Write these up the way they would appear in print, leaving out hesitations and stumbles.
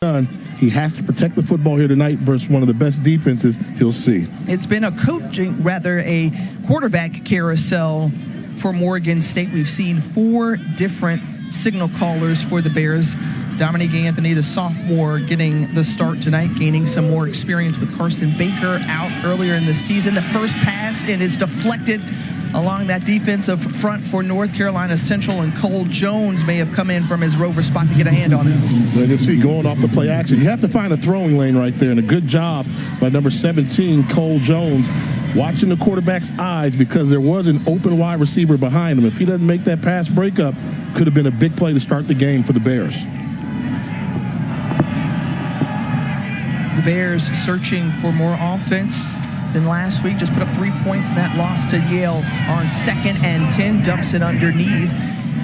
done. He has to protect the football here tonight versus one of the best defenses he'll see. It's been a quarterback carousel for Morgan State. We've seen 4 different signal callers for the Bears. Dominique Anthony, the sophomore, getting the start tonight, gaining some more experience with Carson Baker out earlier in the season. The first pass, and it's deflected along that defensive front for North Carolina Central, and Cole Jones may have come in from his rover spot to get a hand on it. Well, you see going off the play action. You have to find a throwing lane right there, and a good job by number 17, Cole Jones, watching the quarterback's eyes because there was an open wide receiver behind him. If he doesn't make that pass breakup, could have been a big play to start the game for the Bears. The Bears searching for more offense than last week. Just put up 3 points in that loss to Yale on 2nd and 10. Dumps it underneath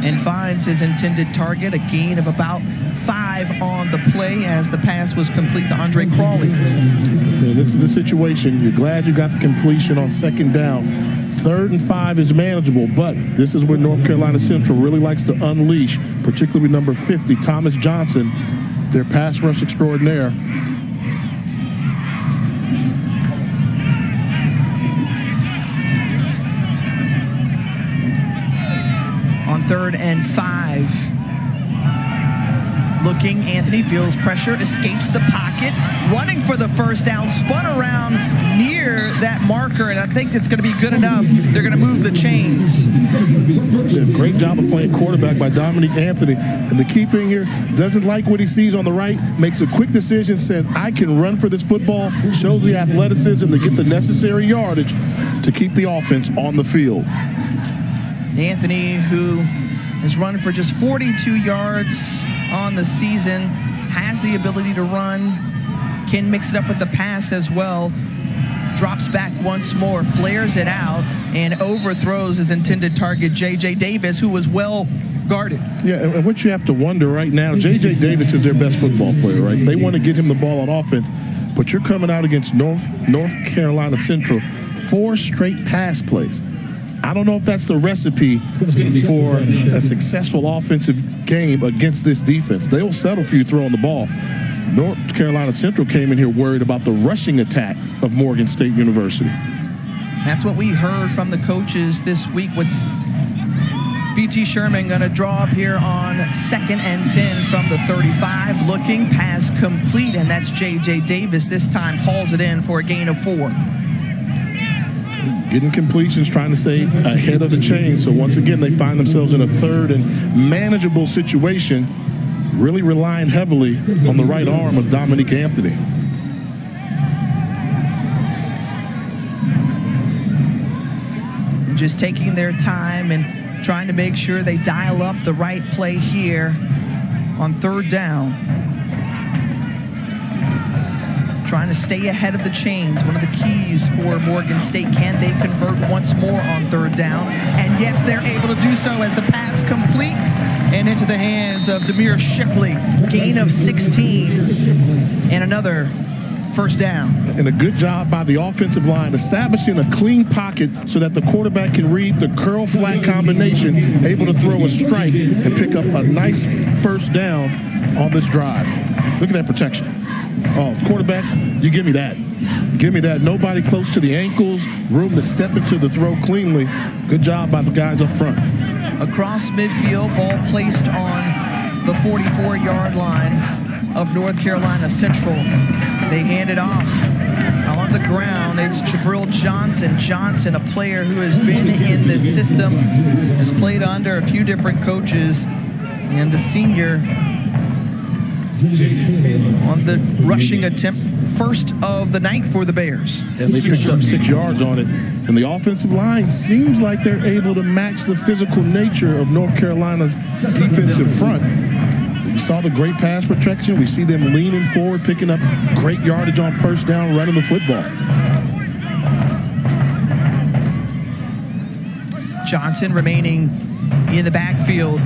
and finds his intended target. A gain of about 5 on the play as the pass was complete to Andre Crawley. Yeah, this is the situation. You're glad you got the completion on 2nd down. 3rd and 5 is manageable, but this is where North Carolina Central really likes to unleash, particularly with number 50, Thomas Johnson, their pass rush extraordinaire. On 3rd and 5. Looking, Anthony feels pressure, escapes the pocket, running for the first down, spun around near that marker, and I think it's going to be good enough. They're going to move the chains. Yeah, great job of playing quarterback by Dominique Anthony. And the key thing here, doesn't like what he sees on the right, makes a quick decision, says, I can run for this football, shows the athleticism to get the necessary yardage to keep the offense on the field. Anthony, who has run for just 42 yards on the season, has the ability to run, can mix it up with the pass as well, drops back once more, flares it out, and overthrows his intended target, J.J. Davis, who was well guarded. Yeah, and what you have to wonder right now, J.J. Davis is their best football player, right? They want to get him the ball on offense, but you're coming out against North Carolina Central, 4 straight pass plays. I don't know if that's the recipe for a successful offensive game against this defense. They'll settle for you throwing the ball. North Carolina Central came in here worried about the rushing attack of Morgan State University. That's what we heard from the coaches this week. What's B.T. Sherman going to draw up here on 2nd and 10 from the 35. Looking, pass complete, and that's J.J. Davis. This time hauls it in for a gain of 4. Getting completions, trying to stay ahead of the chain. So once again, they find themselves in a 3rd and manageable situation, really relying heavily on the right arm of Dominique Anthony. Just taking their time and trying to make sure they dial up the right play here on 3rd down. Trying to stay ahead of the chains. One of the keys for Morgan State. Can they convert once more on 3rd down? And yes, they're able to do so as the pass complete and into the hands of Demir Shipley. Gain of 16 and another first down. And a good job by the offensive line establishing a clean pocket so that the quarterback can read the curl flat combination, able to throw a strike and pick up a nice first down on this drive. Look at that protection. Oh, quarterback, you give me that. Give me that. Nobody close to the ankles, room to step into the throw cleanly. Good job by the guys up front. Across midfield, ball placed on the 44-yard line of North Carolina Central. They hand it off. On the ground, it's Jabril Johnson. Johnson, a player who has been in this system, has played under a few different coaches, and the senior on the rushing attempt, first of the night for the Bears. And they picked up 6 yards on it. And the offensive line seems like they're able to match the physical nature of North Carolina's defensive front. We saw the great pass protection. We see them leaning forward, picking up great yardage on first down, running the football. Johnson remaining in the backfield.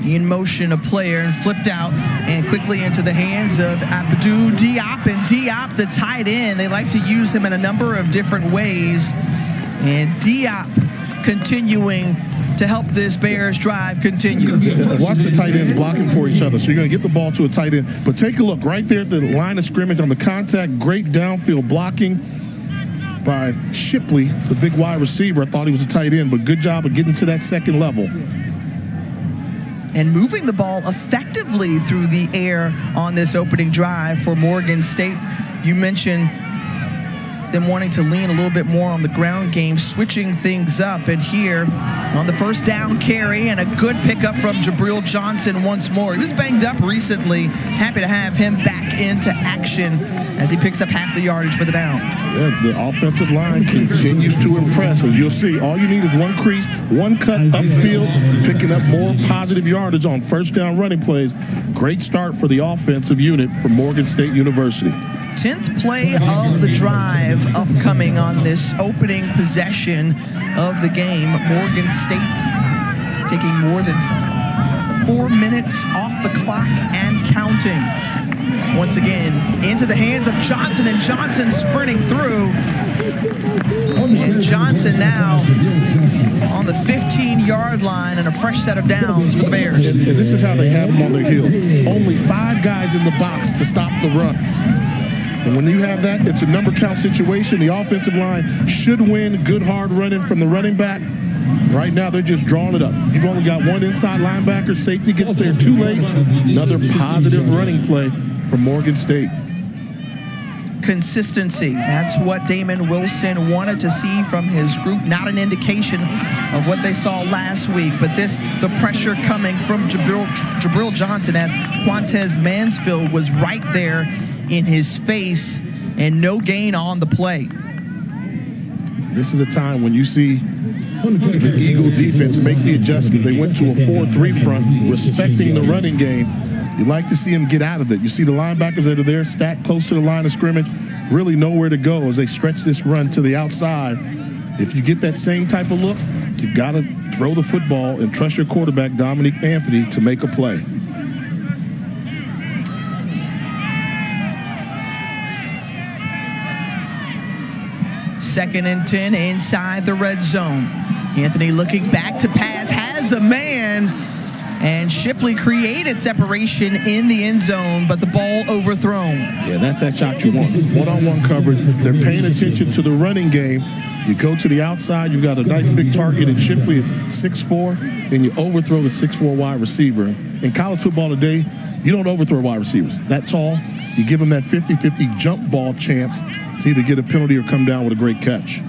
In motion, a player, and flipped out and quickly into the hands of Abdou Diop. And Diop, the tight end, they like to use him in a number of different ways. And Diop continuing to help this Bears drive continue. Watch the tight ends blocking for each other. So you're going to get the ball to a tight end. But take a look right there at the line of scrimmage on the contact. Great downfield blocking by Shipley, the big wide receiver. I thought he was a tight end, but good job of getting to that second level. And moving the ball effectively through the air on this opening drive for Morgan State. You mentioned them wanting to lean a little bit more on the ground game, switching things up. And here on the first down carry and a good pickup from Jabril Johnson once more. He was banged up recently. Happy to have him back into action as he picks up half the yardage for the down. Yeah, the offensive line continues to impress. As you'll see, all you need is one crease, one cut upfield, picking up more positive yardage on first down running plays. Great start for the offensive unit from Morgan State University. 10th play of the drive upcoming on this opening possession of the game. Morgan State taking more than 4 minutes off the clock and counting. Once again, into the hands of Johnson, and Johnson sprinting through. And Johnson now on the 15-yard line and a fresh set of downs for the Bears. And this is how they have them on their heels. Only 5 guys in the box to stop the run. And when you have that, it's a number count situation. The offensive line should win. Good hard running from the running back. Right now, they're just drawing it up. You've only got one inside linebacker. Safety gets there too late. Another positive running play from Morgan State. Consistency. That's what Damon Wilson wanted to see from his group. Not an indication of what they saw last week, but the pressure coming from Jabril Johnson as Quantez Mansfield was right there in his face, and no gain on the play. This is a time when you see the Eagle defense make the adjustment. They went to a 4-3 front, respecting the running game. You like to see them get out of it. You see the linebackers that are there stacked close to the line of scrimmage, really nowhere to go as they stretch this run to the outside. If you get that same type of look, you've got to throw the football and trust your quarterback, Dominique Anthony, to make a play. Second and 10 inside the red zone. Anthony looking back to pass, has a man, and Shipley created separation in the end zone, but the ball overthrown. Yeah, that's that shot you want. One-on-one coverage. They're paying attention to the running game. You go to the outside, you've got a nice big target in Shipley at 6'4", and you overthrow the 6'4" wide receiver. In college football today, you don't overthrow wide receivers that tall. You give them that 50-50 jump ball chance to either get a penalty or come down with a great catch.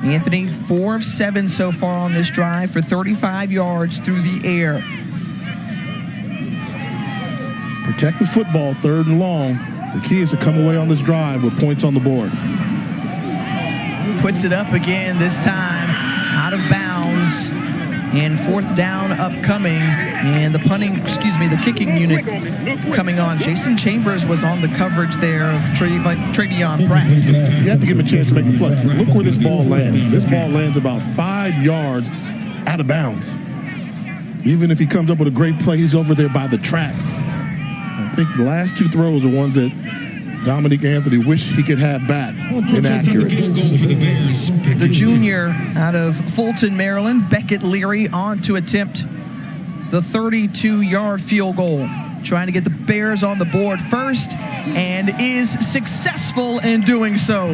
Anthony, 4 of 7 so far on this drive for 35 yards through the air. Protect the football, 3rd and long. The key is to come away on this drive with points on the board. Puts it up again, this time out of bounds. And 4th down upcoming, and the kicking unit coming on. Jason Chambers was on the coverage there of Travion Pratt. You have to give him a chance to make the play. Look where this ball lands. This ball lands about 5 yards out of bounds. Even if he comes up with a great play, he's over there by the track. I think the last 2 throws are ones that Dominique Anthony wished he could have back. Inaccurate. The junior out of Fulton, Maryland, Beckett Leary, on to attempt the 32-yard field goal. Trying to get the Bears on the board first, and is successful in doing so.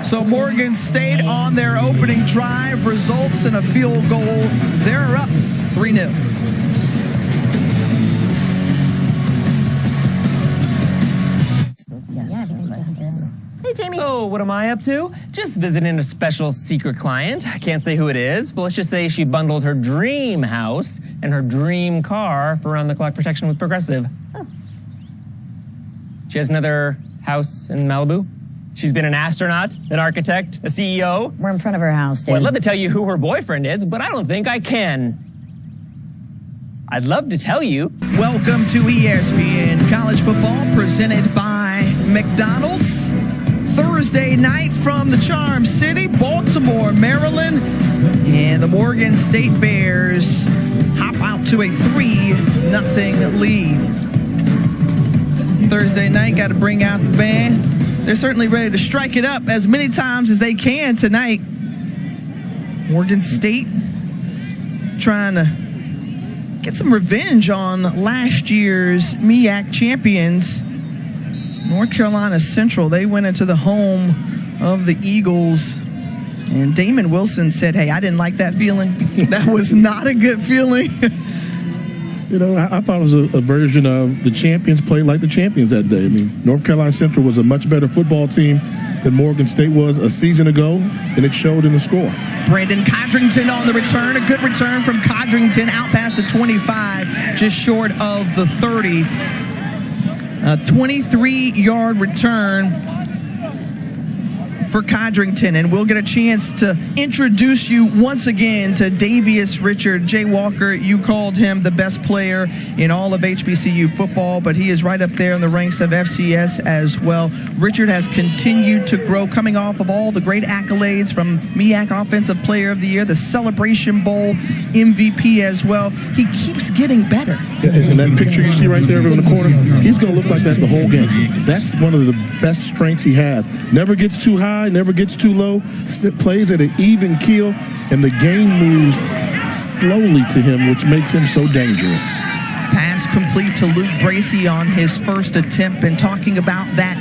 So Morgan State on their opening drive results in a field goal. They're up 3-0. Jamie. So, what am I up to? Just visiting a special secret client. I can't say who it is, but let's just say she bundled her dream house and her dream car for round-the-clock protection with Progressive. Oh. She has another house in Malibu. She's been an astronaut, an architect, a CEO. We're in front of her house, dude. Well, I'd love to tell you who her boyfriend is, but I don't think I can. I'd love to tell you. Welcome to ESPN College Football, presented by McDonald's. Thursday night from the Charm City, Baltimore, Maryland. And the Morgan State Bears hop out to a 3-0 lead. Thursday night, got to bring out the band. They're certainly ready to strike it up as many times as they can tonight. Morgan State trying to get some revenge on last year's MEAC champions, North Carolina Central. They went into the home of the Eagles, and Damon Wilson said, hey, I didn't like that feeling. That was not a good feeling. You know, I thought it was a version of the champions played like the champions that day. I mean, North Carolina Central was a much better football team than Morgan State was a season ago, and it showed in the score. Brandon Codrington on the return. A good return from Codrington out past the 25, just short of the 30. A 23-yard return for Codrington, and we'll get a chance to introduce you once again to Davius Richard. Jay Walker, you called him the best player in all of HBCU football, but he is right up there in the ranks of FCS as well. Richard has continued to grow, coming off of all the great accolades from MEAC Offensive Player of the Year, the Celebration Bowl MVP as well. He keeps getting better. Yeah, and that picture you see right there in the corner, he's going to look like that the whole game. That's one of the best strengths he has. Never gets too high, never gets too low, plays at an even keel, and the game moves slowly to him, which makes him so dangerous. Pass complete to Luke Bracey on his first attempt, and talking about that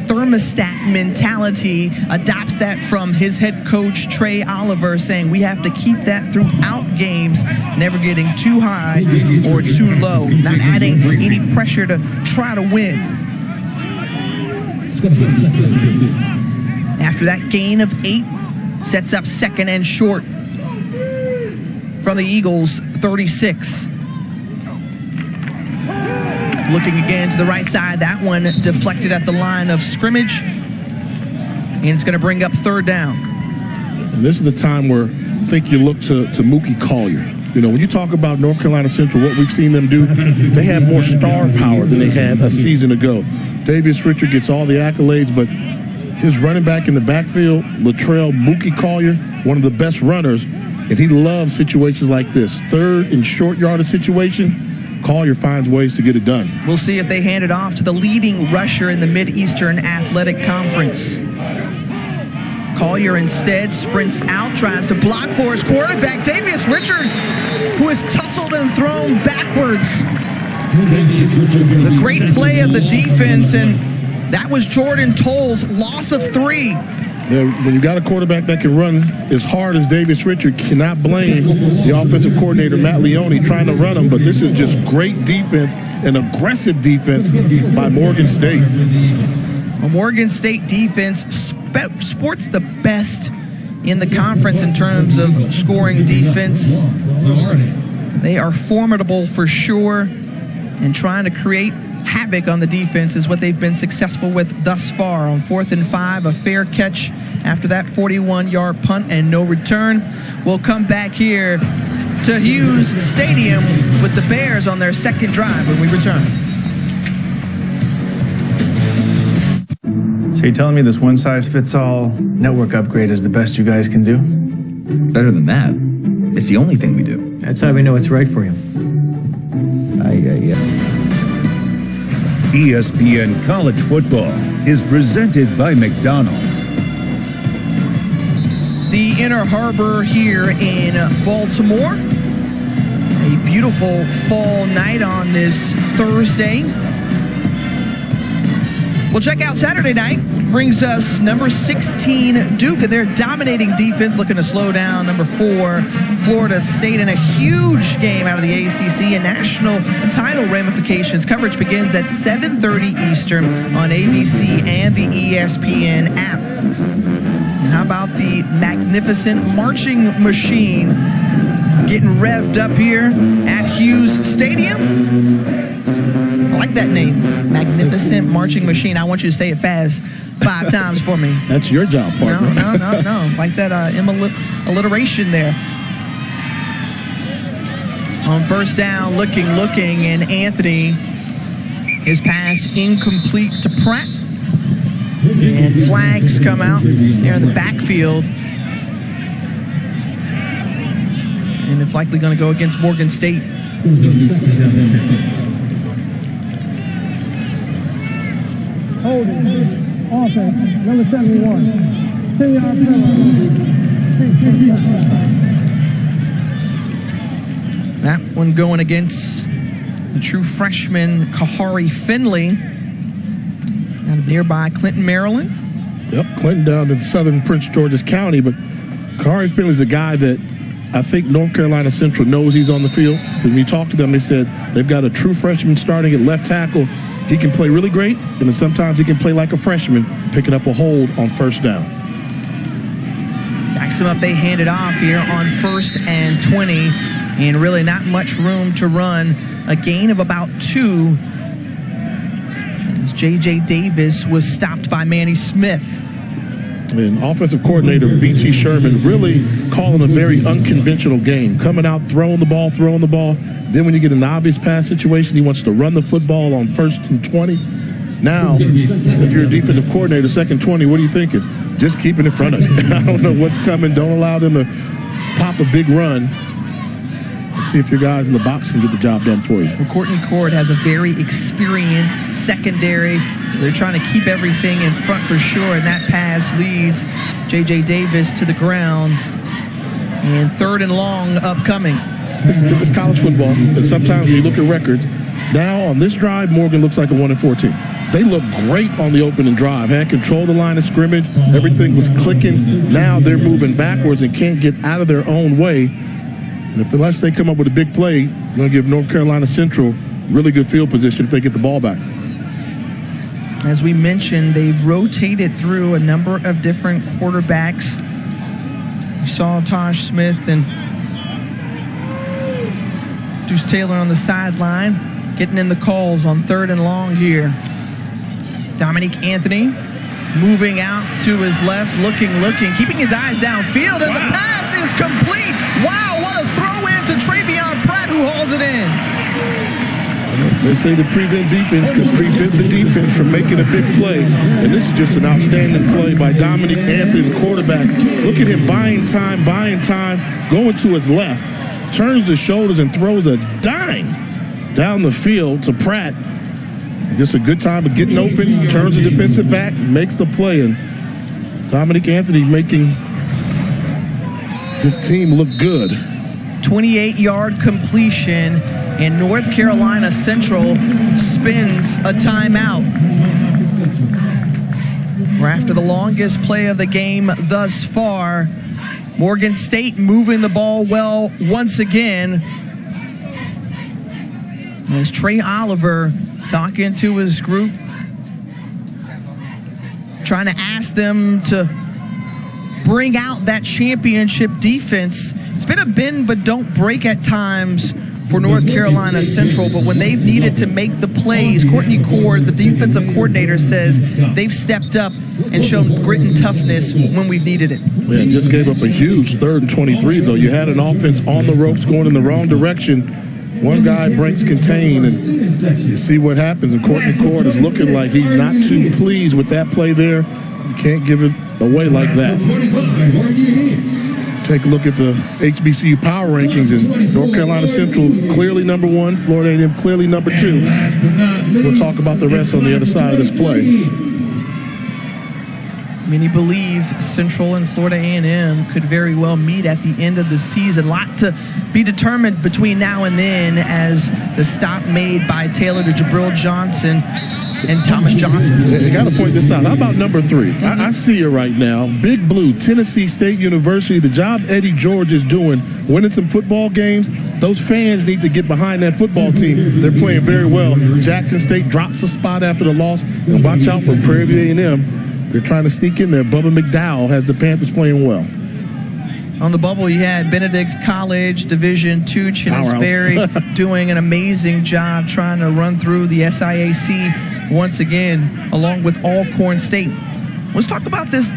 thermostat mentality, adopts that from his head coach, Trey Oliver, saying we have to keep that throughout games, never getting too high or too low, not adding any pressure to try to win. After that gain of 8, sets up second and short from the Eagles, 36. Looking again to the right side, that one deflected at the line of scrimmage, and it's going to bring up third down. And this is the time where I think you look to Mookie Collier. You know, when you talk about North Carolina Central, what we've seen them do, they have more star power than they had a season ago. Davius Richard gets all the accolades, but his running back in the backfield, Latrell Mookie Collier, one of the best runners, and he loves situations like this. Third and short yardage situation, Collier finds ways to get it done. We'll see if they hand it off to the leading rusher in the Mid-Eastern Athletic Conference. Collier instead sprints out, tries to block for his quarterback, Davius Richard, who is tussled and thrown backwards. The great play of the defense, and that was Jordan Toll's loss of 3. When you got a quarterback that can run as hard as Davius Richard, cannot blame the offensive coordinator, Matt Leone, trying to run him. But this is just great defense and aggressive defense by Morgan State. Well, Morgan State defense sports the best in the conference in terms of scoring defense. They are formidable for sure, and trying to create havoc on the defense is what they've been successful with thus far. On 4th and 5, a fair catch after that 41-yard punt and no return. We'll come back here to Hughes Stadium with the Bears on their second drive when we return. So you're telling me this one-size-fits-all network upgrade is the best you guys can do? Better than that. It's the only thing we do. That's how we know it's right for you. ESPN College Football is presented by McDonald's. The Inner Harbor here in Baltimore. A beautiful fall night on this Thursday. Well, check out Saturday night. Brings us number 16, Duke, and their dominating defense looking to slow down number 4, Florida State, in a huge game out of the ACC and national title ramifications. Coverage begins at 7:30 Eastern on ABC and the ESPN app. And how about the magnificent marching machine getting revved up here at Hughes Stadium? I like that name, Magnificent Marching Machine. I want you to say it fast 5 times for me. That's your job, partner. No. Like that alliteration there. On first down, looking, and Anthony, his pass incomplete to Pratt. And flags come out there in the backfield. And it's likely going to go against Morgan State. Holding, offense, number 71, 10-yard penalty. That one going against the true freshman Kahari Finley out of nearby Clinton, Maryland. Yep, Clinton down in southern Prince George's County, but Kahari Finley's a guy that I think North Carolina Central knows he's on the field. When you talk to them, they said they've got a true freshman starting at left tackle. He can play really great, and then sometimes he can play like a freshman, picking up a hold on first down. Backs him up, they hand it off here on 1st and 20, and really not much room to run. A gain of about 2 as J.J. Davis was stopped by Manny Smith. And offensive coordinator B.T. Sherman really calling a very unconventional game. Coming out, throwing the ball. Then when you get an obvious pass situation, he wants to run the football on 1st and 20. Now, if you're a defensive coordinator, 2nd and 20, what are you thinking? Just keep it in front of you. I don't know what's coming. Don't allow them to pop a big run. Let's see if your guys in the box can get the job done for you. Well, Courtney Cord has a very experienced secondary, so they're trying to keep everything in front for sure, and that pass leads J.J. Davis to the ground. And 3rd and long upcoming. This is college football, and sometimes when you look at records, now on this drive, Morgan looks like a 1-14. They look great on the opening drive, had control of the line of scrimmage, everything was clicking. Now they're moving backwards and can't get out of their own way. And unless they come up with a big play, they're going to give North Carolina Central really good field position if they get the ball back. As we mentioned, they've rotated through a number of different quarterbacks. You saw Taj Smith and Deuce Taylor on the sideline, getting in the calls on 3rd and long here. Dominique Anthony moving out to his left, looking, keeping his eyes downfield, and the pass is complete. Wow, what a throw in to Travion Pratt, who hauls it in. They say the prevent defense can prevent the defense from making a big play. And this is just an outstanding play by Dominique Anthony, the quarterback. Look at him buying time, going to his left, turns the shoulders and throws a dime down the field to Pratt. Just a good time of getting open, turns the defensive back, makes the play. And Dominique Anthony making this team look good. 28-yard completion, and North Carolina Central spins a timeout. We're after the longest play of the game thus far. Morgan State moving the ball well once again. As Trey Oliver talking to his group, trying to ask them to bring out that championship defense. It's been a bend but don't break at times for North Carolina Central, but when they've needed to make the plays, Courtney Cord, the defensive coordinator, says they've stepped up and shown grit and toughness when we've needed it. Man, just gave up a huge 3rd and 23, though. You had an offense on the ropes going in the wrong direction. One guy breaks contain, and you see what happens. And Courtney Cord is looking like he's not too pleased with that play there. You can't give it away like that. Take a look at the HBCU power rankings, and North Carolina Central clearly number 1, Florida A&M clearly number 2. We'll talk about the rest on the other side of this play. Many believe Central and Florida A&M could very well meet at the end of the season. A lot to be determined between now and then as the stop made by Taylor to Jabril Johnson and Thomas Johnson. You got to point this out. How about number 3? I see it right now. Big Blue, Tennessee State University. The job Eddie George is doing, winning some football games, those fans need to get behind that football team. They're playing very well. Jackson State drops a spot after the loss. And watch out for Prairie View A&M. They're trying to sneak in there. Bubba McDowell has the Panthers playing well. On the bubble, you had Benedict College, Division II, Chinnesbury, doing an amazing job trying to run through the SIAC once again, along with Alcorn State. Let's talk about this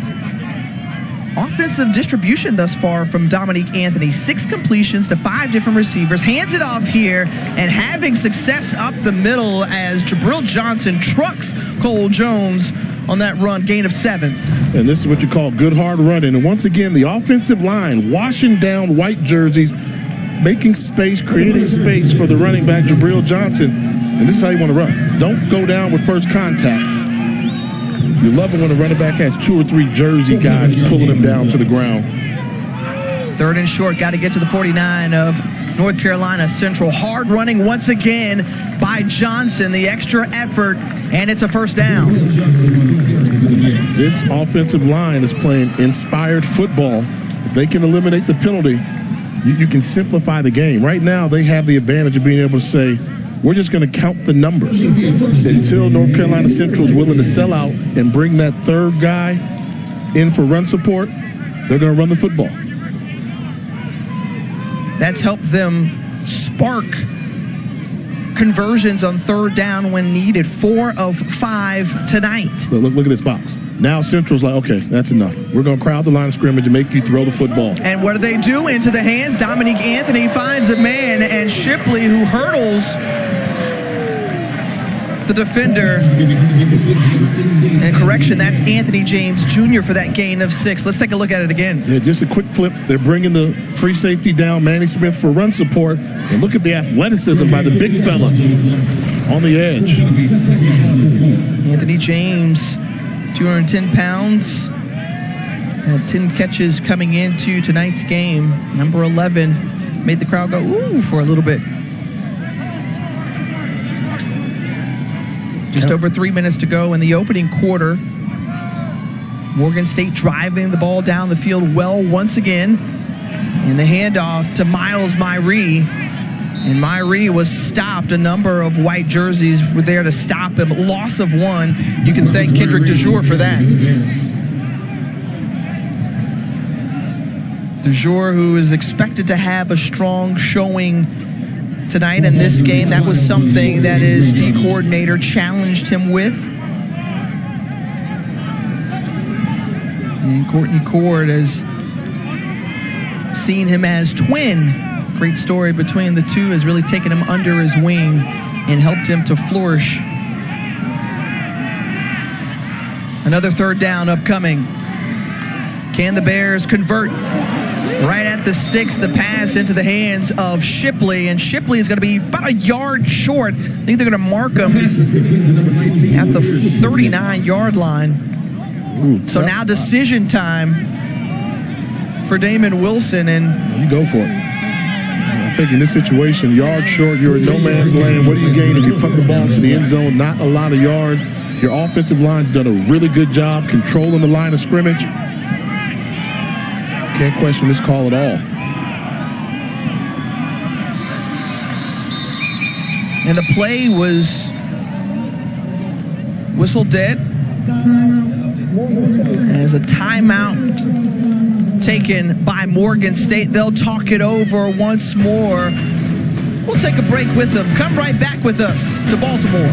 offensive distribution thus far from Dominique Anthony. 6 completions to 5 different receivers. Hands it off here and having success up the middle as Jabril Johnson trucks Cole Jones on that run, gain of 7. And this is what you call good hard running. And once again, the offensive line washing down white jerseys, making space, creating space for the running back, Jabril Johnson. And this is how you want to run. Don't go down with first contact. You love it when a running back has 2 or 3 jersey guys pulling him down to the ground. Third and short, got to get to the 49 of North Carolina Central. Hard running once again by Johnson, the extra effort, and it's a first down. This offensive line is playing inspired football. If they can eliminate the penalty, you can simplify the game. Right now, they have the advantage of being able to say, we're just going to count the numbers. Until North Carolina Central is willing to sell out and bring that third guy in for run support, they're going to run the football. That's helped them spark conversions on third down when needed. 4 of 5 tonight. Look at this box. Now Central's like, okay, that's enough. We're going to crowd the line of scrimmage and make you throw the football. And what do they do? Into the hands. Dominique Anthony finds a man, and Shipley, who hurdles the defender. And correction, that's Anthony James Jr. for that gain of 6. Let's take a look at it again. Yeah, just a quick flip. They're bringing the free safety down, Manny Smith for run support. And look at the athleticism by the big fella on the edge. Anthony James, 210 pounds. Had 10 catches coming into tonight's game. Number 11 made the crowd go, ooh, for a little bit. Just over 3 minutes to go in the opening quarter. Morgan State driving the ball down the field well once again. And the handoff to Miles Myree. And Myree was stopped. A number of white jerseys were there to stop him. Loss of 1. You can thank Kendrick DeJour for that. DeJour, who is expected to have a strong showing tonight in this game. That was something that his D coordinator challenged him with. And Courtney Cord has seen him as twin. Great story between the two, has really taken him under his wing and helped him to flourish. Another third down upcoming. Can the Bears convert? Right at the sticks, the pass into the hands of Shipley, and Shipley is going to be about a yard short. I think they're going to mark him at the 39-yard line. Ooh, so now decision time for Damon Wilson, and you go for it. I think in this situation, yard short, you're in no man's land. What do you gain if you put the ball into the end zone? Not a lot of yards. Your offensive line's done a really good job controlling the line of scrimmage. Can't question this call at all. And the play was whistled dead as a timeout taken by Morgan State. They'll talk it over once more. We'll take a break with them. Come right back with us to Baltimore.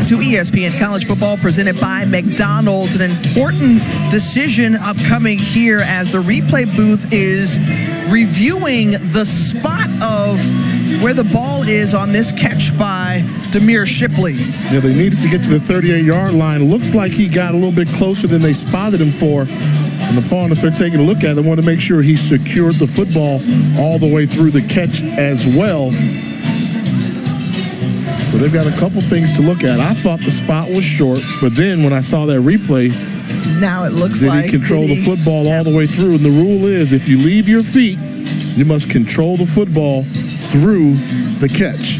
To ESPN College Football, presented by McDonald's. An important decision upcoming here as the replay booth is reviewing the spot of where the ball is on this catch by Demir Shipley. Yeah, they needed to get to the 38-yard line. Looks like he got a little bit closer than they spotted him for. And the pawn, if they're taking a look at it, they want to make sure he secured the football all the way through the catch as well. So they've got a couple things to look at. I thought the spot was short, but then when I saw that replay, now it looks like he control the football all the way through. And the rule is if you leave your feet, you must control the football through the catch.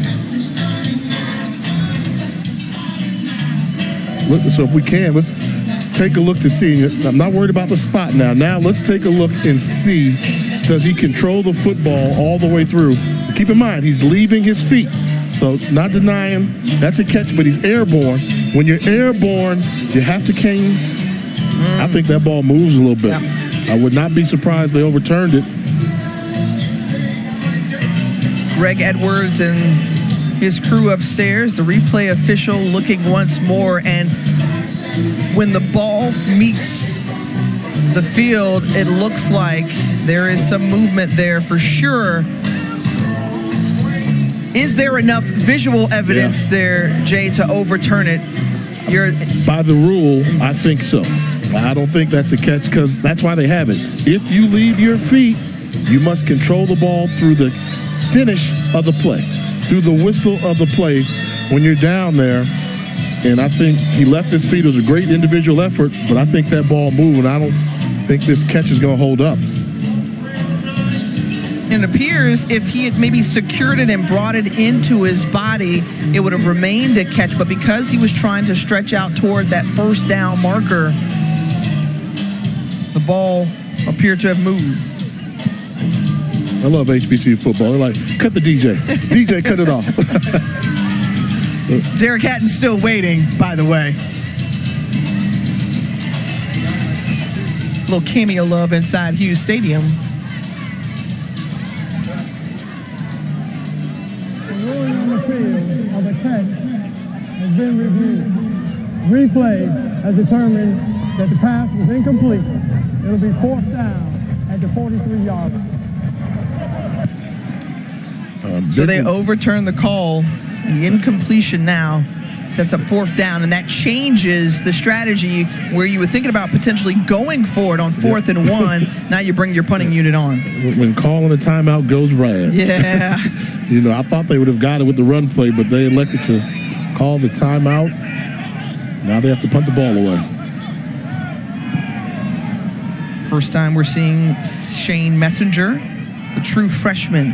So if we can, let's take a look to see. I'm not worried about the spot now. Now let's take a look and see, does he control the football all the way through? Keep in mind, he's leaving his feet. So not denying that's a catch, but he's airborne. When you're airborne, you have to cane. I think that ball moves a little bit. I would not be surprised if they overturned it. Greg Edwards and his crew upstairs, the replay official looking once more, and when the ball meets the field, it looks like there is some movement there for sure. Is there enough visual evidence there, Jay, to overturn it? By the rule, I think so. I don't think that's a catch because that's why they have it. If you leave your feet, you must control the ball through the finish of the play, through the whistle of the play. When you're down there, And I think he left his feet. It was a great individual effort, but I think that ball moved, and I don't think this catch is going to hold up. It appears if he had maybe secured it and brought it into his body, it would have remained a catch. But because he was trying to stretch out toward that first down marker, the ball appeared to have moved. I love HBCU football. They're like, cut the DJ. DJ, cut it off. Derek Hatton's still waiting, by the way. A little cameo love inside Hughes Stadium. Of the catch has been reviewed. Replay has determined that the pass was incomplete. It'll be fourth down at the 43-yard line. So they overturn the call. The incompletion now sets up fourth down, and that changes the strategy where you were thinking about potentially going for it on 4th and 1. Now you bring your punting unit on. When calling a timeout goes bad. Yeah. You know, I thought they would have got it with the run play, but they elected to call the timeout. Now they have to punt the ball away. First time we're seeing Shane Messenger, the true freshman.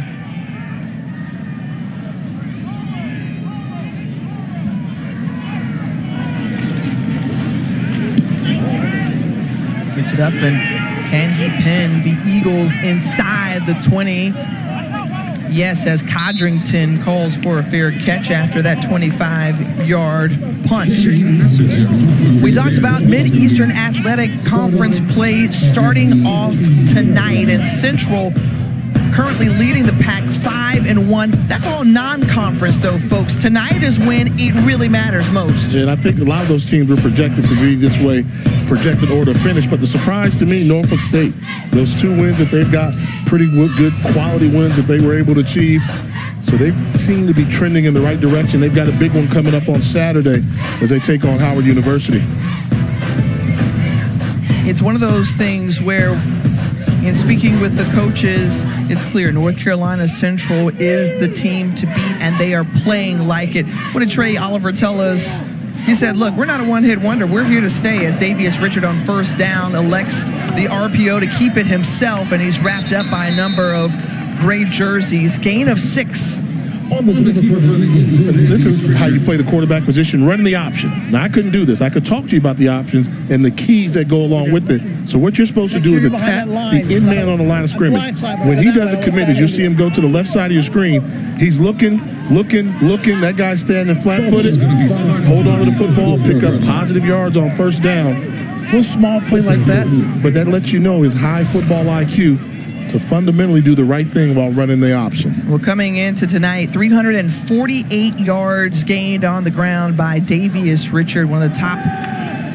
Gets it up, and can he pin the Eagles inside the 20? Yes, as Codrington calls for a fair catch after that 25-yard punt. We talked about Mid-Eastern Athletic Conference play starting off tonight, and Central currently leading the pack 5-1. That's all non-conference, though, folks. Tonight is when it really matters most. And I think a lot of those teams were projected to be this way, projected order of finish. But the surprise to me, Norfolk State, those 2 wins that they've got, pretty good quality wins that they were able to achieve. So they seem to be trending in the right direction. They've got a big one coming up on Saturday as they take on Howard University. It's one of those things where, in speaking with the coaches, it's clear North Carolina Central is the team to beat, and they are playing like it. What did Trey Oliver tell us? He said, look, we're not a one-hit wonder. We're here to stay, as Davius Richard on first down elects the RPO to keep it himself, and he's wrapped up by a number of gray jerseys. Gain of 6. This is how you play the quarterback position, running the option. Now, I couldn't do this. I could talk to you about the options and the keys that go along with it. So what you're supposed to do is attack the in man on the line of scrimmage. When he doesn't commit it, you'll see him go to the left side of your screen. He's looking. That guy's standing flat-footed. Hold on to the football, pick up positive yards on first down. A little small play like that, but that lets you know his high football IQ to fundamentally do the right thing while running the option. Well, coming into tonight, 348 yards gained on the ground by Davius Richard, one of the top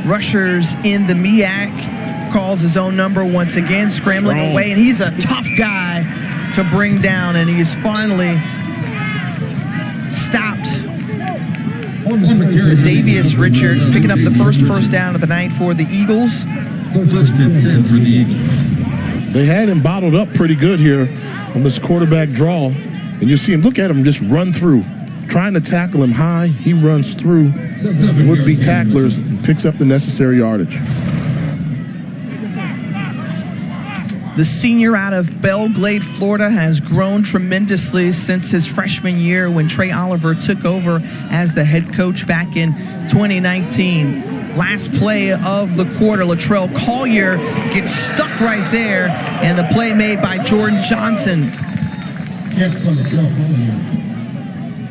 rushers in the MEAC. Calls his own number once again, scrambling away, and he's a tough guy to bring down, and he's finally stopped. Davius Richard picking up the first down of the night for the Eagles. They had him bottled up pretty good here on this quarterback draw. And you see him, look at him just run through. Trying to tackle him high, he runs through would-be tacklers and picks up the necessary yardage. The senior out of Belle Glade, Florida, has grown tremendously since his freshman year when Trey Oliver took over as the head coach back in 2019. Last play of the quarter, Latrell Collier gets stuck right there, and the play made by Jordan Johnson.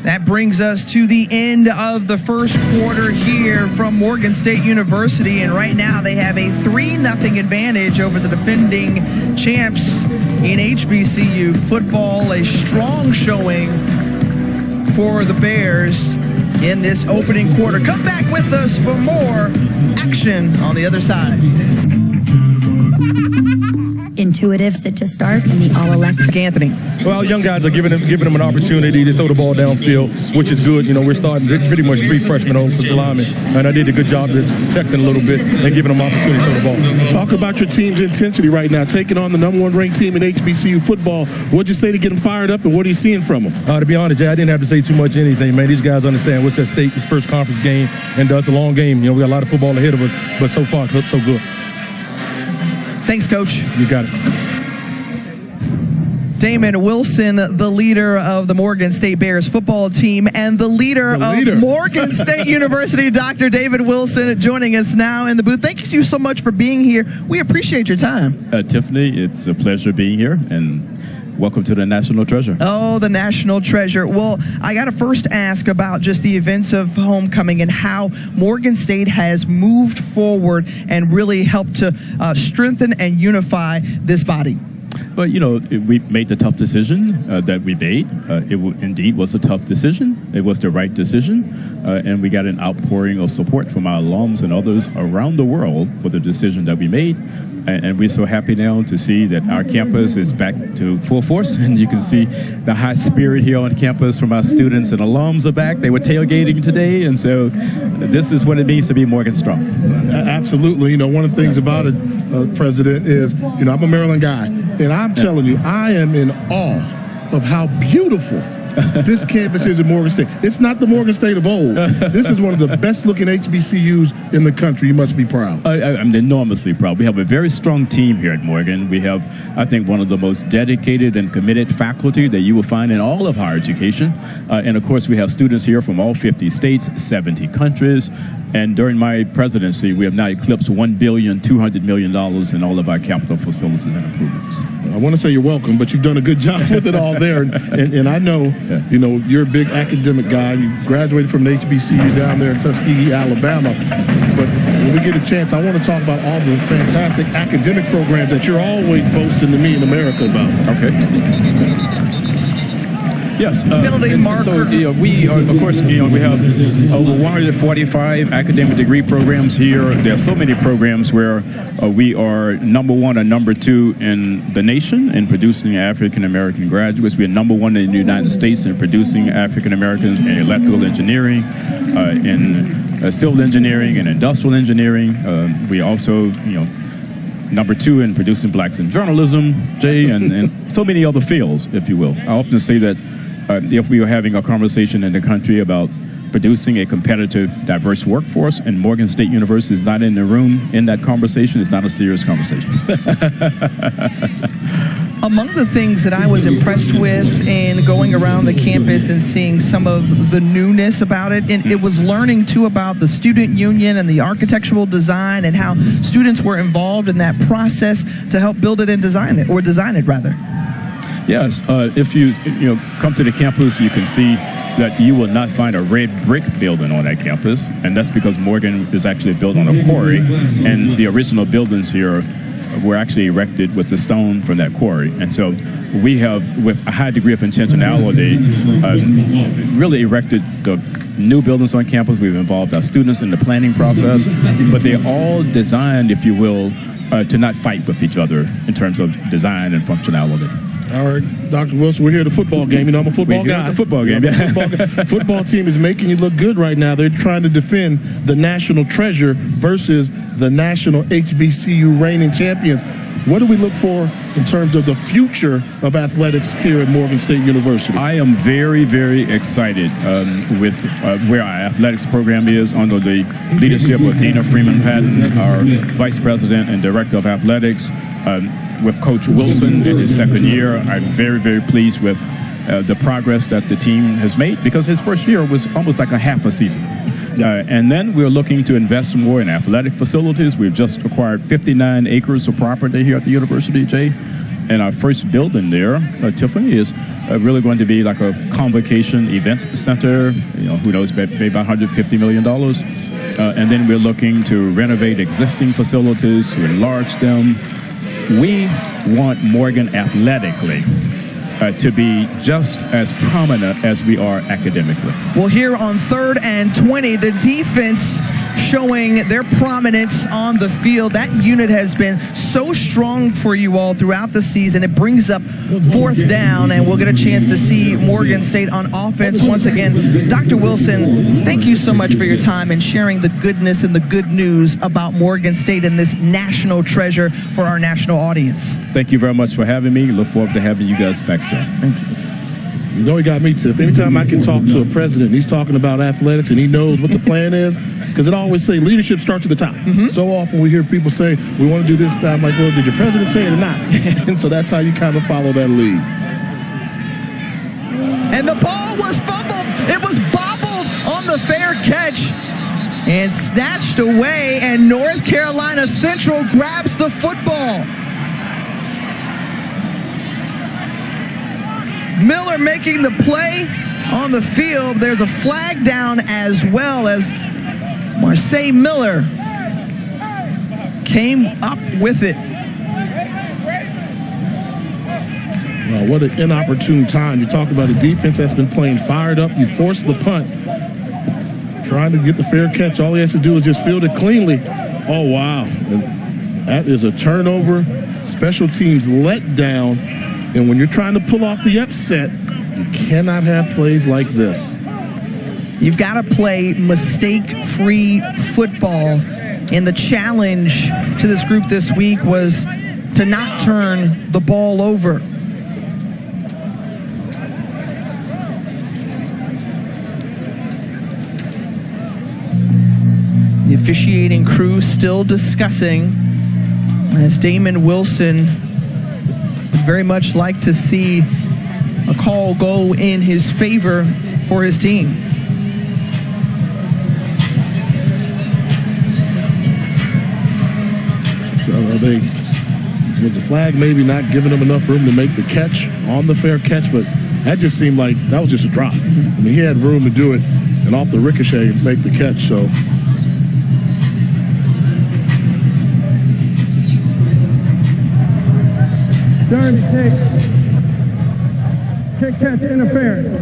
That brings us to the end of the first quarter here from Morgan State University, and right now they have a 3-0 advantage over the defending champs in HBCU football. A strong showing for the Bears in this opening quarter. Come back with us for more action on the other side. intuitive sit to start and the all-electric. Anthony. Well, young guys are giving them an opportunity to throw the ball downfield, which is good. You know, we're starting pretty much 3 freshmen offensive linemen, and I did a good job of protecting a little bit and giving them opportunity to throw the ball. Talk about your team's intensity right now, taking on the #1 ranked team in HBCU football. What'd you say to get them fired up, and what are you seeing from them? To be honest, Jay, I didn't have to say too much anything, man. These guys understand what's at stake. This first conference game, and that's a long game. You know, we got a lot of football ahead of us, but so far, so good. Thanks, Coach. You got it. Damon Wilson, the leader of the Morgan State Bears football team and the leader of Morgan State University, Dr. David Wilson, joining us now in the booth. Thank you so much for being here. We appreciate your time. Tiffany, it's a pleasure being here, and welcome to the National Treasure. Oh, the National Treasure. Well, I got to first ask about just the events of homecoming and how Morgan State has moved forward and really helped to strengthen and unify this body. Well, you know, we made the tough decision that we made. It indeed was a tough decision. It was the right decision. And we got an outpouring of support from our alums and others around the world for the decision that we made. And we're so happy now to see that our campus is back to full force. And you can see the high spirit here on campus from our students and alums are back. They were tailgating today. And so this is what it means to be Morgan Strong. Absolutely. You know, one of the things about it, President, is, you know, I'm a Maryland guy. And I'm telling you, I am in awe of how beautiful this campus is at Morgan State. It's not the Morgan State of old. This is one of the best-looking HBCUs in the country. You must be proud. I'm enormously proud. We have a very strong team here at Morgan. We have, I think, one of the most dedicated and committed faculty that you will find in all of higher education. And, of course, we have students here from all 50 states, 70 countries. And during my presidency, we have now eclipsed $1.2 billion in all of our capital facilities and improvements. I want to say you're welcome, but you've done a good job with it all there. And I know, you know, you're a big academic guy. You graduated from the HBCU down there in Tuskegee, Alabama. But when we get a chance, I want to talk about all the fantastic academic programs that you're always boasting to me in America about. Okay. Yes. So we are, of course, we have over 145 academic degree programs here. There are so many programs where we are #1 or #2 in the nation in producing African American graduates. We are #1 in the United States in producing African Americans in electrical engineering, in civil engineering, and industrial engineering. We also, #2 in producing blacks in journalism, Jay, and so many other fields, if you will. I often say that if we were having a conversation in the country about producing a competitive, diverse workforce, and Morgan State University is not in the room in that conversation, it's not a serious conversation. Among the things that I was impressed with in going around the campus and seeing some of the newness about it, and it was learning too about the student union and the architectural design and how students were involved in that process to help build it and design it rather. Yes, if you come to the campus, you can see that you will not find a red brick building on that campus, and that's because Morgan is actually built on a quarry, and the original buildings here were actually erected with the stone from that quarry. And so we have, with a high degree of intentionality, really erected new buildings on campus. We've involved our students in the planning process, but they're all designed, if you will, to not fight with each other in terms of design and functionality. All right, Dr. Wilson, we're here at the football game. You know, I'm a football guy. The football game, yeah. Football team is making you look good right now. They're trying to defend the national treasure versus the national HBCU reigning champions. What do we look for in terms of the future of athletics here at Morgan State University? I am very, very excited with where our athletics program is under the leadership of Dina Freeman Patton, our Vice President and Director of Athletics. With Coach Wilson in his second year, I'm very, very pleased with the progress that the team has made, because his first year was almost like a half a season. And then we're looking to invest more in athletic facilities. We've just acquired 59 acres of property here at the university, Jay. And our first building there, Tiffany, is really going to be like a convocation events center, who knows, maybe about $150 million. And then we're looking to renovate existing facilities, to enlarge them. We want Morgan athletically to be just as prominent as we are academically. Well, here on 3rd and 20, the defense showing their prominence on the field. That unit has been so strong for you all throughout the season. It brings up fourth down, and we'll get a chance to see Morgan State on offense once again. Dr. Wilson, thank you so much for your time and sharing the goodness and the good news about Morgan State and this national treasure for our national audience. Thank you very much for having me. Look forward to having you guys back soon. Thank you. You know, he got me, Tiff. Anytime I can talk to a president, he's talking about athletics and he knows what the plan is, because it always say leadership starts at the top. So often we hear people say, we want to do this. I'm like, well, did your president say it or not? And so that's how you kind of follow that lead. And the ball was fumbled. It was bobbled on the fair catch and snatched away, and North Carolina Central grabs the football. Miller making the play on the field. There's a flag down as well, as Marseille Miller came up with it. Well, what an inopportune time. You talk about a defense that's been playing fired up. You force the punt, trying to get the fair catch. All he has to do is just field it cleanly. Oh, wow. That is a turnover. Special teams let down. And when you're trying to pull off the upset, you cannot have plays like this. You've got to play mistake-free football. And the challenge to this group this week was to not turn the ball over. The officiating crew still discussing, as Damon Wilson would very much like to see a call go in his favor for his team. Was the flag maybe not giving them enough room to make the catch on the fair catch? But that just seemed like that was just a drop. I mean, he had room to do it and off the ricochet make the catch. So Dirty kick catch interference.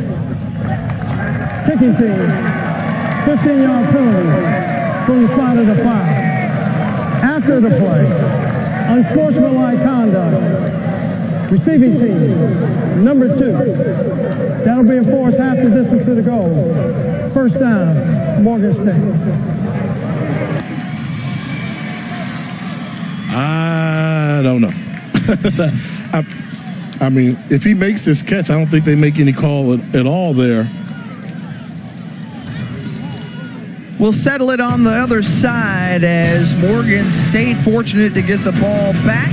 Kicking team, 15-yard penalty from the spot of the foul. After the play, unsportsmanlike conduct. Receiving team, number 2. That'll be enforced half the distance to the goal. First down, Morgan State. I don't know. I mean, if he makes this catch, I don't think they make any call at all there. We'll settle it on the other side as Morgan State fortunate to get the ball back.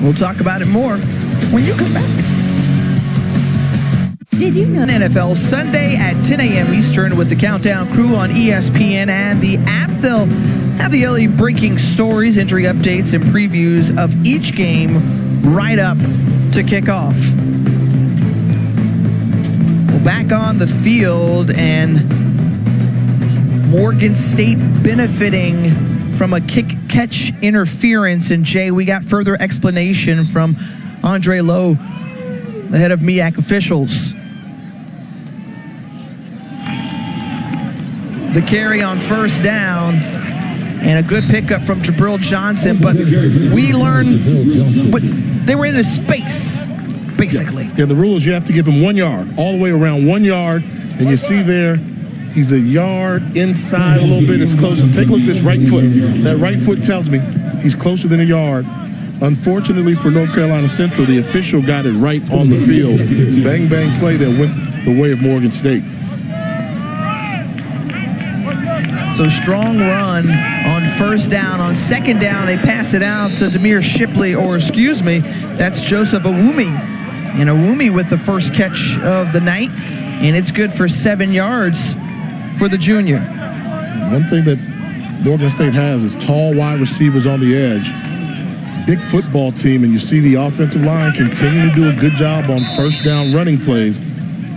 We'll talk about it more when you come back. Did you know? NFL Sunday at 10 a.m. Eastern with the Countdown crew on ESPN and the app. They'll have the early breaking stories, injury updates, and previews of each game right up to kick off. Well, back on the field, and Morgan State benefiting from a kick-catch interference. And Jay, we got further explanation from Andre Lowe, the head of MEAC officials. The carry on first down, and a good pickup from Jabril Johnson, but we learned they were in a space, basically. Yeah, the rule is you have to give him 1 yard, all the way around 1 yard, and you see there, he's a yard inside a little bit. It's close. Take a look at this right foot. That right foot tells me he's closer than a yard. Unfortunately for North Carolina Central, the official got it right on the field. Bang, bang play that went the way of Morgan State. So strong run on first down. On second down, they pass it out to Demir Shipley, or excuse me, that's Joseph Awumi. And Awumi with the first catch of the night, and it's good for 7 yards for the junior. One thing that Morgan State has is tall wide receivers on the edge. Big football team, and you see the offensive line continue to do a good job on first down running plays.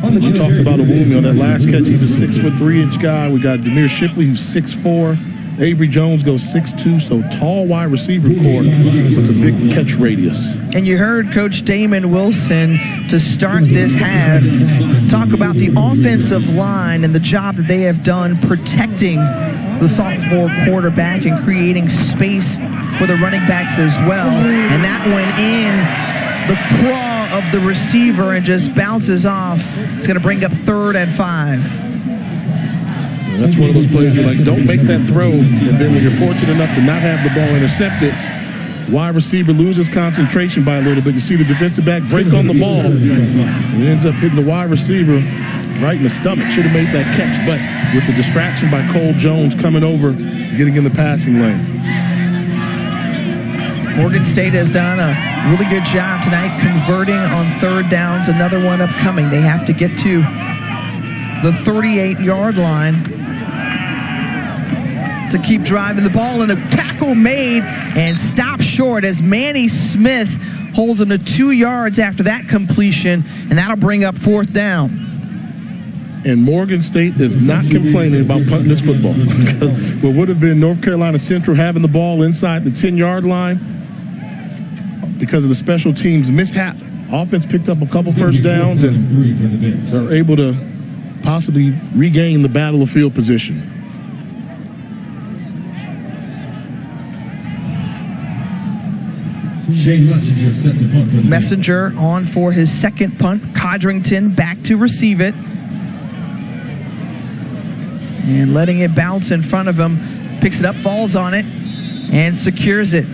We talked about Awumi on that last catch. He's a 6'3" guy. We got Demir Shipley, who's 6'4". Avery Jones goes 6'2", so tall wide receiver core with a big catch radius. And you heard Coach Damon Wilson to start this half talk about the offensive line and the job that they have done protecting the sophomore quarterback and creating space for the running backs as well. And that went in the craw of the receiver and just bounces off. It's going to bring up 3rd and 5. That's one of those plays you're like, don't make that throw. And then when you're fortunate enough to not have the ball intercepted, wide receiver loses concentration by a little bit. You see the defensive back break on the ball, and it ends up hitting the wide receiver right in the stomach. Should have made that catch, but with the distraction by Cole Jones coming over, getting in the passing lane. Morgan State has done a really good job tonight converting on 3rd downs. Another one upcoming. They have to get to the 38-yard line to keep driving the ball, and a tackle made and stopped short as Manny Smith holds him to 2 yards after that completion, and that'll bring up 4th down. And Morgan State is not complaining about punting this football. What would have been North Carolina Central having the ball inside the 10-yard line because of the special teams mishap. Offense picked up a couple first downs, and they're able to possibly regain the battle of field position. Messenger on for his 2nd punt. Codrington back to receive it. And letting it bounce in front of him. Picks it up, falls on it, and secures it.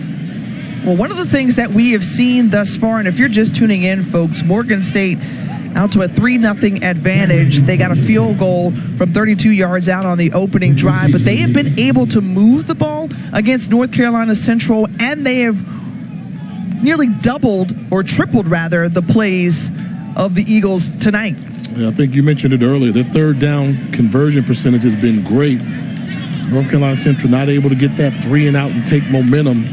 Well, one of the things that we have seen thus far, and if you're just tuning in, folks, Morgan State out to a 3-0 advantage. They got a field goal from 32 yards out on the opening drive, but they have been able to move the ball against North Carolina Central, and they have nearly doubled, or tripled rather, the plays of the Eagles tonight. Yeah, I think you mentioned it earlier. Their 3rd down conversion percentage has been great. North Carolina Central not able to get that 3 and out and take momentum.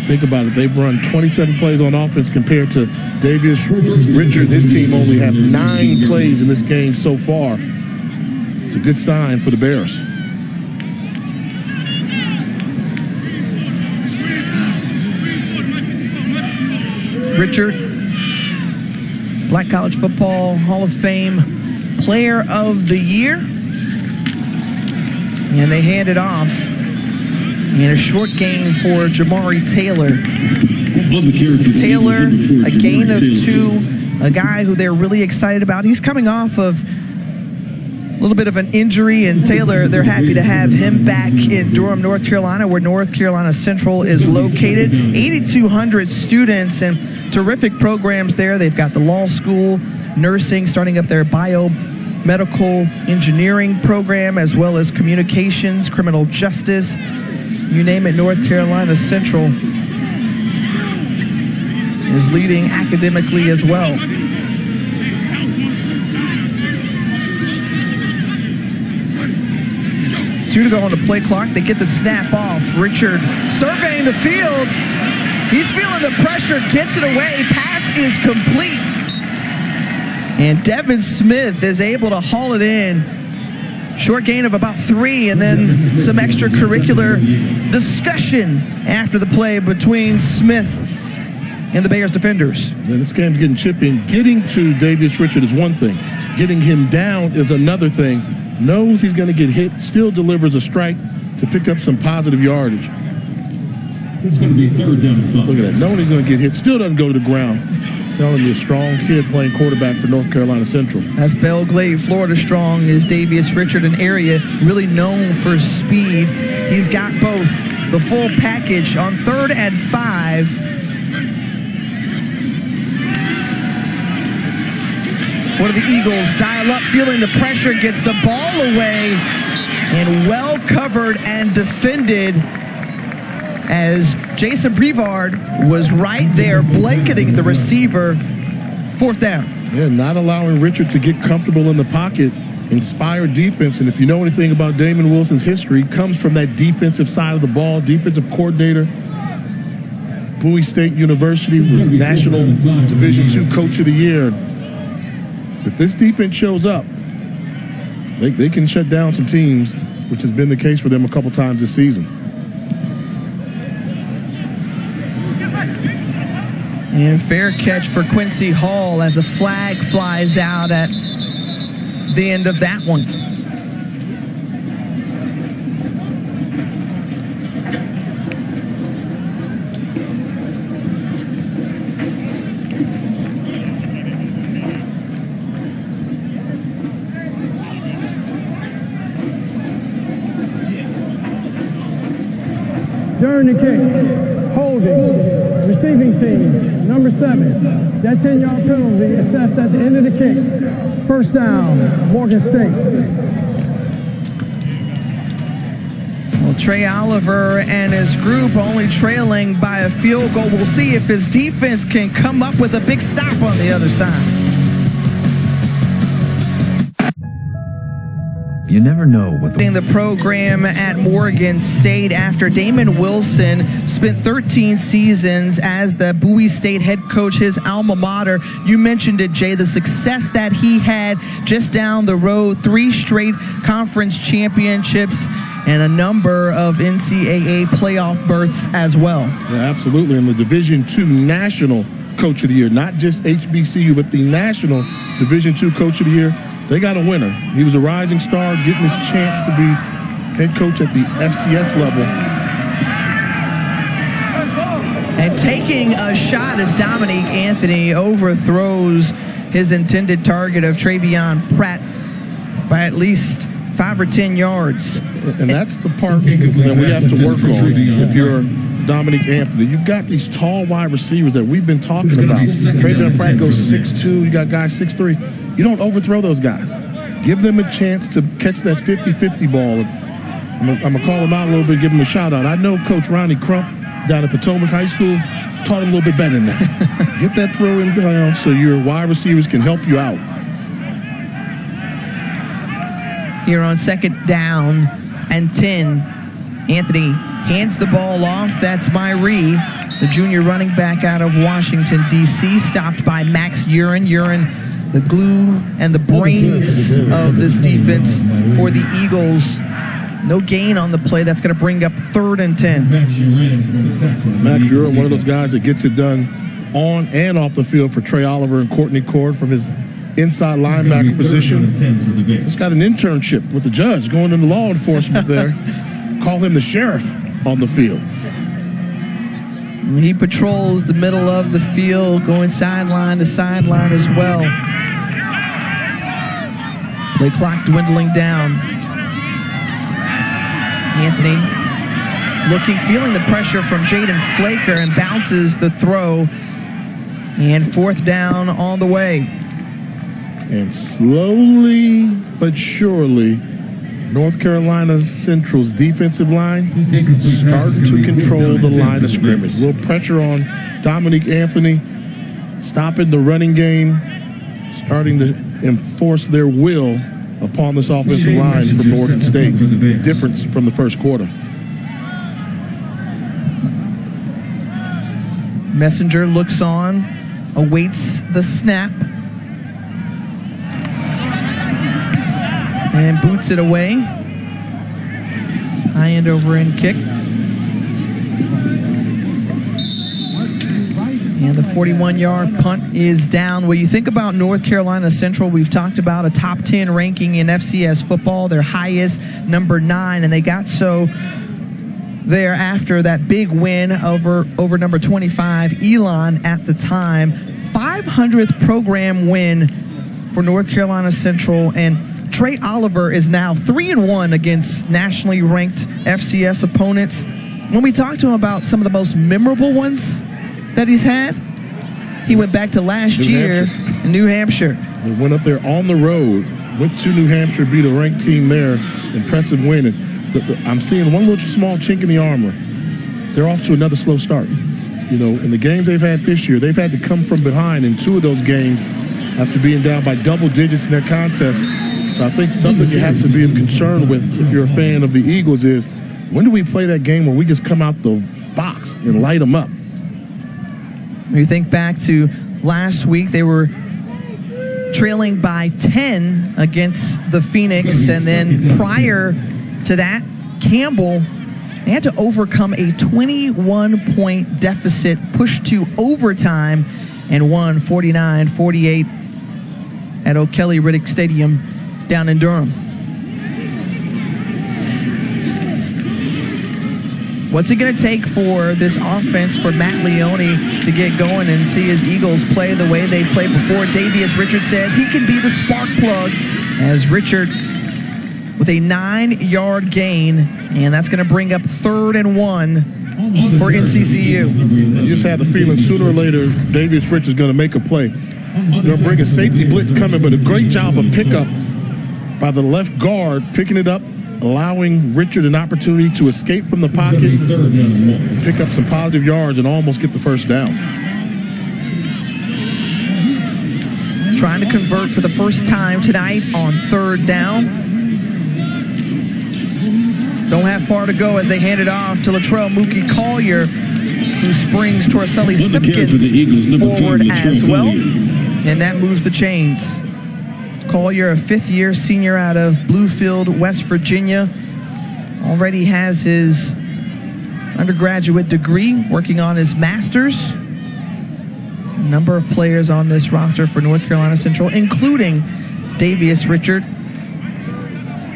Think about it. They've run 27 plays on offense compared to Davius Richard. His team only have 9 plays in this game so far. It's a good sign for the Bears. Richard, Black College Football Hall of Fame Player of the Year. And they hand it off. And a short gain for Jamari Taylor. Taylor, a gain of 2, a guy who they're really excited about. He's coming off of a little bit of an injury, and Taylor, they're happy to have him back in Durham, North Carolina, where North Carolina Central is located. 8,200 students and terrific programs there. They've got the law school, nursing, starting up their biomedical engineering program, as well as communications, criminal justice. You name it, North Carolina Central is leading academically as well. Two to go on the play clock. They get the snap off. Richard surveying the field. He's feeling the pressure, gets it away. Pass is complete. And Devin Smith is able to haul it in. Short gain of about 3, and then some extracurricular discussion after the play between Smith and the Bears defenders. Yeah, this game's getting chippy. Getting to Davius Richard is one thing. Getting him down is another thing. Knows he's going to get hit, still delivers a strike to pick up some positive yardage. It's going to be 3rd down and 5. Look at that. Knowing he's going to get hit, still doesn't go to the ground. Telling you, a strong kid playing quarterback for North Carolina Central. That's Belgrade, Florida strong, is Davius Richard, an area really known for speed. He's got both, the full package on 3rd and 5. One of the Eagles dial up, feeling the pressure, gets the ball away, and well covered and defended as Jason Brevard was right there blanketing the receiver. 4th down. Yeah, not allowing Richard to get comfortable in the pocket. Inspired defense, and if you know anything about Damon Wilson's history, comes from that defensive side of the ball. Defensive coordinator, Bowie State University, was National Division II Coach of the Year. If this defense shows up, they can shut down some teams, which has been the case for them a couple times this season. And fair catch for Quincy Hall as a flag flies out at the end of that one. During the kick, holding, receiving team, number 7. That 10-yard penalty assessed at the end of the kick. First down, Morgan State. Well, Trey Oliver and his group only trailing by a field goal. We'll see if his defense can come up with a big stop on the other side. You never know what the program at Morgan State after Damon Wilson spent 13 seasons as the Bowie State head coach, his alma mater. You mentioned it, Jay, the success that he had just down the road, 3 straight conference championships and a number of NCAA playoff berths as well. Yeah, absolutely. And the Division II National Coach of the Year, not just HBCU, but the National Division II Coach of the Year. They got a winner. He was a rising star, getting his chance to be head coach at the FCS level. And taking a shot as Dominique Anthony overthrows his intended target of Travion Pratt by at least 5 or 10 yards. And that's the part that we have to work on if you're Dominique Anthony. You've got these tall wide receivers that we've been talking about. Travion Pratt goes 6'2", you got guys 6'3". You don't overthrow those guys. Give them a chance to catch that 50-50 ball. I'm going to call him out a little bit, give him a shout out. I know Coach Ronnie Crump down at Potomac High School taught him a little bit better than that. Get that throw in down so your wide receivers can help you out. Here on 2nd down and 10, Anthony hands the ball off. That's Myrie, the junior running back out of Washington, D.C., stopped by Max Urin. Urin, the glue and the brains of this defense for the Eagles. No gain on the play. That's going to bring up 3rd and 10. Max Urin, one of those guys that gets it done on and off the field for Trey Oliver and Courtney Cord from his inside linebacker position. He's got an internship with the judge going into law enforcement there. Call him the sheriff on the field. He patrols the middle of the field, going sideline to sideline as well. Play clock dwindling down. Anthony feeling the pressure from Jaden Flaker and bounces the throw. And 4th down on the way. And slowly but surely, North Carolina Central's defensive line starting to control the line of scrimmage. A little pressure on Dominique Anthony, stopping the running game, starting to enforce their will upon this offensive line from Morgan State. Difference from the first quarter. Messenger looks on, awaits the snap, and boots it away. High end over end kick. And the 41-yard punt is down. When you think about North Carolina Central, we've talked about a top 10 ranking in FCS football, their highest, number 9, and they got so there after that big win over number 25, Elon at the time. 500th program win for North Carolina Central, and Trey Oliver is now 3-1 against nationally ranked FCS opponents. When we talked to him about some of the most memorable ones that he's had, he went back to last year in New Hampshire. They went up there on the road, went to New Hampshire, beat a ranked team there, impressive win. And I'm seeing one little small chink in the armor. They're off to another slow start. You know, in the games they've had this year, they've had to come from behind in 2 of those games after being down by double digits in their contest. So I think something you have to be of concern with if you're a fan of the Eagles is, when do we play that game where we just come out the box and light them up? When you think back to last week, they were trailing by 10 against the Phoenix, and then prior to that, Campbell, they had to overcome a 21-point deficit, pushed to overtime, and won 49-48 at O'Kelly Riddick Stadium down in Durham. What's it going to take for this offense, for Matt Leone to get going and see his Eagles play the way they've played before? Davius Richard says he can be the spark plug, as Richard with a 9-yard gain, and that's going to bring up 3rd and 1 for NCCU. You just had the feeling sooner or later Davius Richard is going to make a play. They're going to bring a safety blitz coming, but a great job of pickup by the left guard, picking it up, allowing Richard an opportunity to escape from the pocket and pick up some positive yards and almost get the first down. Trying to convert for the first time tonight on 3rd down. Don't have far to go as they hand it off to Latrell Mookie Collier, who springs Torricelli Simpkins forward as well. And that moves the chains. Collier, a 5th-year senior out of Bluefield, West Virginia, already has his undergraduate degree, working on his master's. A number of players on this roster for North Carolina Central, including Davius Richard,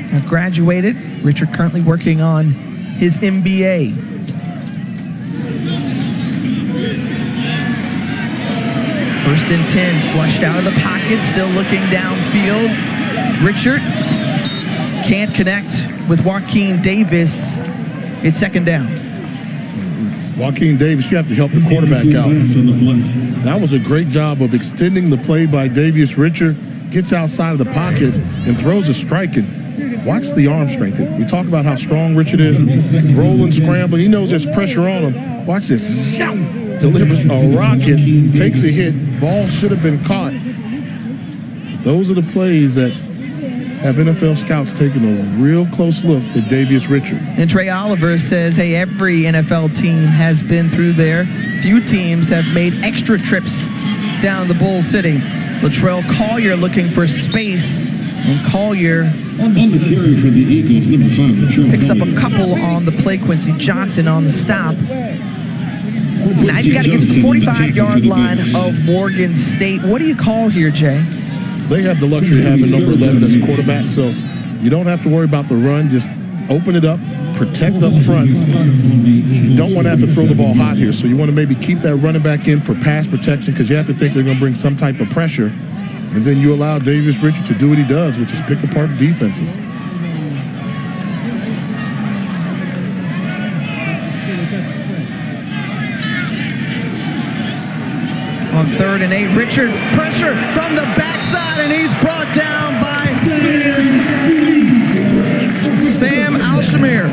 have graduated. Richard currently working on his MBA. First and 10, flushed out of the pocket, still looking downfield. Richard can't connect with Joaquin Davis. It's 2nd down. Joaquin Davis, you have to help the quarterback out. That was a great job of extending the play by Davius Richard. Gets outside of the pocket and throws a strike. And watch the arm strength. We talk about how strong Richard is. Rolling, scrambling. He knows there's pressure on him. Watch this. Delivers a rocket, takes a hit. Ball should have been caught. Those are the plays that have NFL scouts taking a real close look at Davius Richard. And Trey Oliver says, hey, every NFL team has been through there. Few teams have made extra trips down the Bull City. Latrell Collier looking for space, and Collier picks up a couple on the play. Quincy Johnson on the stop. Now you've got to get to the 45-yard line of Morgan State. What do you call here, Jay? They have the luxury of having number 11 as a quarterback, so you don't have to worry about the run. Just open it up, protect up front. You don't want to have to throw the ball hot here, so you want to maybe keep that running back in for pass protection because you have to think they're going to bring some type of pressure, and then you allow Davius Richard to do what he does, which is pick apart defenses. On 3rd and 8, Richard, pressure from the backside, and he's brought down by Sam Alshamir.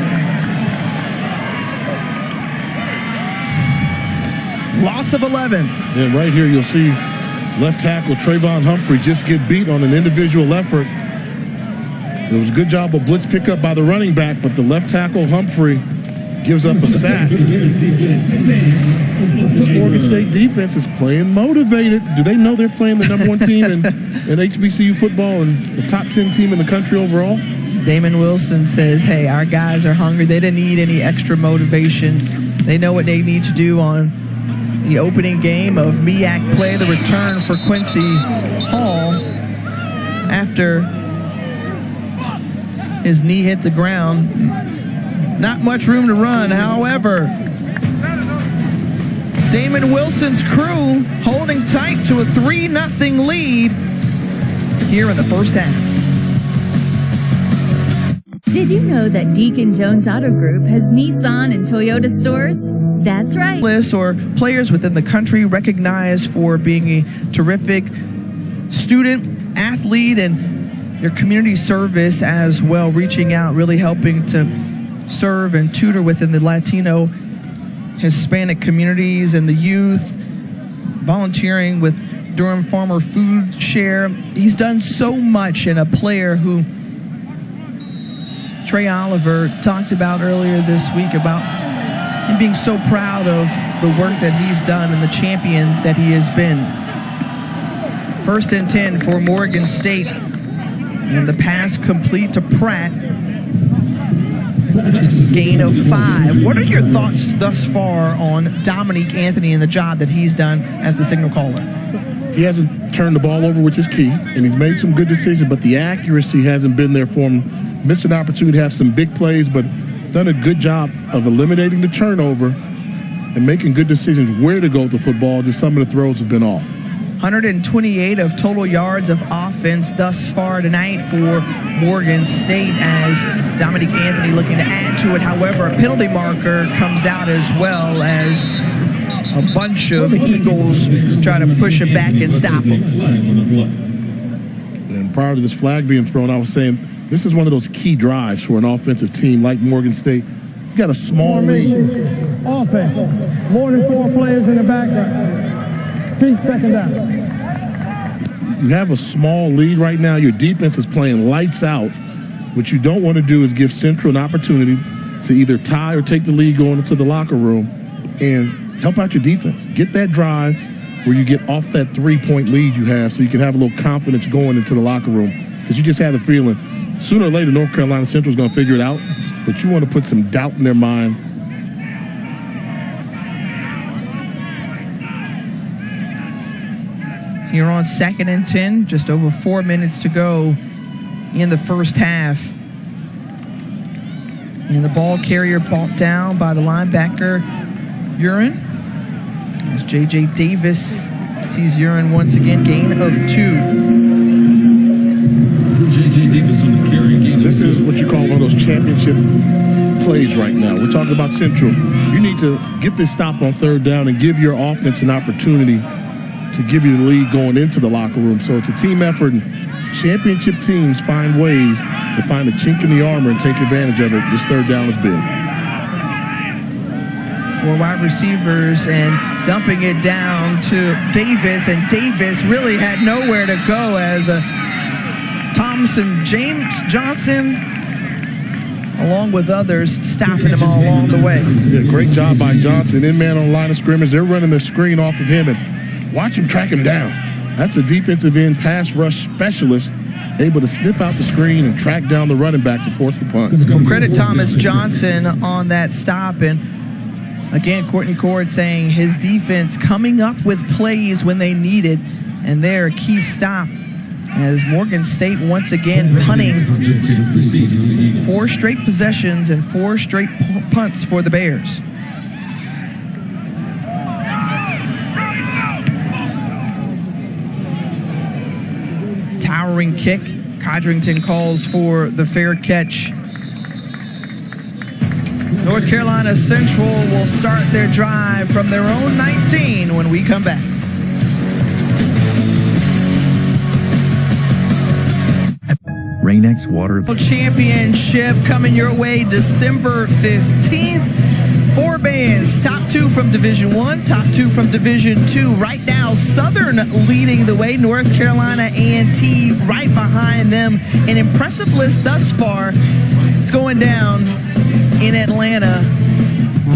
Loss of 11. And right here you'll see left tackle Trayvon Humphrey just get beat on an individual effort. It was a good job of blitz pickup by the running back, but the left tackle Humphrey gives up a sack. This Morgan State defense is playing motivated. Do they know they're playing the number 1 team in HBCU football and the top 10 team in the country overall? Damon Wilson says, hey, our guys are hungry. They didn't need any extra motivation. They know what they need to do on the opening game of MEAC play, the return for Quincy Hall after his knee hit the ground. Not much room to run, however. Damon Wilson's crew holding tight to a 3-0 lead here in the first half. Did you know that Deacon Jones Auto Group has Nissan and Toyota stores? That's right. Or players within the country recognized for being a terrific student, athlete, and their community service as well, reaching out, really helping to serve and tutor within the Latino, Hispanic communities and the youth, volunteering with Durham Farmer Food Share. He's done so much, and a player who Trey Oliver talked about earlier this week about him being so proud of the work that he's done and the champion that he has been. 1st and 10 for Morgan State, and the pass complete to Pratt. Gain of 5. What are your thoughts thus far on Dominique Anthony and the job that he's done as the signal caller? He hasn't turned the ball over, which is key, and he's made some good decisions, but the accuracy hasn't been there for him. Missed an opportunity to have some big plays, but done a good job of eliminating the turnover and making good decisions where to go with the football. Just some of the throws have been off. 128 of total yards of offense thus far tonight for Morgan State, as Dominique Anthony looking to add to it. However, a penalty marker comes out as well, as a bunch of Eagles try to push it back and stop them. And prior to this flag being thrown, I was saying this is one of those key drives for an offensive team like Morgan State. You got a small lead. Offense, more than 4 players in the background. Pete, second down. You have a small lead right now. Your defense is playing lights out. What you don't want to do is give Central an opportunity to either tie or take the lead going into the locker room and help out your defense. Get that drive where you get off that 3-point lead you have so you can have a little confidence going into the locker room, because you just have the feeling sooner or later North Carolina Central is going to figure it out, but you want to put some doubt in their mind. Here on 2nd and 10, just over 4 minutes to go in the first half. And the ball carrier brought down by the linebacker, Urin. As J.J. Davis sees Urin once again, gain of 2. This is what you call one of those championship plays right now. We're talking about Central. You need to get this stop on 3rd down and give your offense an opportunity to give you the lead going into the locker room. So it's a team effort, and championship teams find ways to find a chink in the armor and take advantage of it. This 3rd down is big. 4 wide receivers and dumping it down to Davis, and Davis really had nowhere to go as James Johnson, along with others, stopping him all along the way. Yeah, great job by Johnson. In man on line of scrimmage. They're running the screen off of him, and watch him track him down. That's a defensive end pass rush specialist, able to sniff out the screen and track down the running back to force the punt. Well, credit Thomas Johnson on that stop. And again, Courtney Cord saying his defense coming up with plays when they need it, and they're a key stop as Morgan State once again punting 4 straight possessions and 4 straight punts for the Bears. Towering kick. Codrington calls for the fair catch. North Carolina Central will start their drive from their own 19 when we come back. Rain-X Water Championship coming your way December 15th. 4 bands, top 2 from Division I, top 2 from Division II. Right now, Southern leading the way, North Carolina A&T right behind them. An impressive list thus far. It's going down in Atlanta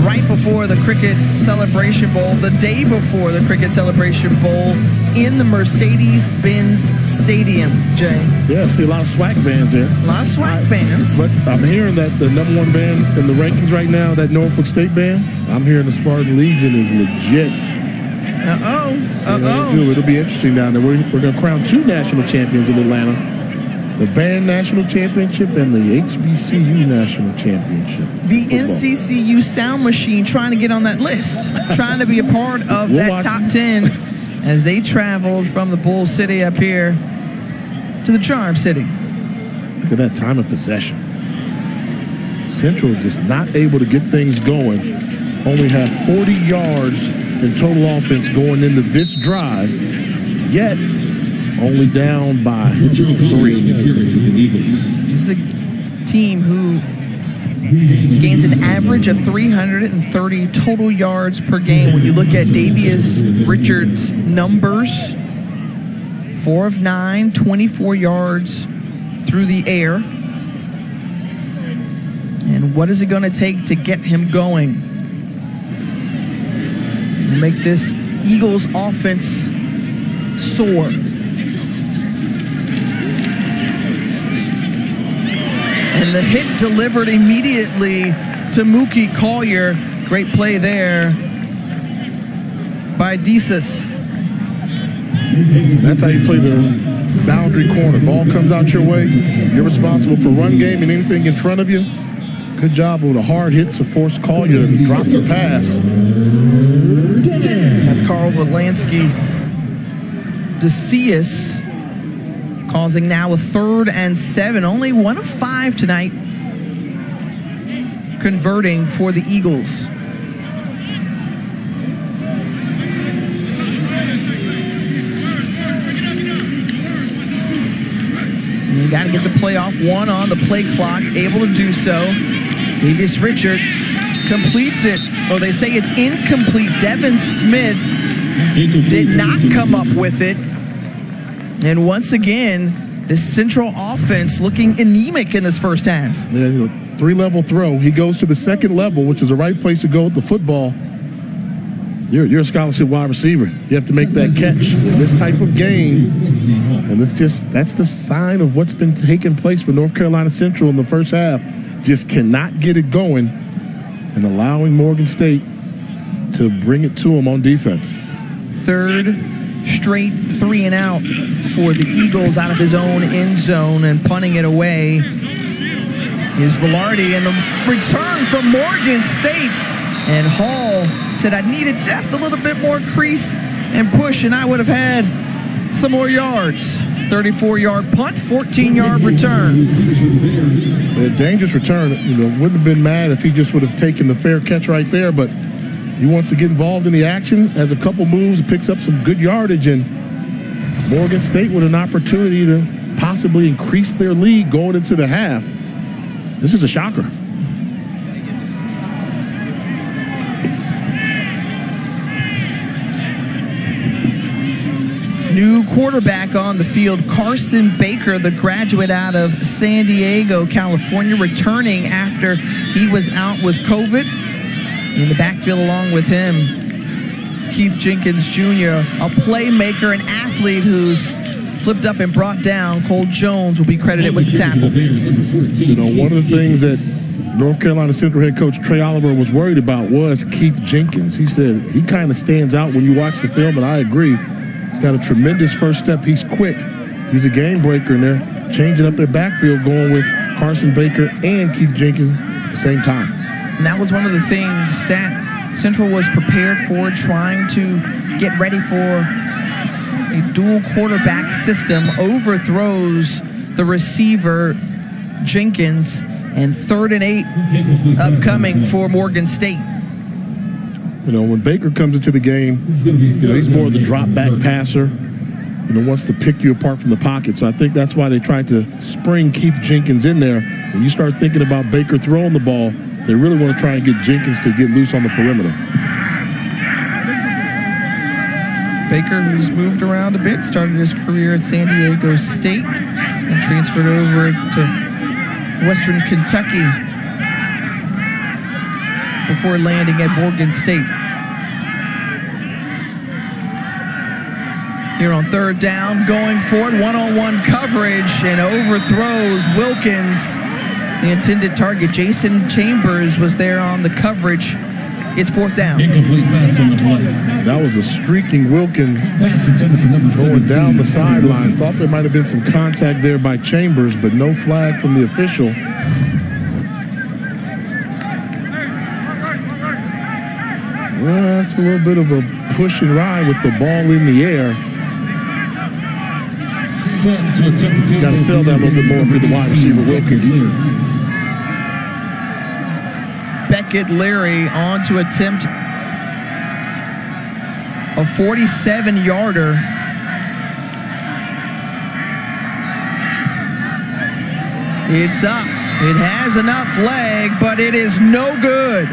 right before the Cricket Celebration Bowl, the day before the Cricket Celebration Bowl in the Mercedes-Benz Stadium, Jay. Yeah, I see a lot of SWAC bands there. A lot of SWAC bands. But I'm hearing that the #1 band in the rankings right now, that Norfolk State band, I'm hearing the Spartan Legion is legit. It'll be interesting down there. We're going to crown 2 national champions in Atlanta. The band national championship and the HBCU national championship. The NCCU sound machine trying to get on that list, trying to be a part of that top 10 as they traveled from the Bull City up here to the Charm City. Look at that time of possession. Central just not able to get things going. Only have 40 yards in total offense going into this drive, yet only down by 3. This is a team who gains an average of 330 total yards per game. When you look at Davius Richards' numbers, 4 of 9, 24 yards through the air. And what is it going to take to get him going? Make this Eagles offense soar. And the hit delivered immediately to Mookie Collier. Great play there by Desus. That's how you play the boundary corner. Ball comes out your way. You're responsible for run game and anything in front of you. Good job with a hard hit to force Collier to drop the pass. That's Carl Volansky DeCius, causing now a 3rd and 7. Only 1 of 5 tonight converting for the Eagles. You got to get the playoff one on the play clock, able to do so. Davis Richard completes it. Oh, they say it's incomplete. Devin Smith did not come up with it. And once again, this Central offense looking anemic in this first half. Yeah, 3-level throw. He goes to the 2nd level, which is the right place to go with the football. You're a scholarship wide receiver. You have to make that catch in this type of game. And that's the sign of what's been taking place for North Carolina Central in the first half. Just cannot get it going and allowing Morgan State to bring it to them on defense. 3rd straight 3 and out for the Eagles out of his own end zone, and punting it away is Velarde, and the return from Morgan State. And Hall said, I needed just a little bit more crease and push, and I would have had some more yards. 34-yard punt, 14-yard return. A dangerous return. Wouldn't have been mad if he just would have taken the fair catch right there, but he wants to get involved in the action, has a couple moves, picks up some good yardage, and Morgan State with an opportunity to possibly increase their lead going into the half. This is a shocker. New quarterback on the field, Carson Baker, the graduate out of San Diego, California, returning after he was out with COVID. In the backfield along with him, Keith Jenkins Jr., a playmaker, an athlete who's flipped up and brought down. Cole Jones will be credited with the tackle. One of the things that North Carolina Central head coach Trey Oliver was worried about was Keith Jenkins. He said he kind of stands out when you watch the film, and I agree. He's got a tremendous first step. He's quick. He's a game breaker, and they're changing up their backfield, going with Carson Baker and Keith Jenkins at the same time. And that was one of the things that Central was prepared for, trying to get ready for a dual quarterback system. Overthrows the receiver, Jenkins, and 3rd and 8 upcoming for Morgan State. When Baker comes into the game, he's more of the drop back passer, wants to pick you apart from the pocket. So I think that's why they tried to spring Keith Jenkins in there. When you start thinking about Baker throwing the ball, they really want to try and get Jenkins to get loose on the perimeter. Baker, who's moved around a bit, started his career at San Diego State and transferred over to Western Kentucky before landing at Morgan State. Here on 3rd down, going for it, one-on-one coverage, and overthrows Wilkins. The intended target, Jason Chambers, was there on the coverage. It's 4th down. That was a streaking Wilkins going down the sideline. Thought there might have been some contact there by Chambers, but no flag from the official. Well, that's a little bit of a push and ride with the ball in the air. Got to sell that a little bit more for the wide receiver, Wilkins. Beckett Leary on to attempt a 47-yarder. It's up. It has enough leg, but it is no good.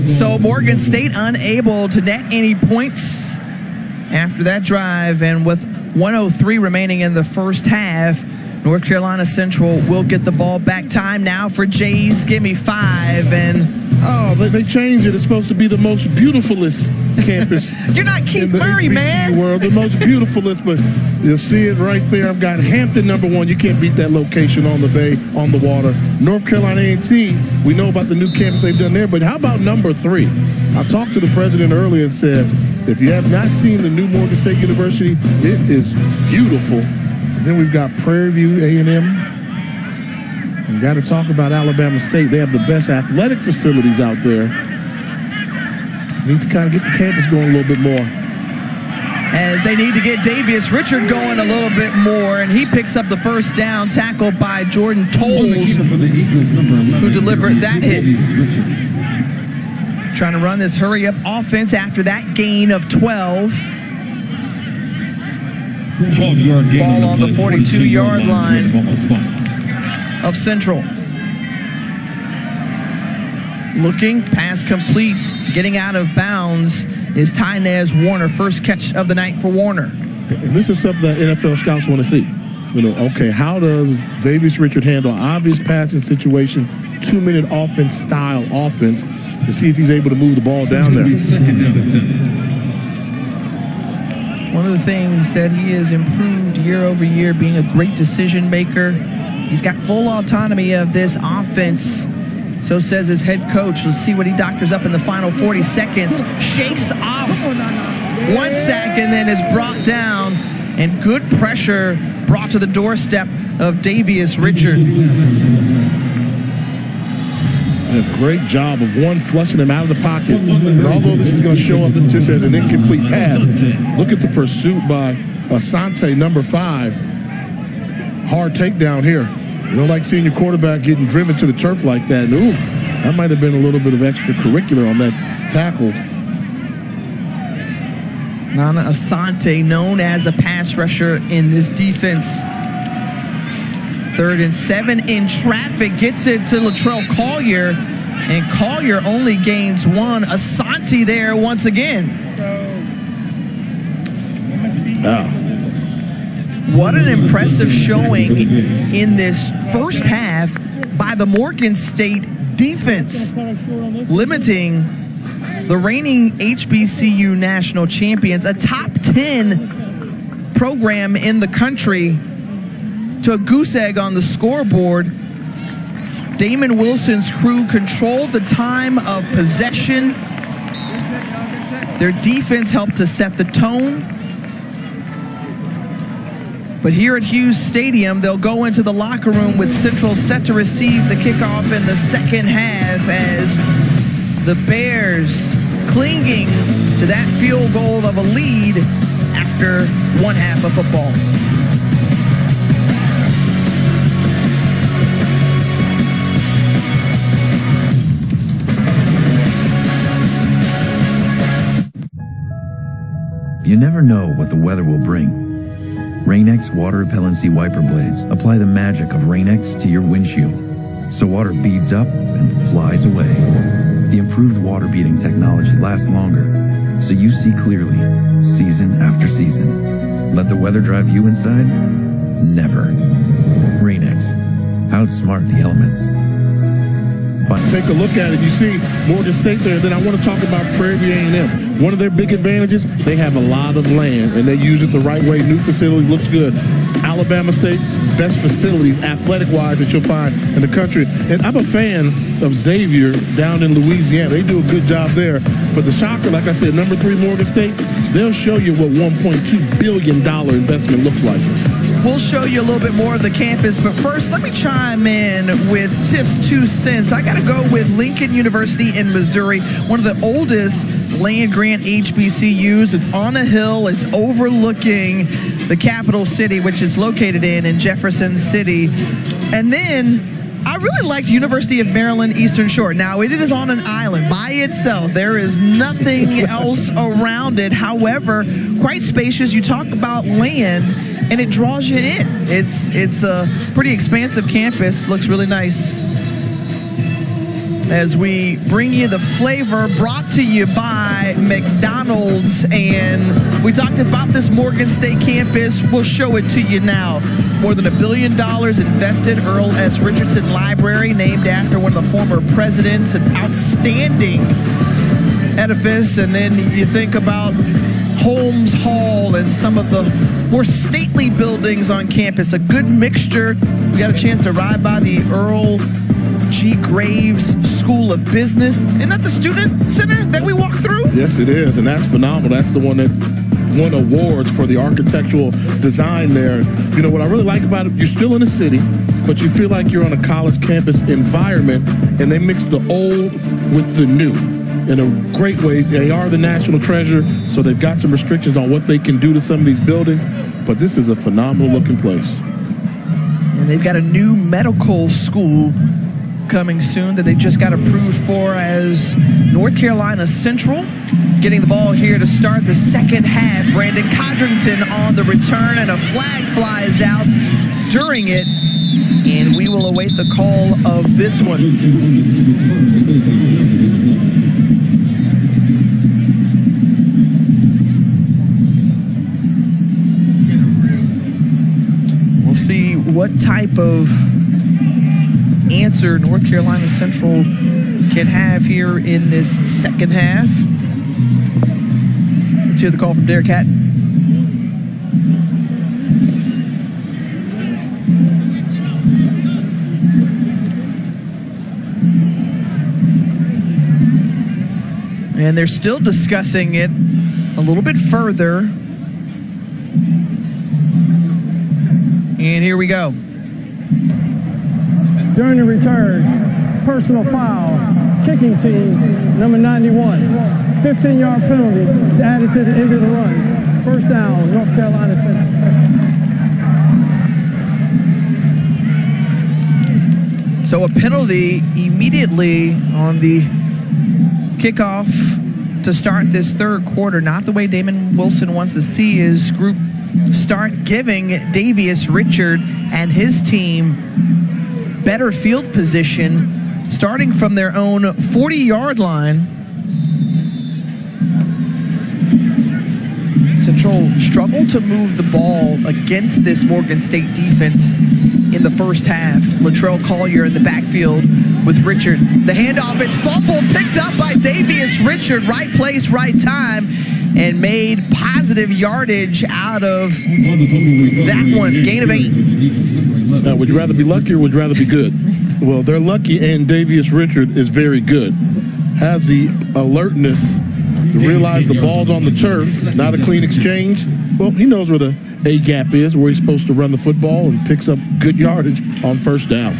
So Morgan State unable to net any points after that drive, and with 1:03 remaining in the first half, North Carolina Central will get the ball back. Time now for Jay's Gimme 5, and they changed it. It's supposed to be the most beautifulest campus. You're not Keith in the Murray, NCCU man. world, the most beautifulest, but you'll see it right there. I've got Hampton #1. You can't beat that location on the bay, on the water. North Carolina A&T, we know about the new campus they've done there, but how about #3? I talked to the president earlier and said, if you have not seen the new Morgan State University, it is beautiful. And then we've got Prairie View A&M. And got to talk about Alabama State. They have the best athletic facilities out there. Need to kind of get the campus going a little bit more. As they need to get Davius Richard going a little bit more, and he picks up the first down, tackled by Jordan Tolles, who delivered that hit. Trying to run this hurry-up offense after that gain of 12. Ball on the 42-yard line of Central. Looking, pass complete, getting out of bounds is Tynez Warner, first catch of the night for Warner. And this is something that NFL scouts want to see. Okay, how does Davius Richard handle an obvious passing situation, 2-minute offense style offense, to see if he's able to move the ball down there. One of the things that he has improved year over year, being a great decision maker. He's got full autonomy of this offense. So says his head coach. Let's see what he doctors up in the final 40 seconds. Shakes off 1 sack and then is brought down. And good pressure brought to the doorstep of Davius Richard. A great job of flushing him out of the pocket. And although this is going to show up just as an incomplete pass, look at the pursuit by Asante, number 5. Hard takedown here. You don't like seeing your quarterback getting driven to the turf like that. And, ooh, that might have been a little bit of extracurricular on that tackle. Nana Asante, known as a pass rusher in this defense. 3rd and 7 in traffic, gets it to Latrell Collier, and Collier only gains 1. Asante there once again. What an impressive showing in this first half by the Morgan State defense, limiting the reigning HBCU national champions, a top 10 program in the country, to a goose egg on the scoreboard. Damon Wilson's crew controlled the time of possession. Their defense helped to set the tone. But here at Hughes Stadium, they'll go into the locker room with Central set to receive the kickoff in the second half as the Bears clinging to that field goal of a lead after one half of football. You never know what the weather will bring. Rain-X water repellency wiper blades apply the magic of Rain-X to your windshield, so water beads up and flies away. The improved water-beading technology lasts longer, so you see clearly, season after season. Let the weather drive you inside? Never. Rain-X. Outsmart the elements. Take a look at it. You see Morgan State there. Then I want to talk about Prairie View A&M. One of their big advantages, they have a lot of land, and they use it the right way. New facilities, looks good. Alabama State, best facilities, athletic-wise, that you'll find in the country. And I'm a fan of Xavier down in Louisiana. They do a good job there. But the shocker, like I said, number 3 Morgan State, they'll show you what $1.2 billion investment looks like. We'll show you a little bit more of the campus, but first, let me chime in with Tiff's 2 cents. I got to go with Lincoln University in Missouri, one of the oldest land-grant HBCUs. It's on a hill. It's overlooking the capital city, which it's located in Jefferson City. And then I really liked University of Maryland Eastern Shore. Now, it is on an island by itself. There is nothing else around it. However, quite spacious. You talk about land, and it draws you in. It's a pretty expansive campus. Looks really nice. As we bring you the flavor, brought to you by McDonald's. And we talked about this Morgan State campus. We'll show it to you now. More than $1 billion invested. Earl S. Richardson Library, named after one of the former presidents. An outstanding edifice. And then you think about Holmes Hall and some of the more stately buildings on campus. A good mixture. We got a chance to ride by the Earl G. Graves School of Business. Isn't that the student center that we walked through? Yes, it is, and that's phenomenal. That's the one that won awards for the architectural design there. You know, what I really like about it, you're still in the city, but you feel like you're on a college campus environment, and they mix the old with the new. in a great way. They are the national treasure, so they've got some restrictions on what they can do to some of these buildings, but this is a phenomenal looking place. And they've got a new medical school coming soon that they just got approved for as North Carolina Central getting the ball here to start the second half. Brandon Codrington on the return, and a flag flies out during it, and we will await the call of this one. We'll see what type of answer North Carolina Central can have here in this second half. Let's hear the call from Derek Hatton. And they're still discussing it a little bit further. And here we go. During the return, personal foul, kicking team, number 91. 15-yard penalty added to the end of the run. First down, North Carolina Central. So a penalty immediately on the kickoff to start this third quarter. Not the way Damon Wilson wants to see his group start, giving Davius Richard and his team better field position, starting from their own 40-yard line. Central struggled to move the ball against this Morgan State defense in the first half. Latrell Collier in the backfield with Richard. The handoff, it's fumbled, picked up by Davius Richard. Right place, right time, and made positive yardage out of that one. Gain of 8. Would you rather be lucky or would you rather be good? Well, they're lucky, and Davius Richard is very good. Has the alertness to realize the ball's on the turf, not a clean exchange. Well, he knows where the A-gap is, where he's supposed to run the football, and picks up good yardage on first down.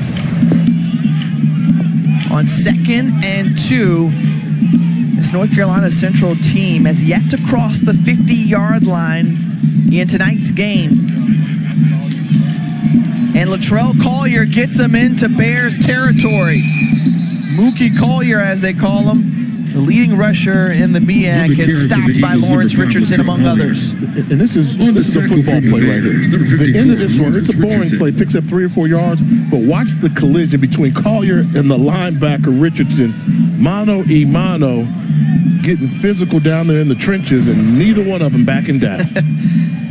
On 2nd and 2, this North Carolina Central team has yet to cross the 50-yard line in tonight's game. And Latrell Collier gets them into Bears territory. Mookie Collier, as they call him, the leading rusher in the MEAC, and stopped by Lawrence Richardson, among others. And this is a football play right here. The end of this one, it's a boring play, picks up 3 or 4 yards, but watch the collision between Collier and the linebacker Richardson. Mano y mano, getting physical down there in the trenches, and neither one of them backing down.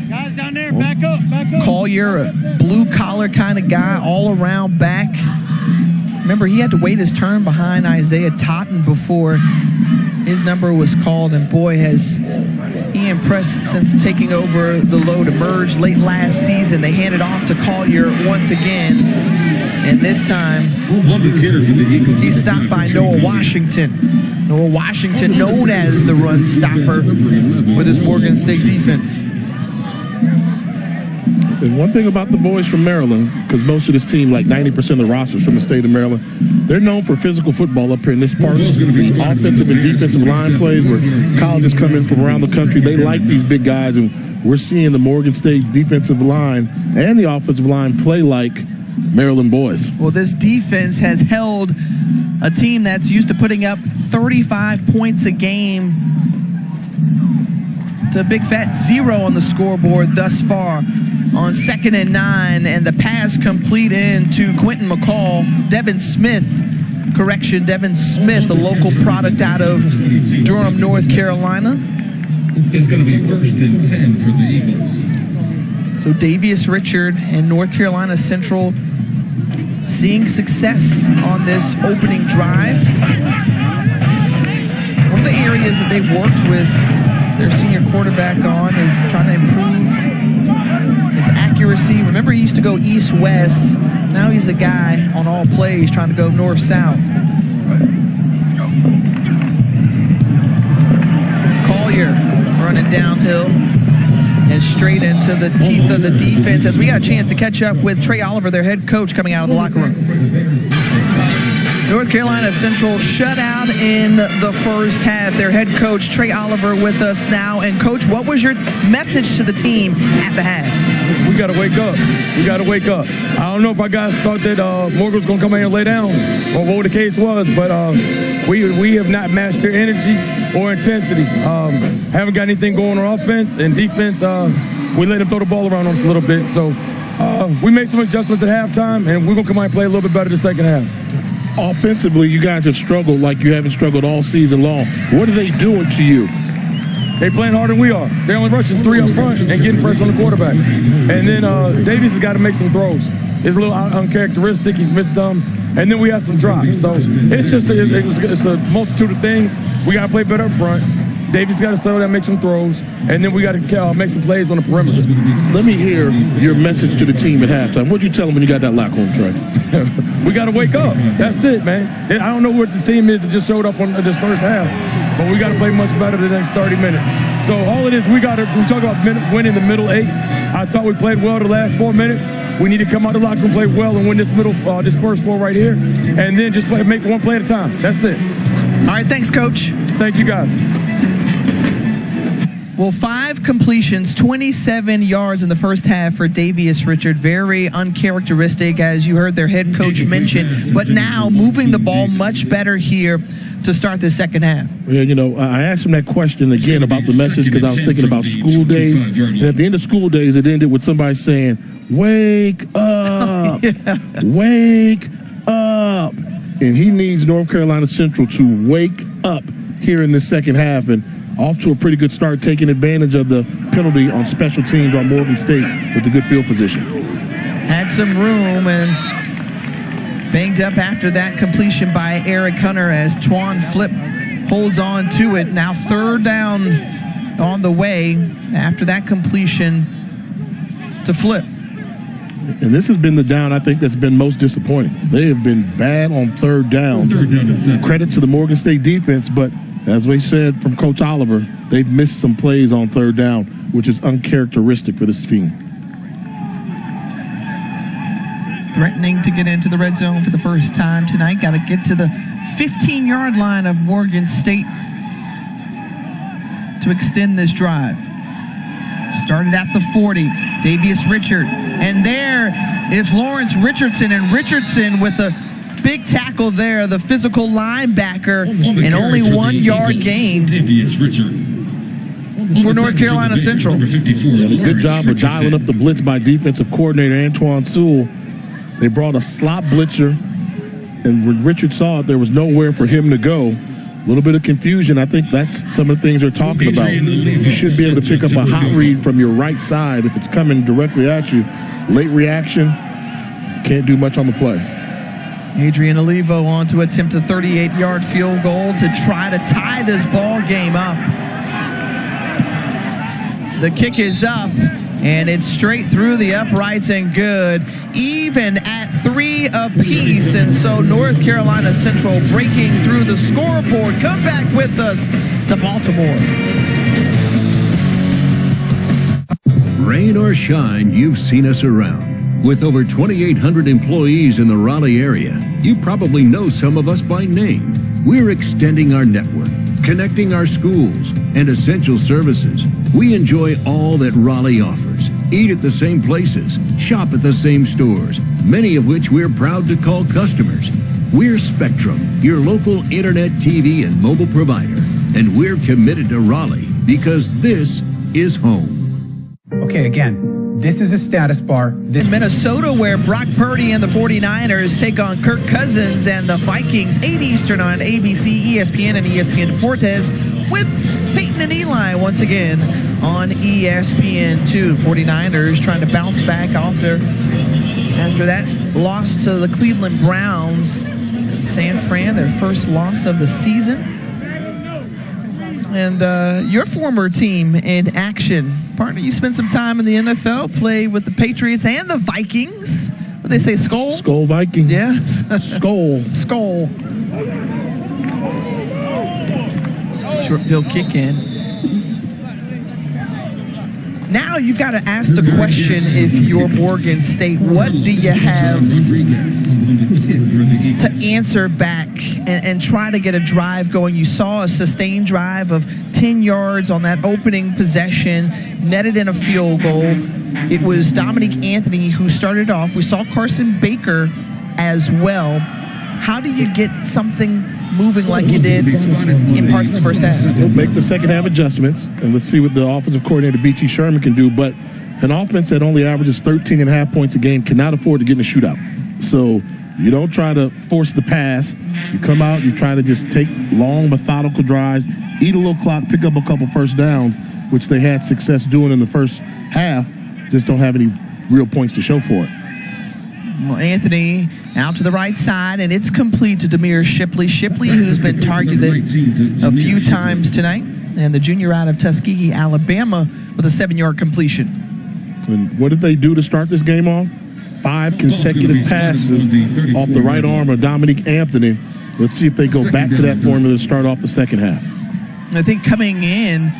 Guys down there, back up, back up. Collier, a blue-collar kind of guy, all-around back. Remember, he had to wait his turn behind Isaiah Totten before his number was called, and boy, has he impressed since taking over the load. Emerged late last season. They handed off to Collier once again, and this time he's stopped by Noah Washington. Noah Washington, known as the run stopper with his Morgan State defense. And one thing about the boys from Maryland, because most of this team, like 90% of the rosters from the state of Maryland, they're known for physical football up here in this part. The offensive and defensive line plays where colleges come in from around the country. They like these big guys, and we're seeing the Morgan State defensive line and the offensive line play like Maryland boys. Well, this defense has held a team that's used to putting up 35 points a game to a big fat 0 on the scoreboard thus far. On 2nd and 9, and the pass complete into Quentin McCall. Devin Smith, a local product out of Durham, North Carolina. It's going to be 1st and 10 for the Eagles. So Davius Richard and North Carolina Central seeing success on this opening drive. One of the areas that they've worked with their senior quarterback on is trying to improve his accuracy. Remember, he used to go east-west. Now he's a guy on all plays trying to go north-south. Collier running downhill and straight into the teeth of the defense, as we got a chance to catch up with Trey Oliver, their head coach, coming out of the locker room. North Carolina Central shut out in the first half. Their head coach, Trey Oliver, with us now. And, Coach, what was your message to the team at the half? We got to wake up. We got to wake up. I don't know if our guys thought that Morgan was going to come in here and lay down or what the case was, but we have not matched their energy or intensity. Haven't got anything going on offense and defense. We let them throw the ball around on us a little bit. So we made some adjustments at halftime, and we're going to come out and play a little bit better the second half. Offensively, you guys have struggled like you haven't struggled all season long. What are they doing to you? They playing harder than we are. They're only rushing 3 up front and getting pressure on the quarterback. And then Davies has got to make some throws. It's a little uncharacteristic. He's missed some. And then we have some drops. So it's just it's a multitude of things. We got to play better up front. Davies got to settle down, make some throws, and then we got to make some plays on the perimeter. Let me hear your message to the team at halftime. What did you tell them when you got that locker room, Trey? We got to wake up. That's it, man. I don't know what this team is that just showed up on this first half, but we got to play much better the next 30 minutes. So all it is, we talk about winning the middle 8. I thought we played well the last 4 minutes. We need to come out of the locker room, play well, and win this first 4 right here, and then just make one play at a time. That's it. All right, thanks, Coach. Thank you, guys. Well, 5 completions, 27 yards in the first half for Davius Richard. Very uncharacteristic, as you heard their head coach mention. But now moving the ball much better here to start the second half. Yeah, I asked him that question again about the message because I was thinking about school days. And at the end of school days, it ended with somebody saying, "Wake up, wake up." And he needs North Carolina Central to wake up here in the second half. And off to a pretty good start, taking advantage of the penalty on special teams on Morgan State with the good field position. Had some room and banged up after that completion by Eric Hunter as Twan Flip holds on to it. Now 3rd down on the way after that completion to Flip. And this has been the down, I think, that's been most disappointing. They have been bad on 3rd down. Credit to the Morgan State defense, but as we said from Coach Oliver, they've missed some plays on 3rd down, which is uncharacteristic for this team. Threatening to get into the red zone for the first time tonight. Got to get to the 15-yard line of Morgan State to extend this drive. Started at the 40, Davius Richard. And there is Lawrence Richardson, and Richardson with the big tackle there, the physical linebacker, and only 1 yard gain for North Carolina Central. Good job of dialing up the blitz by defensive coordinator Antoine Sewell. They brought a slot blitzer, and when Richard saw it, there was nowhere for him to go. A little bit of confusion. I think that's some of the things they're talking about. You should be able to pick up a hot read from your right side if it's coming directly at you. Late reaction, can't do much on the play. Adrian Olivo on to attempt a 38-yard field goal to try to tie this ball game up. The kick is up, and it's straight through the uprights and good, even at 3 apiece. And so North Carolina Central breaking through the scoreboard. Come back with us to Baltimore. Rain or shine, you've seen us around. With over 2,800 employees in the Raleigh area, you probably know some of us by name. We're extending our network, connecting our schools, and essential services. We enjoy all that Raleigh offers, eat at the same places, shop at the same stores, many of which we're proud to call customers. We're Spectrum, your local internet, TV, and mobile provider, and we're committed to Raleigh because this is home. Okay, again. This is a status bar. In Minnesota, where Brock Purdy and the 49ers take on Kirk Cousins and the Vikings, 8 Eastern on ABC, ESPN, and ESPN Deportes, with Peyton and Eli once again on ESPN2. 49ers trying to bounce back after that loss to the Cleveland Browns. San Fran, their first loss of the season. And your former team in action. Partner, you spent some time in the NFL, played with the Patriots and the Vikings. What do they say, Skull? Skull Vikings. Yeah. Skull. Skull. Short field kick in. Now you've got to ask the question, if you're Morgan State, what do you have to answer back and try to get a drive going? You saw a sustained drive of 10 yards on that opening possession, netted in a field goal. It was Dominique Anthony who started off. We saw Carson Baker as well. How do you get something moving like you did in parts of the first half? We'll make the second half adjustments, and let's see what the offensive coordinator, B.T. Sherman, can do. But an offense that only averages 13.5 points a game cannot afford to get in a shootout. So you don't try to force the pass. You come out, you try to just take long, methodical drives, eat a little clock, pick up a couple first downs, which they had success doing in the first half, just don't have any real points to show for it. Well, Anthony out to the right side, and it's complete to Demir Shipley. Shipley, who's been targeted a few times tonight, and the junior out of Tuskegee, Alabama, with a 7-yard completion. And what did they do to start this game off? 5 consecutive passes off the right arm of Dominique Anthony. Let's see if they go back to that formula to start off the second half. I think coming in,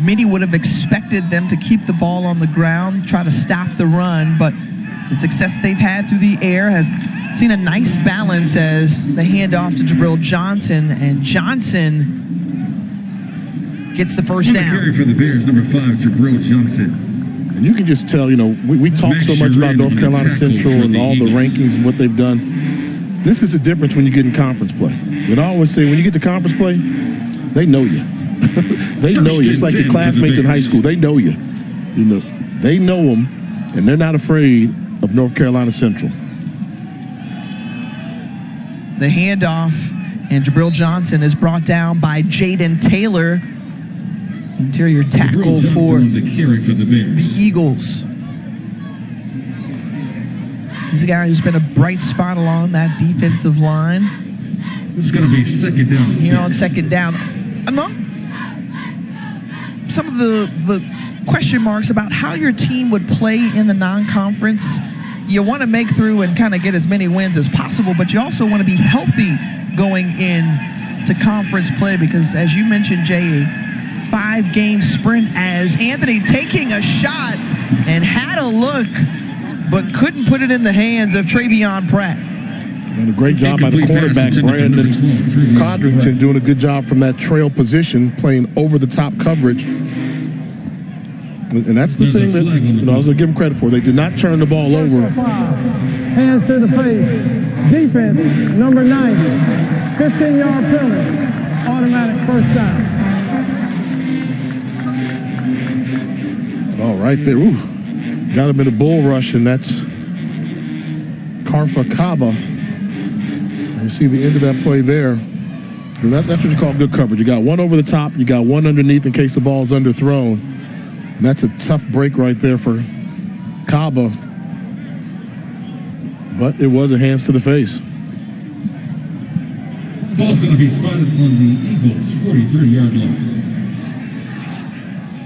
many would have expected them to keep the ball on the ground, try to stop the run, but the success they've had through the air has seen a nice balance as the handoff to Jabril Johnson, and Johnson gets the first down. Carry for the Bears, number 5, Jabril Johnson. And you can just tell, we talk so much about North Carolina Central and all the rankings and what they've done. This is the difference when you get in conference play. And I always say, when you get to conference play, they know you. They know you. It's like your classmates in high school. They know you. They know them, and they're not afraid of North Carolina Central. The handoff, and Jabril Johnson is brought down by Jaden Taylor, interior tackle for the Eagles. He's a guy who's been a bright spot along that defensive line. It's going to be second down. Here on second down. Among some of the question marks about how your team would play in the non-conference, you want to make through and kind of get as many wins as possible, but you also want to be healthy going into conference play because, as you mentioned, Jay, a 5-game sprint as Anthony taking a shot and had a look but couldn't put it in the hands of Travion Pratt. And a great job by the cornerback, Brandon Codrington, doing a good job from that trail position, playing over-the-top coverage. And that's the thing that I was going to give them credit for. They did not turn the ball over. Hands to the face. Defense, number 90. 15-yard penalty. Automatic first down. Oh, right there. Ooh. Got him in a bull rush, and that's Karfa Kaba. You see the end of that play there. And that's what you call good coverage. You got one over the top, you got one underneath in case the ball's underthrown. And that's a tough break right there for Kaba. But it was a hands to the face. Ball's going to be spotted on the Eagles' 43-yard line.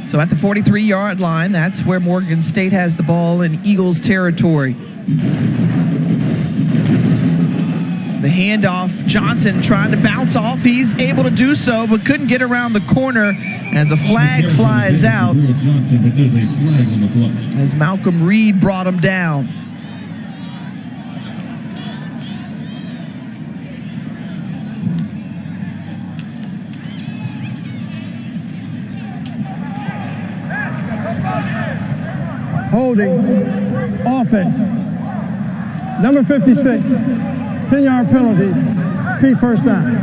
So at the 43-yard line, that's where Morgan State has the ball in Eagles territory. The handoff, Johnson trying to bounce off. He's able to do so, but couldn't get around the corner as a flag flies out. As Malcolm Reed brought him down. Holding, offense. Number 56, 10-yard penalty, Pete first down.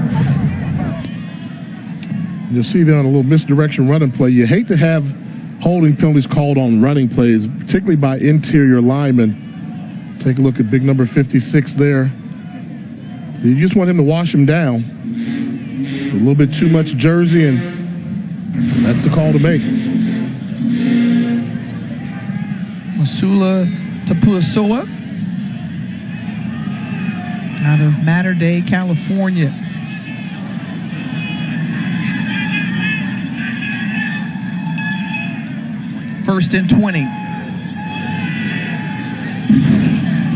You'll see there on a little misdirection running play. You hate to have holding penalties called on running plays, particularly by interior linemen. Take a look at big number 56 there. So you just want him to wash him down. A little bit too much jersey, and that's the call to make. Masula Tapuasoa out of Mater Dei, California. First and 20.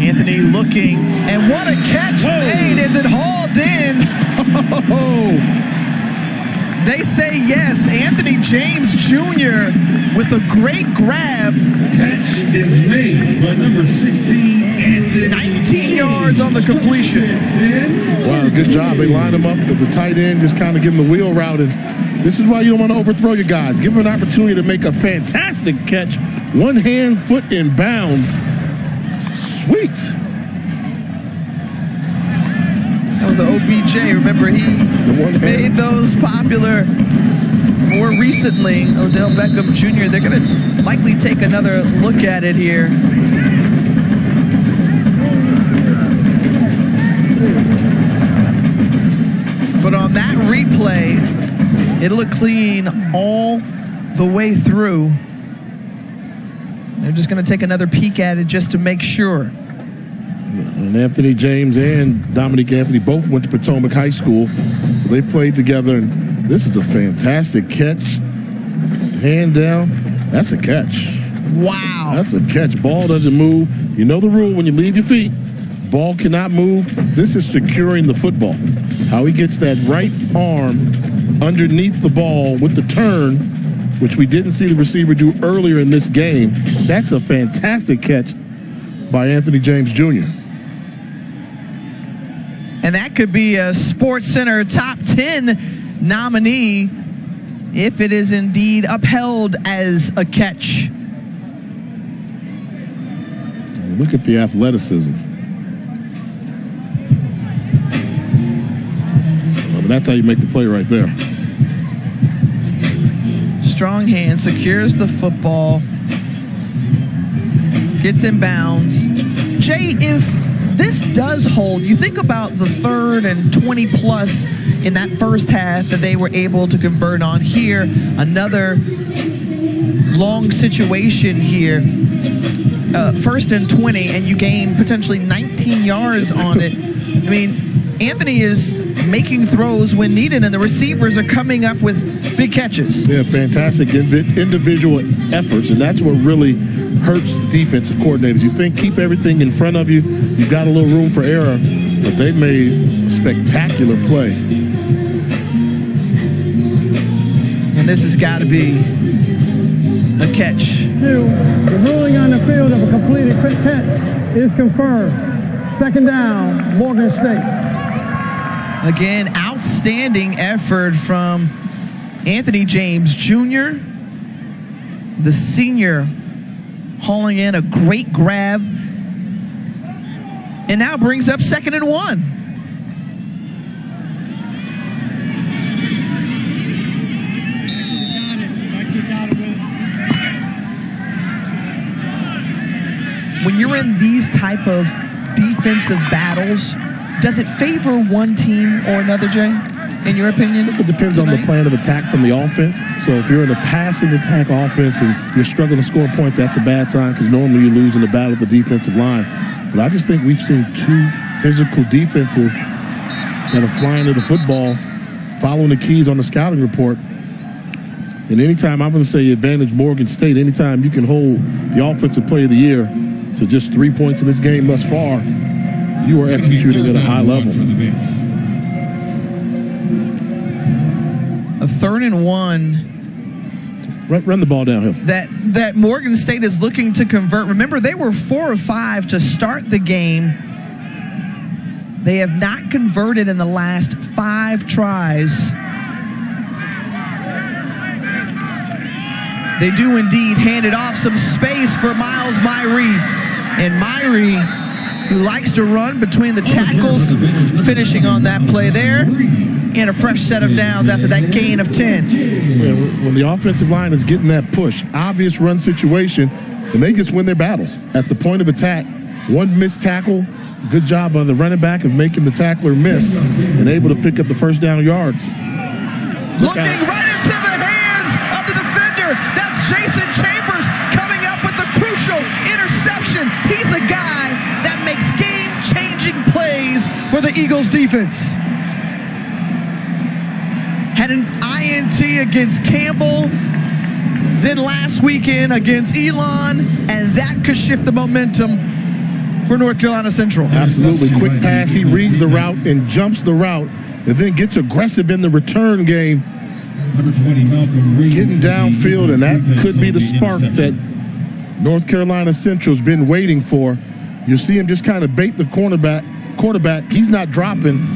Anthony looking, and what a catch made as it hauled in. They say yes. Anthony James Jr. with a great grab. Catch is made by number 16, Anthony. 19 yards on the completion. Wow, good job. They lined him up with the tight end, just kind of give him the wheel route. And this is why you don't want to overthrow your guys. Give them an opportunity to make a fantastic catch. One hand, foot in bounds. Sweet. That was an OBJ. Remember, he made those popular more recently. Odell Beckham Jr. They're going to likely take another look at it here. But on that replay, it looked clean all the way through. They're just going to take another peek at it just to make sure. And Anthony James and Dominique Anthony both went to Potomac High School. They played together, and this is a fantastic catch. Hand down. That's a catch. Wow. That's a catch. Ball doesn't move. You know the rule when you leave your feet. Ball cannot move. This is securing the football. How he gets that right arm underneath the ball with the turn, which we didn't see the receiver do earlier in this game. That's a fantastic catch by Anthony James Jr. And that could be a SportsCenter top 10 nominee if it is indeed upheld as a catch. Look at the athleticism. Well, that's how you make the play right there. Strong hand, secures the football, gets in bounds. Jay, if this does hold, you think about the 3rd and 20 plus in that first half that they were able to convert on here. Another long situation here. 1st and 20, and you gain potentially 19 yards on it. I mean, Anthony is making throws when needed, and the receivers are coming up with big catches. Yeah, fantastic individual efforts, and that's what really hurts defensive coordinators. You think keep everything in front of you, you've got a little room for error, but they made a spectacular play. And this has got to be a catch. The ruling on the field of a completed catch is confirmed. 2nd down, Morgan State. Again, outstanding effort from Anthony James Jr., the senior, hauling in a great grab, and now brings up 2nd and 1. When you're in these type of defensive battles, does it favor one team or another, Jay, in your opinion? It depends on the plan of attack from the offense. So if you're in a passing attack offense and you're struggling to score points, that's a bad sign because normally you lose in the battle of the defensive line. But I just think we've seen 2 physical defenses that are flying to the football, following the keys on the scouting report. And anytime, I'm going to say advantage Morgan State, anytime you can hold the offensive player of the year to just 3 points in this game thus far, you are executing at a high level. A 3rd and 1. Run the ball downhill. That Morgan State is looking to convert. Remember, they were 4 of 5 to start the game. They have not converted in the last 5 tries. They do indeed hand it off, some space for Miles Myrie. And Myrie, who likes to run between the tackles, finishing on that play there. And a fresh set of downs after that gain of 10. When the offensive line is getting that push, obvious run situation, and they just win their battles. At the point of attack, one missed tackle, good job by the running back of making the tackler miss and able to pick up the 1st down yards. Looking right into the hands of the defender. That's Jason Chambers coming up with a crucial interception. He's a guy that makes game-changing plays for the Eagles defense. Had an INT against Campbell, then last weekend against Elon, and that could shift the momentum for North Carolina Central. Absolutely. Quick pass. He reads the route and jumps the route and then gets aggressive in the return game. getting downfield, and that could be the spark that North Carolina Central's been waiting for. You see him just kind of bait the quarterback. He's not dropping.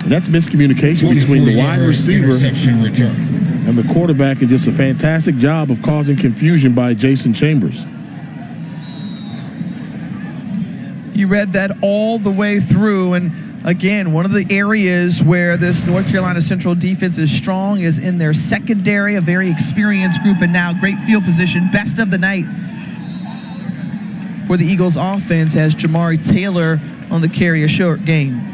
And that's miscommunication between the wide receiver and the quarterback, and just a fantastic job of causing confusion by Jason Chambers. You read that all the way through, and again, one of the areas where this North Carolina Central defense is strong is in their secondary, a very experienced group, and now great field position. Best of the night for the Eagles offense as Jamari Taylor on the carry, a short gain.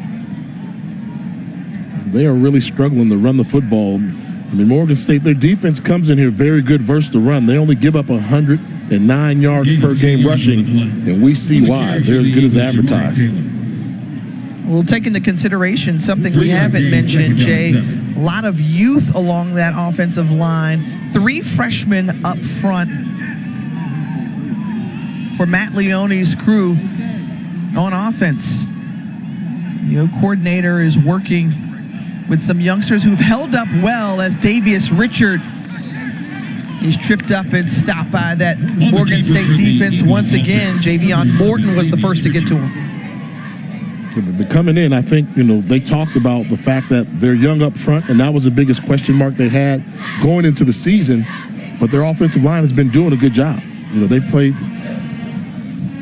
They are really struggling to run the football. I mean, Morgan State, their defense comes in here very good versus the run. They only give up 109 yards per game rushing, and we see why. They're as good as advertised. We'll take into consideration something we haven't mentioned, Jay. A lot of youth along that offensive line. 3 freshmen up front for Matt Leone's crew on offense. The coordinator is working with some youngsters who've held up well, as Davius Richard is tripped up and stopped by that Morgan State defense once again. Javion Morton was the first to get to him. But coming in, I think, they talked about the fact that they're young up front, and that was the biggest question mark they had going into the season. But their offensive line has been doing a good job. They've played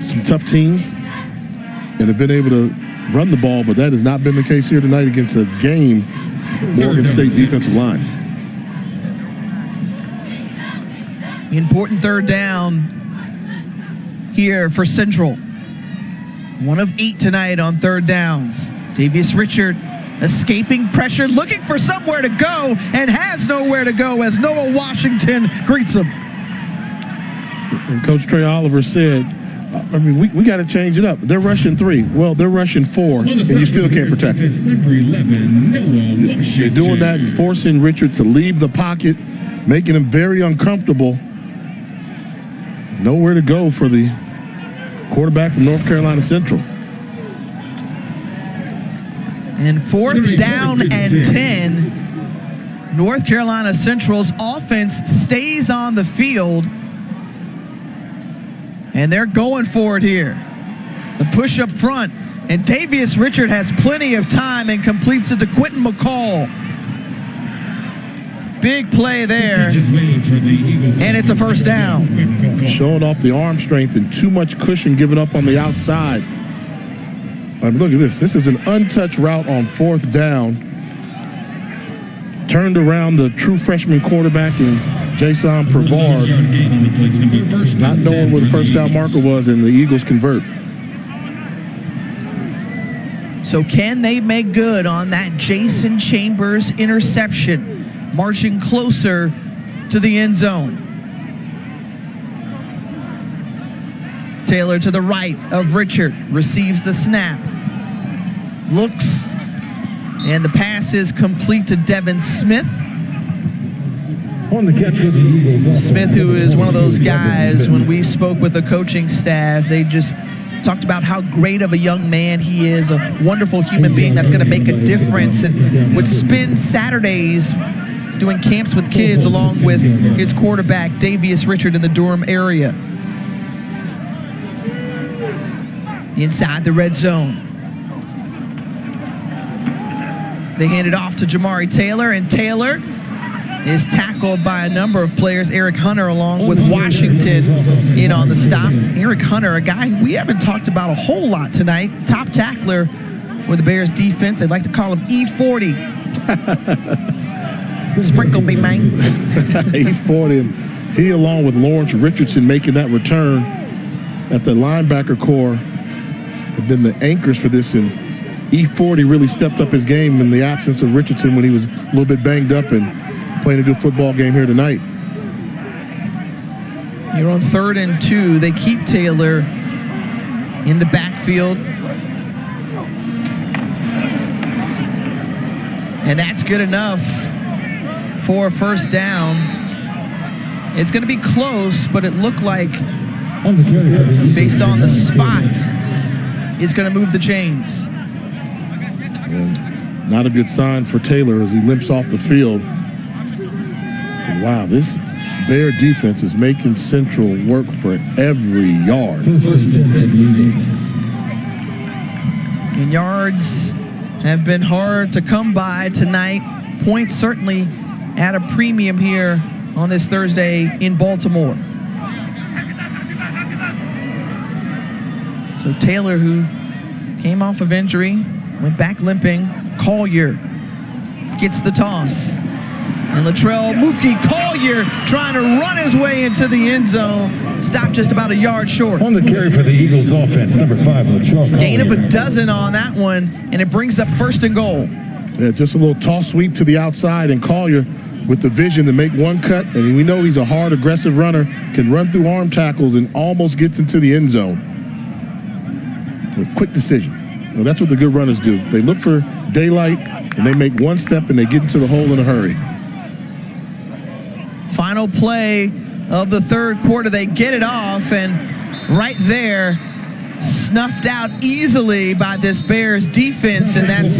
some tough teams and have been able to run the ball, but that has not been the case here tonight against a game Morgan State defensive line. Important third down here for Central. 1 of 8 tonight on third downs. Davius Richard escaping pressure, looking for somewhere to go, and has nowhere to go as Noah Washington greets him. And Coach Trey Oliver said, we got to change it up. They're rushing 3. Well, they're rushing 4, and you still can't protect it. You're doing that and forcing Richard to leave the pocket, making him very uncomfortable. Nowhere to go for the quarterback from North Carolina Central. And 4th down and 10. North Carolina Central's offense stays on the field, and they're going for it here. The push up front, and Davius Richard has plenty of time and completes it to Quentin McCall. Big play there, and it's a first down. Showing off the arm strength and too much cushion given up on the outside. Look at this. This is an untouched route on 4th down. Turned around the true freshman quarterback in Jason Prevard, not knowing where the first down marker was, and the Eagles convert. So can they make good on that Jason Chambers interception? Marching closer to the end zone. Taylor to the right of Richard, receives the snap, looks, and the pass is complete to Devin Smith. Smith, who is one of those guys, when we spoke with the coaching staff, they just talked about how great of a young man he is, a wonderful human being that's going to make a difference, and would spend Saturdays doing camps with kids along with his quarterback, Davius Richard, in the Durham area. Inside the red zone. They hand it off to Jamari Taylor, and Taylor is tackled by a number of players. Eric Hunter along with Washington in on the stop. Eric Hunter, a guy we haven't talked about a whole lot tonight. Top tackler for the Bears defense. They like to call him E40. Sprinkle me, man. E40. He, along with Lawrence Richardson, making that return at the linebacker core, have been the anchors for this, and E40 really stepped up his game in the absence of Richardson when he was a little bit banged up and playing a good football game here tonight. You're on 3rd and 2. They keep Taylor in the backfield. And that's good enough for a first down. It's going to be close, but it looked like, based on the spot, it's going to move the chains. And not a good sign for Taylor as he limps off the field. Wow, this Bear defense is making Central work for every yard. And yards have been hard to come by tonight. Points certainly at a premium here on this Thursday in Baltimore. So Taylor, who came off of injury, went back limping. Collier gets the toss. And Latrell Mookie Collier trying to run his way into the end zone. Stopped just about a yard short. On the carry for the Eagles offense, number 5, Latrell. Gain of a dozen on that one, and it brings up 1st and goal. Yeah, just a little toss sweep to the outside, and Collier with the vision to make one cut. And we know he's a hard, aggressive runner, can run through arm tackles and almost gets into the end zone. With quick decision. Well, that's what the good runners do. They look for daylight, and they make one step, and they get into the hole in a hurry. Final play of the third quarter, they get it off, and right there, snuffed out easily by this Bears defense, and that's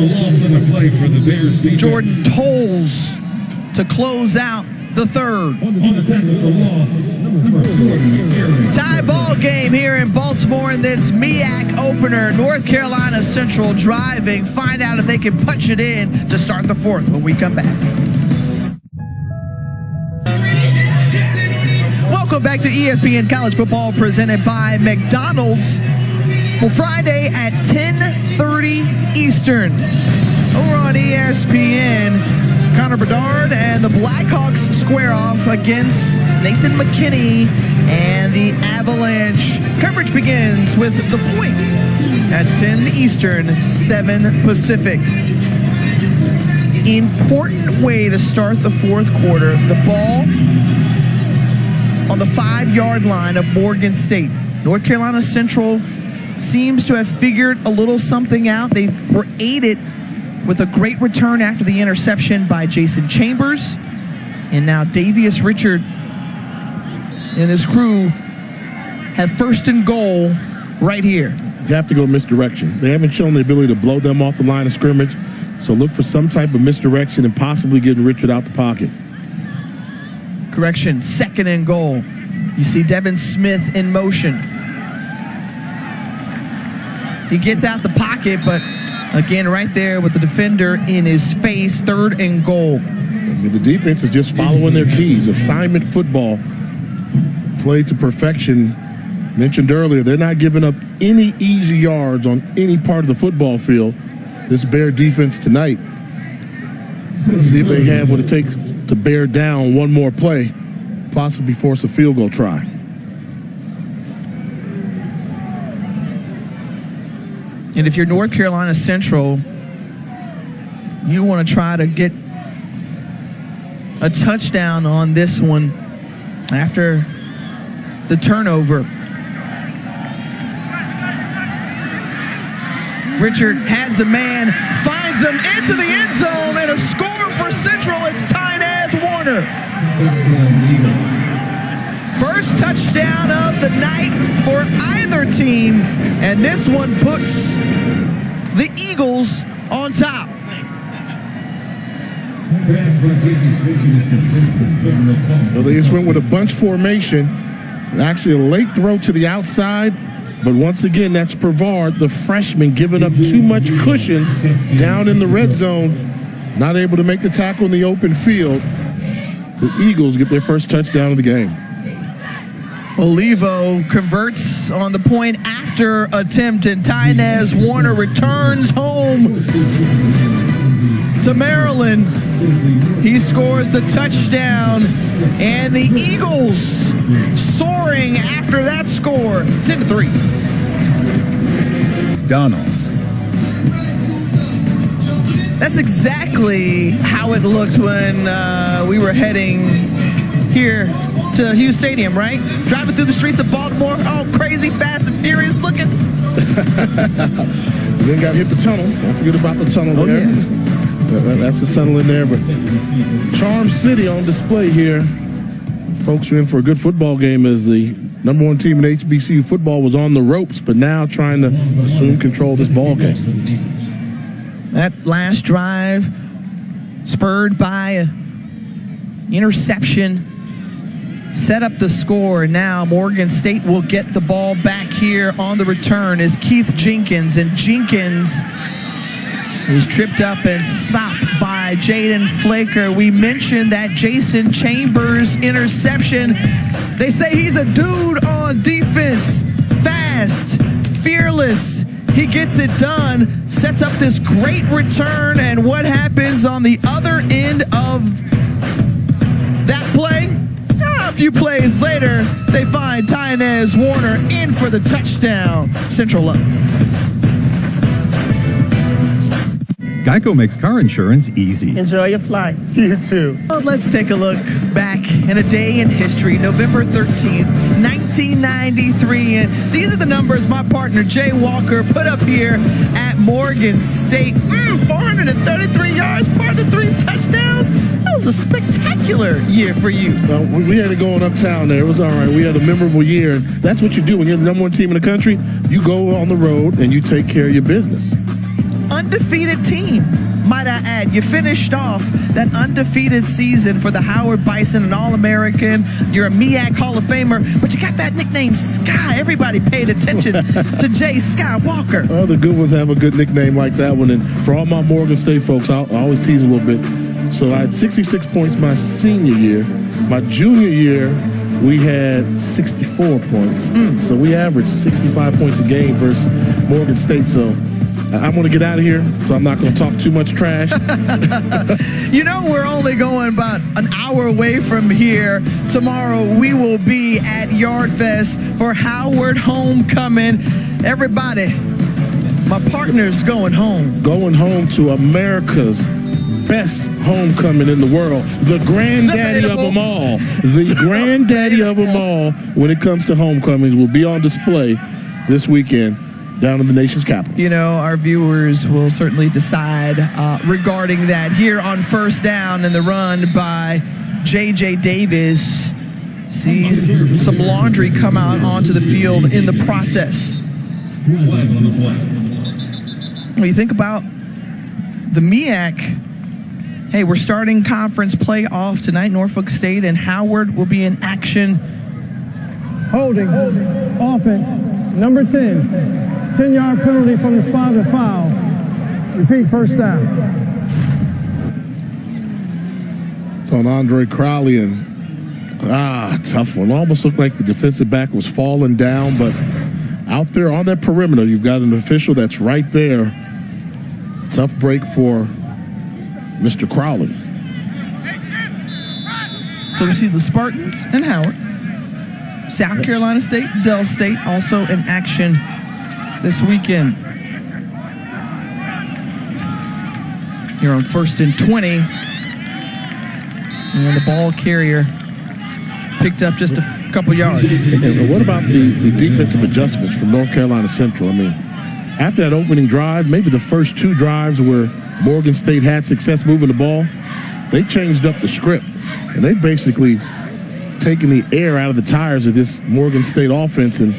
Jordan Tolles to close out the third. Tie ball game here in Baltimore in this MEAC opener. North Carolina Central driving. Find out if they can punch it in to start the fourth when we come back. Welcome back to ESPN College Football presented by McDonald's. Well, Friday at 10:30 Eastern. Over on ESPN, Connor Bedard and the Blackhawks square off against Nathan McKinney and the Avalanche. Coverage begins with The Point at 10 Eastern, 7 Pacific. Important way to start the fourth quarter. The ball on the 5-yard line of Morgan State. North Carolina Central seems to have figured a little something out. They were aided with a great return after the interception by Jason Chambers. And now Davius Richard and his crew have 1st and goal right here. You have to go misdirection. They haven't shown the ability to blow them off the line of scrimmage, so look for some type of misdirection and possibly getting Richard out the pocket. Correction, 2nd and goal. You see Devin Smith in motion. He gets out the pocket, but again, right there with the defender in his face, 3rd and goal. I mean, the defense is just following their keys. Assignment football played to perfection. Mentioned earlier, they're not giving up any easy yards on any part of the football field. This Bear defense tonight, see if they have what it takes to bear down one more play, possibly force a field goal try. And if you're North Carolina Central, you want to try to get a touchdown on this one after the turnover. Richard has a man, finds him into the end zone, and a score for Central. It's Tynez Warner. First touchdown of the night for either team, and this one puts the Eagles on top. So they just went with a bunch formation, actually a late throw to the outside, but once again, that's Pavard, the freshman, giving up too much cushion down in the red zone, not able to make the tackle in the open field. The Eagles get their first touchdown of the game. Olivo converts on the point after attempt, and Tynez Warner returns home to Maryland. He scores the touchdown, and the Eagles soaring after that score, 10-3. McDonald's. That's exactly how it looked when we were heading here to Hughes Stadium, right? Driving through the streets of Baltimore, all crazy, fast, and furious looking. Then got to hit the tunnel. Don't forget about the tunnel there. Yeah. That's the tunnel in there. But Charm City on display here. Folks are in for a good football game as the #1 team in HBCU football was on the ropes, but now trying to assume control of this ball game. That last drive spurred by Interception set up the score. Now Morgan State will get the ball back here on the return as Keith Jenkins. And Jenkins is tripped up and stopped by Jaden Flaker. We mentioned that Jason Chambers interception. They say he's a dude on defense. Fast, fearless. He gets it done, sets up this great return. And what happens on the other end of that play? A few plays later, they find Tynez Warner in for the touchdown. Central up. Geico makes car insurance easy. Enjoy your flight. You too. Well, let's take a look back in a day in history, November 13th, 1993. And these are the numbers my partner Jay Walker put up here at Morgan State. 433 yards, part of 3 touchdowns. That was a spectacular year for you. We had it going uptown there. It was all right. We had a memorable year. And that's what you do when you're the number 1 team in the country. You go on the road and you take care of your business. Undefeated team, might I add. You finished off that undefeated season for the Howard Bison, an All-American. You're a MEAC Hall of Famer, but you got that nickname Sky. Everybody paid attention to Jay Sky Walker. Oh, the good ones have a good nickname like that one. And for all my Morgan State folks, I always tease a little bit. So I had 66 points my senior year. My junior year, we had 64 points. So we averaged 65 points a game versus Morgan State. So I'm going to get out of here, so I'm not going to talk too much trash. You know, we're only going about an hour away from here. Tomorrow we will be at Yard Fest for Howard Homecoming. Everybody, my partner's going home. Going home to America's best homecoming in the world. The granddaddy of them all. The granddaddy of them all when it comes to homecomings will be on display this weekend down in the nation's capital. You know, our viewers will certainly decide regarding that here on First Down in the run by J.J. Davis. Sees some laundry come out onto the field in the process. When you think about the MEAC, hey, we're starting conference play off tonight. Norfolk State and Howard will be in action. Holding. Offense. Number 10. 10-yard penalty from the spot of the foul. Repeat, first down. It's on Andre Crowley, and tough one. Almost looked like the defensive back was falling down, but out there on that perimeter, you've got an official that's right there. Tough break for Mr. Crowley. So we see the Spartans and Howard. South Carolina State, Dell State also in action this weekend. Here on 1st and 20. And the ball carrier picked up just a couple yards. And what about the defensive adjustments from North Carolina Central? I mean, after that opening drive, maybe the first 2 drives where Morgan State had success moving the ball, they changed up the script. And they've basically taken the air out of the tires of this Morgan State offense and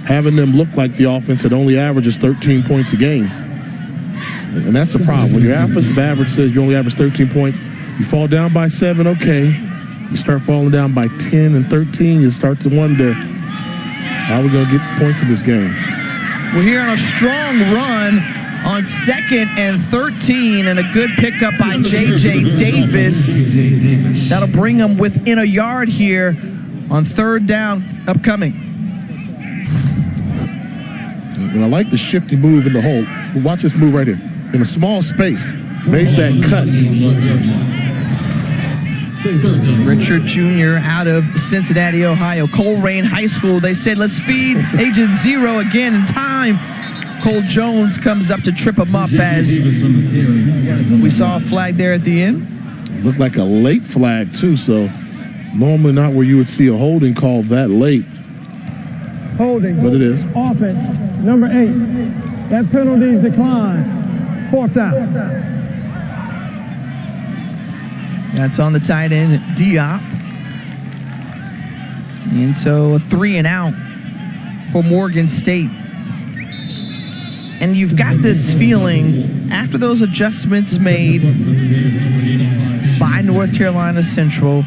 having them look like the offense that only averages 13 points a game. And that's the problem. When your offensive average says you only average 13 points, you fall down by 7, okay. You start falling down by 10 and 13, you start to wonder, how are we going to get points in this game? We're here on a strong run on 2nd and 13, and a good pickup by J.J. Davis. That'll bring them within a yard here on 3rd down upcoming. And I like the shifty move in the hole. Watch this move right here. In a small space, made that cut. Richard Jr. out of Cincinnati, Ohio. Coleraine High School. They said, let's feed Agent Zero again in time. Cole Jones comes up to trip him up as we saw a flag there at the end. Looked like a late flag, too, so normally not where you would see a holding called that late. Holding. But it is. Offense. Number 8. That penalty is declined. 4th down. That's on the tight end, Diop. And so a 3 and out for Morgan State. And you've got this feeling after those adjustments made by North North Carolina Central,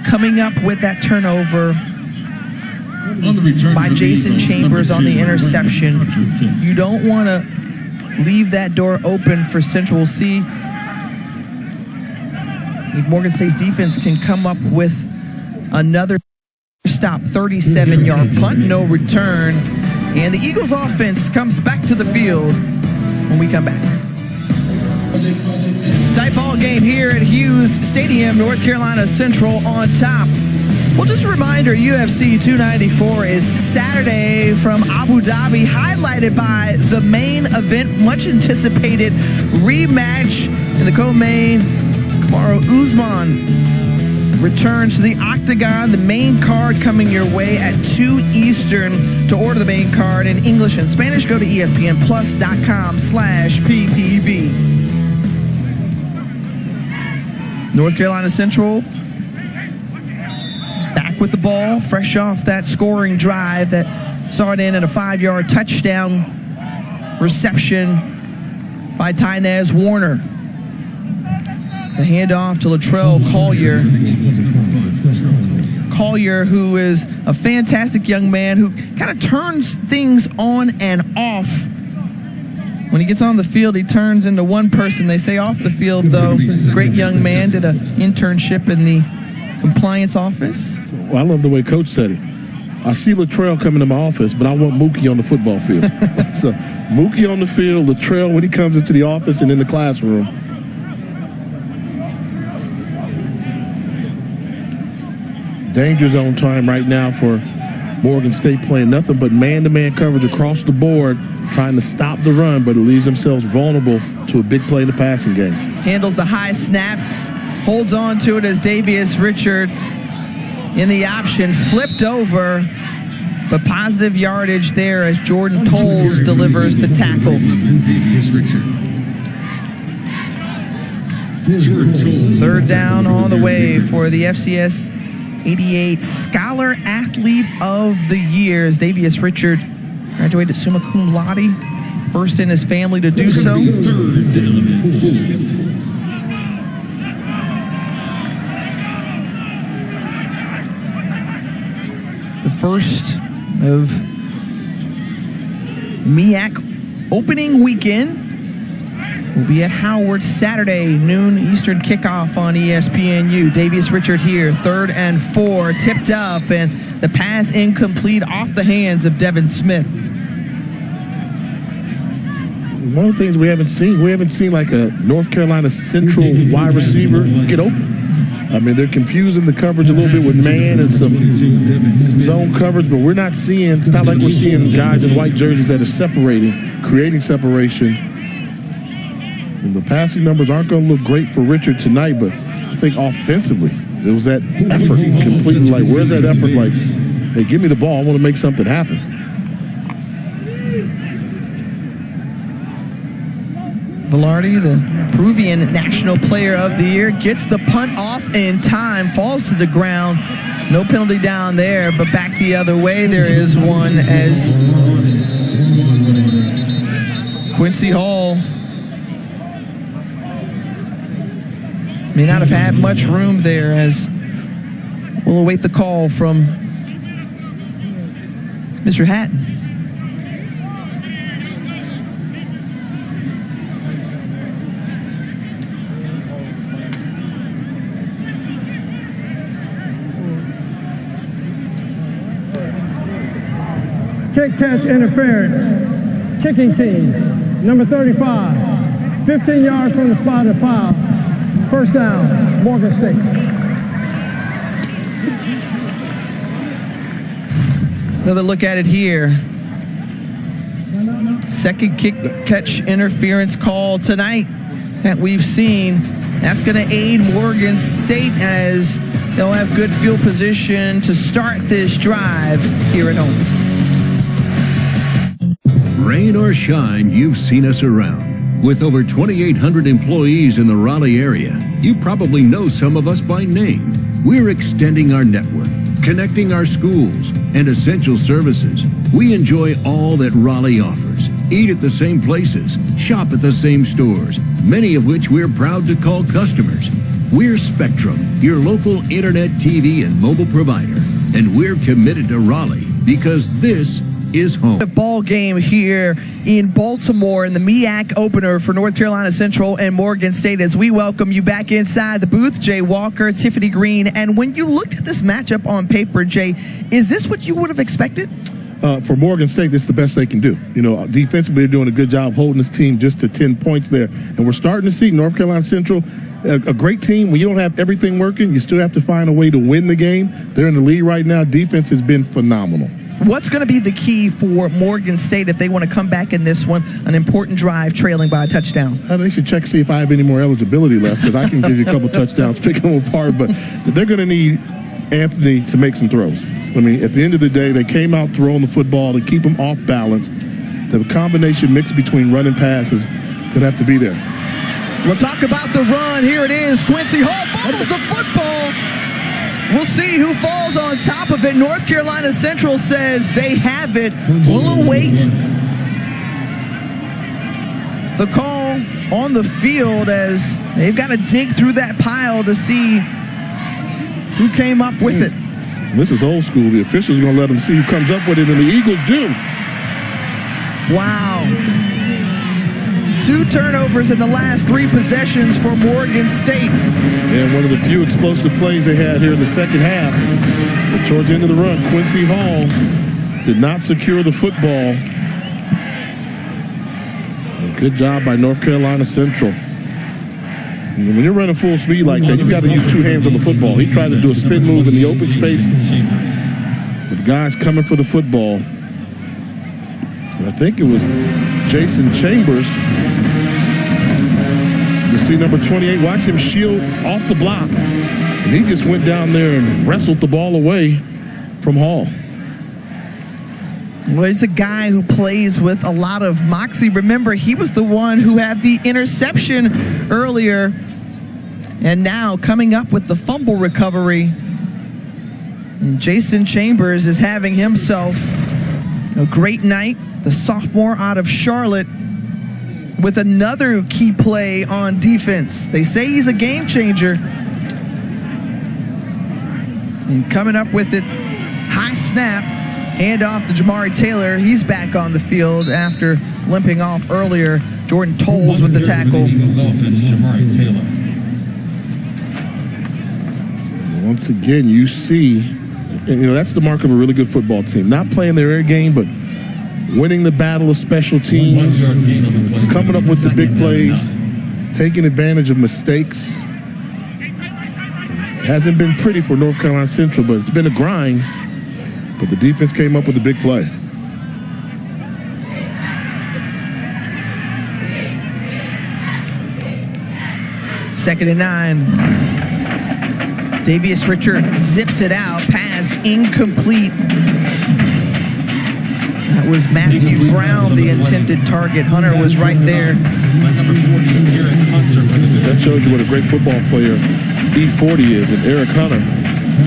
coming up with that turnover by Jason Chambers on the interception. You don't want to leave that door open for Central. See if Morgan State's defense can come up with another stop. 37-yard punt, no return. And the Eagles offense comes back to the field when we come back. Tight ball game here at Hughes Stadium. North Carolina Central on top. Well, just a reminder, UFC 294 is Saturday from Abu Dhabi, highlighted by the main event, much anticipated rematch in the co-main. Kamaru Usman returns to the octagon. The main card coming your way at 2 Eastern. To order the main card in English and Spanish, go to espnplus.com/PPV. North Carolina Central back with the ball, fresh off that scoring drive that saw it in at a 5-yard touchdown reception by Tynez Warner. The handoff to Latrell Collier, who is a fantastic young man who kind of turns things on and off. When he gets on the field, he turns into one person. They say off the field, though, great young man, did an internship in the compliance office. Well, I love the way Coach said it. I see Latrell coming to my office, but I want Mookie on the football field. So Mookie on the field, Latrell when he comes into the office and in the classroom. Danger zone time right now for Morgan State, playing nothing but man-to-man coverage across the board, trying to stop the run, but it leaves themselves vulnerable to a big play in the passing game. Handles the high snap, holds on to it as Davius Richard in the option, flipped over, but positive yardage there as Jordan Tolles delivers the tackle. Third down on the way for the FCS 88 Scholar Athlete of the Year as Davius Richard graduated summa cum laude, first in his family to do so. It's the first of MEAC opening weekend. We'll be at Howard Saturday, noon Eastern kickoff on ESPNU. Davius Richard here, 3rd and 4, tipped up, and the pass incomplete off the hands of Devin Smith. One of the things we haven't seen like a North Carolina Central wide receiver get open. I mean, they're confusing the coverage a little bit with man and some zone coverage, but we're not seeing, it's not like we're seeing guys in white jerseys that are separating, creating separation. And the passing numbers aren't going to look great for Richard tonight, but I think offensively, it was that effort completely. Like, where's that effort? Like, hey, give me the ball. I want to make something happen. Velarde, the Peruvian National Player of the Year, gets the punt off in time, falls to the ground. No penalty down there, but back the other way there is one as Quincy Hall may not have had much room there, as we'll await the call from Mr. Hatton. Kick catch interference. Kicking team, number 35. 15 yards from the spot of foul. First down, Morgan State. Another look at it here. Second kick catch interference call tonight that we've seen. That's going to aid Morgan State as they'll have good field position to start this drive here at home. Rain or shine, you've seen us around. With over 2,800 employees in the Raleigh area, you probably know some of us by name. We're extending our network, connecting our schools, and essential services. We enjoy all that Raleigh offers, eat at the same places, shop at the same stores, many of which we're proud to call customers. We're Spectrum, your local internet, TV, and mobile provider. And we're committed to Raleigh because this is home. The ball game here in Baltimore in the MEAC opener for North Carolina Central and Morgan State as we welcome you back inside the booth. Jay Walker, Tiffany Green. And when you looked at this matchup on paper, Jay, is this what you would have expected? For Morgan State, this is the best they can do. You know, defensively, they're doing a good job holding this team just to 10 points there. And we're starting to see North Carolina Central, a great team. When you don't have everything working, you still have to find a way to win the game. They're in the lead right now. Defense has been phenomenal. What's going to be the key for Morgan State if they want to come back in this one, an important drive trailing by a touchdoan? They should check, see if I have any more eligibility left, because I can give you a couple touchdowns, pick them apart. But they're going to need Anthony to make some throws. I mean, at the end of the day, they came out throwing the football to keep them off balance. The combination mix between run and pass is going to have to be there. We'll talk about the run. Here it is. Quincy Hall fumbles the football. We'll see who falls on top of it. North Carolina Central says they have it. We'll await the call on the field as they've got to dig through that pile to see who came up with it. This is old school. The officials are going to let them see who comes up with it, and the Eagles do. Wow. 2 turnovers in the last 3 possessions for Morgan State. And one of the few explosive plays they had here in the second half. But towards the end of the run, Quincy Hall did not secure the football. Good job by North Carolina Central. When you're running full speed like that, you've got to use 2 hands on the football. He tried to do a spin move in the open space with guys coming for the football. And I think it was Jason Chambers. You see number 28, watch him shield off the block. And he just went down there and wrestled the ball away from Hall. Well, he's a guy who plays with a lot of moxie. Remember, he was the one who had the interception earlier. And now coming up with the fumble recovery. And Jason Chambers is having himself a great night. The sophomore out of Charlotte with another key play on defense. They say he's a game changer. And coming up with it, high snap, hand off to Jamari Taylor. He's back on the field after limping off earlier. Jordan Tolles with the tackle. Once again, you see, and, that's the mark of a really good football team. Not playing their air game, but winning the battle of special teams, coming up with the big plays, taking advantage of mistakes. It hasn't been pretty for North Carolina Central, but it's been a grind. But the defense came up with a big play. Second and 9. Davius Richard zips it out. Pass incomplete. That was Matthew Brown, the intended target. Hunter was right there. That shows you what a great football player E40 is, and Eric Hunter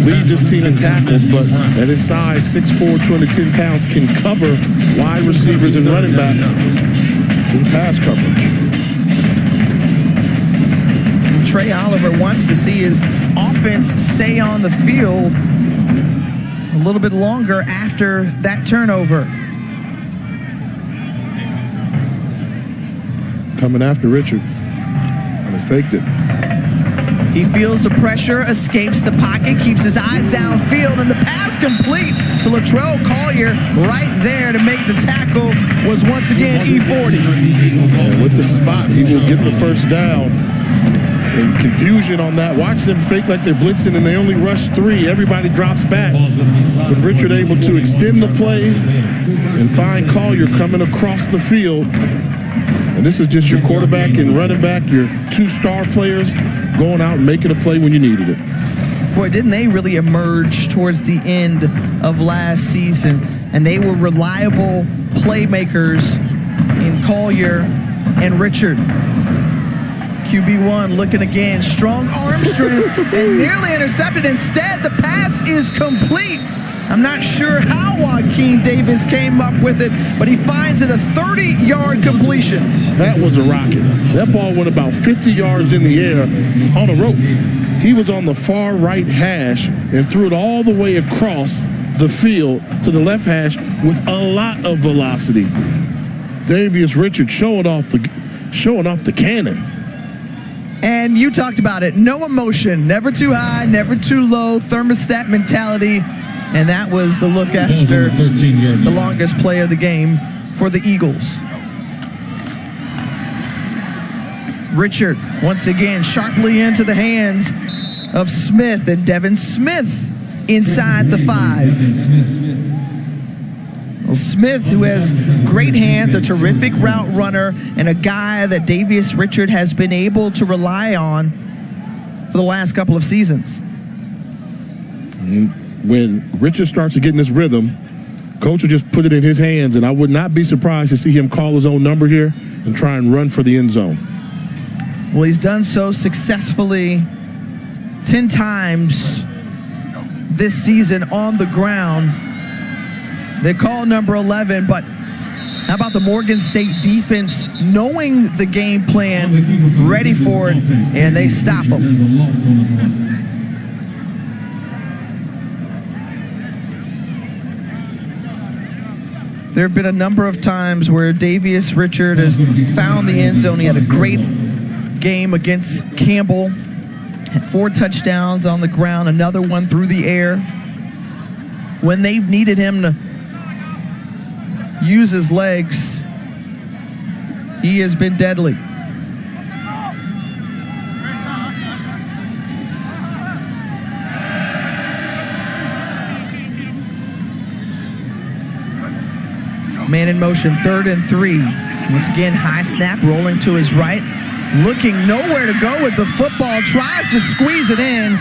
leads his team in tackles, but at his size, 6'4", 210 pounds, can cover wide receivers and running backs in pass coverage. Trey Oliver wants to see his offense stay on the field a little bit longer after that turnover. Coming after Richard. And they faked it. He feels the pressure, escapes the pocket, keeps his eyes downfield, and the pass complete to Latrell Collier right there to make the tackle was once again E40. And with the spot, he will get the first down. And confusion on that. Watch them fake like they're blitzing, and they only rush 3. Everybody drops back. But Richard able to extend the play and find Collier coming across the field. And this is just your quarterback and running back, your 2 star players going out and making a play when you needed it. Boy, didn't they really emerge towards the end of last season? And they were reliable playmakers in Collier and Richard. QB1 looking again, strong arm strength, and nearly intercepted. Instead, the pass is complete. I'm not sure how Joaquin Davis came up with it, but he finds it a 30-yard completion. That was a rocket. That ball went about 50 yards in the air on a rope. He was on the far right hash and threw it all the way across the field to the left hash with a lot of velocity. Davius Richards showing off the cannon. And you talked about it. No emotion, never too high, never too low, thermostat mentality. And that was the look after the longest play of the game for the Eagles. Richard, once again, sharply into the hands of Smith, and Devin Smith inside the 5. Well, Smith, who has great hands, a terrific route runner, and a guy that Davius Richard has been able to rely on for the last couple of seasons. When Richard starts to get in this rhythm, coach will just put it in his hands, and I would not be surprised to see him call his own number here and try and run for the end zone. Well, he's done so successfully 10 times this season on the ground. They call number 11, but how about the Morgan State defense knowing the game plan, ready for it, and they stop him. There have been a number of times where Davius Richard has found the end zone. He had a great game against Campbell, had 4 touchdowns on the ground, another one through the air. When they've needed him to use his legs, he has been deadly. Man in motion, 3rd and 3. Once again, high snap, rolling to his right. Looking nowhere to go with the football. Tries to squeeze it in,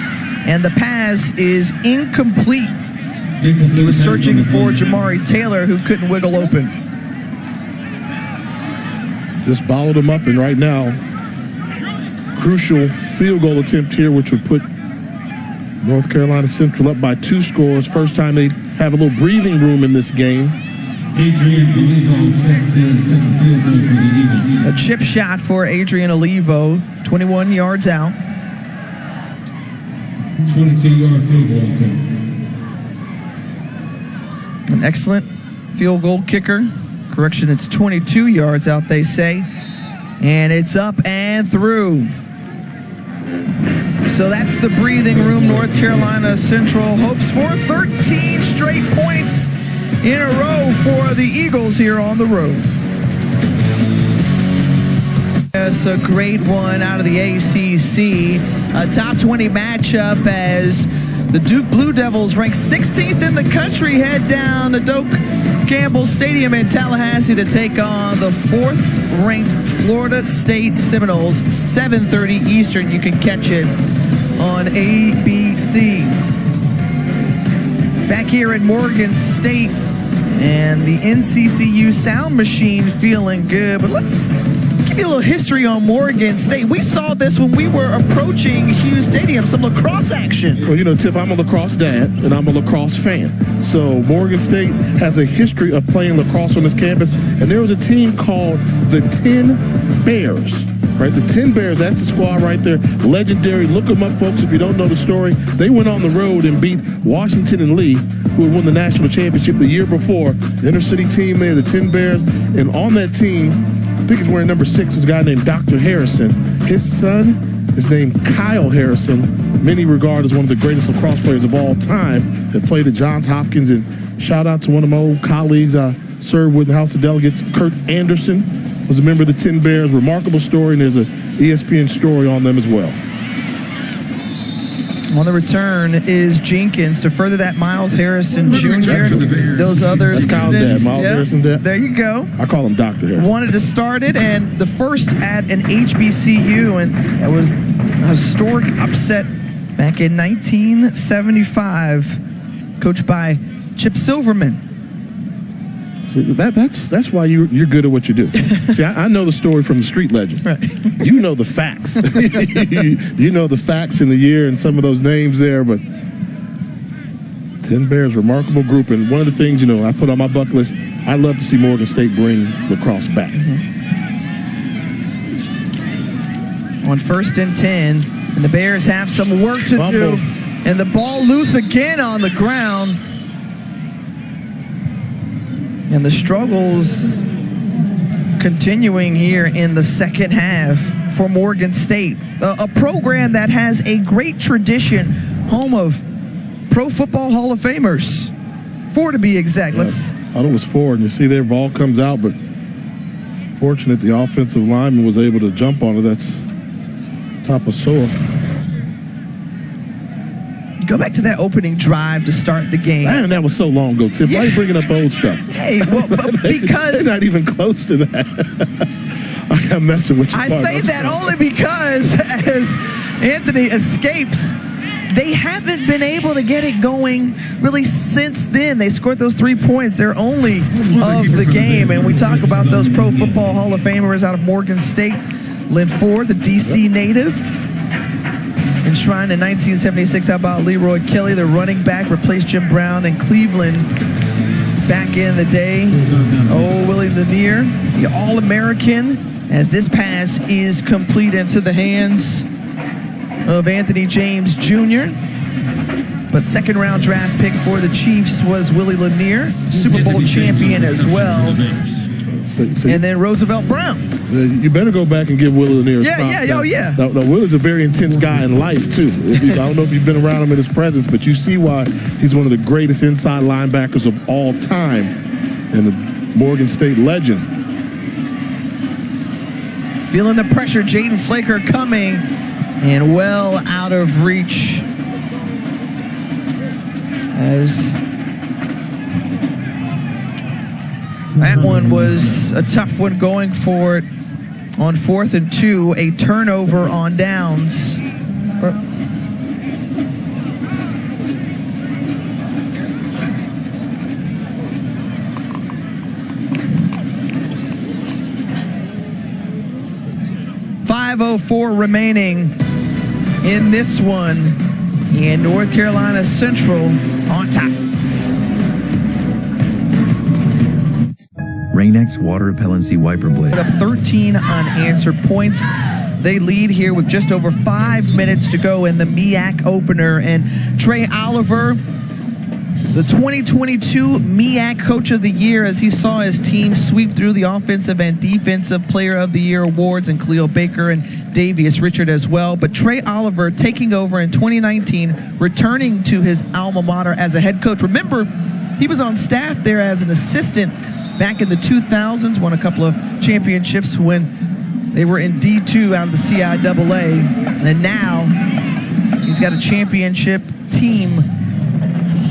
and the pass is incomplete. He was searching for Jamari Taylor, who couldn't wiggle open. Just balled him up, and right now, crucial field goal attempt here, which would put North Carolina Central up by 2 scores. First time they have a little breathing room in this game. Adrian Olivo steps in, second field goal for the Eagles. A chip shot for Adrian Olivo, 21 yards out. 22-yard field goal attempt. An excellent field goal kicker. Correction, it's 22 yards out, they say. And it's up and through. So that's the breathing room North Carolina Central hopes for. 13 straight points in a row for the Eagles here on the road. It's a great one out of the ACC. A top 20 matchup as the Duke Blue Devils, ranked 16th in the country, head down to Doak Campbell Stadium in Tallahassee to take on the 4th-ranked Florida State Seminoles. 7:30 Eastern. You can catch it on ABC. Back here at Morgan State, and the NCCU sound machine feeling good. But let's give you a little history on Morgan State. We saw this when we were approaching Hughes Stadium, some lacrosse action. Well, you know, Tiff, I'm a lacrosse dad, and I'm a lacrosse fan. So Morgan State has a history of playing lacrosse on this campus, and there was a team called the 10 Bears. Right, the 10 Bears, that's the squad right there. Legendary. Look them up, folks, if you don't know the story. They went on the road and beat Washington and Lee, who had won the national championship the year before. The inner city team there, the 10 Bears. And on that team, I think he's wearing number 6, was a guy named Dr. Harrison. His son is named Kyle Harrison. Many regard as one of the greatest lacrosse players of all time that played at Johns Hopkins. And shout out to one of my old colleagues I served with in the House of Delegates, Kurt Anderson. Was a member of the 10 Bears. Remarkable story, and there's an ESPN story on them as well. On the return is Jenkins to further that Miles Harrison Jr. Those other That's Kyle's dad, Miles Harrison dad. There you go. I call him Dr. Harrison. Wanted to start it, and the first at an HBCU, and that was a historic upset back in 1975, coached by Chip Silverman. See, that's why you're good at what you do. See, I know the story from the street legend. Right. You know the facts. You know the facts in the year and some of those names there, but 10 Bears, remarkable group. And one of the things, I put on my bucket list, I'd love to see Morgan State bring lacrosse back. On 1st and 10, and the Bears have some work to do. And the ball loose again on the ground. And the struggles continuing here in the second half for Morgan State. A program that has a great tradition, home of Pro Football Hall of Famers. 4 to be exact. I thought it was 4, and you see their ball comes out, but fortunate the offensive lineman was able to jump on it. That's Tapasoa. Go back to that opening drive to start the game. Man, that was so long ago, Tiff. Why are you bringing up old stuff? Hey, well, because... They're not even close to that. I'm messing with you. I say that only because as Anthony escapes, they haven't been able to get it going really since then. They scored those 3 points. They're only of the game. And we talk about those Pro Football Hall of Famers out of Morgan State. Lynn Ford, the D.C. native, enshrined in 1976. How about Leroy Kelly, the running back, replaced Jim Brown in Cleveland back in the day. Oh, Willie Lanier, the All-American, as this pass is complete into the hands of Anthony James Jr. But second-round draft pick for the Chiefs was Willie Lanier, Super Bowl champion as well. And then Roosevelt Brown. You better go back and give Willie Lanier a spot. Yeah. Now, Willie's a very intense guy in life, too. I don't know if you've been around him in his presence, but you see why he's one of the greatest inside linebackers of all time and a Morgan State legend. Feeling the pressure, Jaden Flaker coming and well out of reach as that one was a tough one going for it on 4th and 2, a turnover on downs. .504 remaining in this one, and North Carolina Central on top. Rain-X water repellency wiper blade. Put up 13 unanswered points. They lead here with just over 5 minutes to go in the MEAC opener. And Trey Oliver, the 2022 MEAC Coach of the Year, as he saw his team sweep through the Offensive and Defensive Player of the Year awards, and Khalil Baker and Davius Richard as well. But Trey Oliver taking over in 2019, returning to his alma mater as a head coach. Remember, he was on staff there as an assistant back in the 2000s, won a couple of championships when they were in D2 out of the CIAA. And now he's got a championship team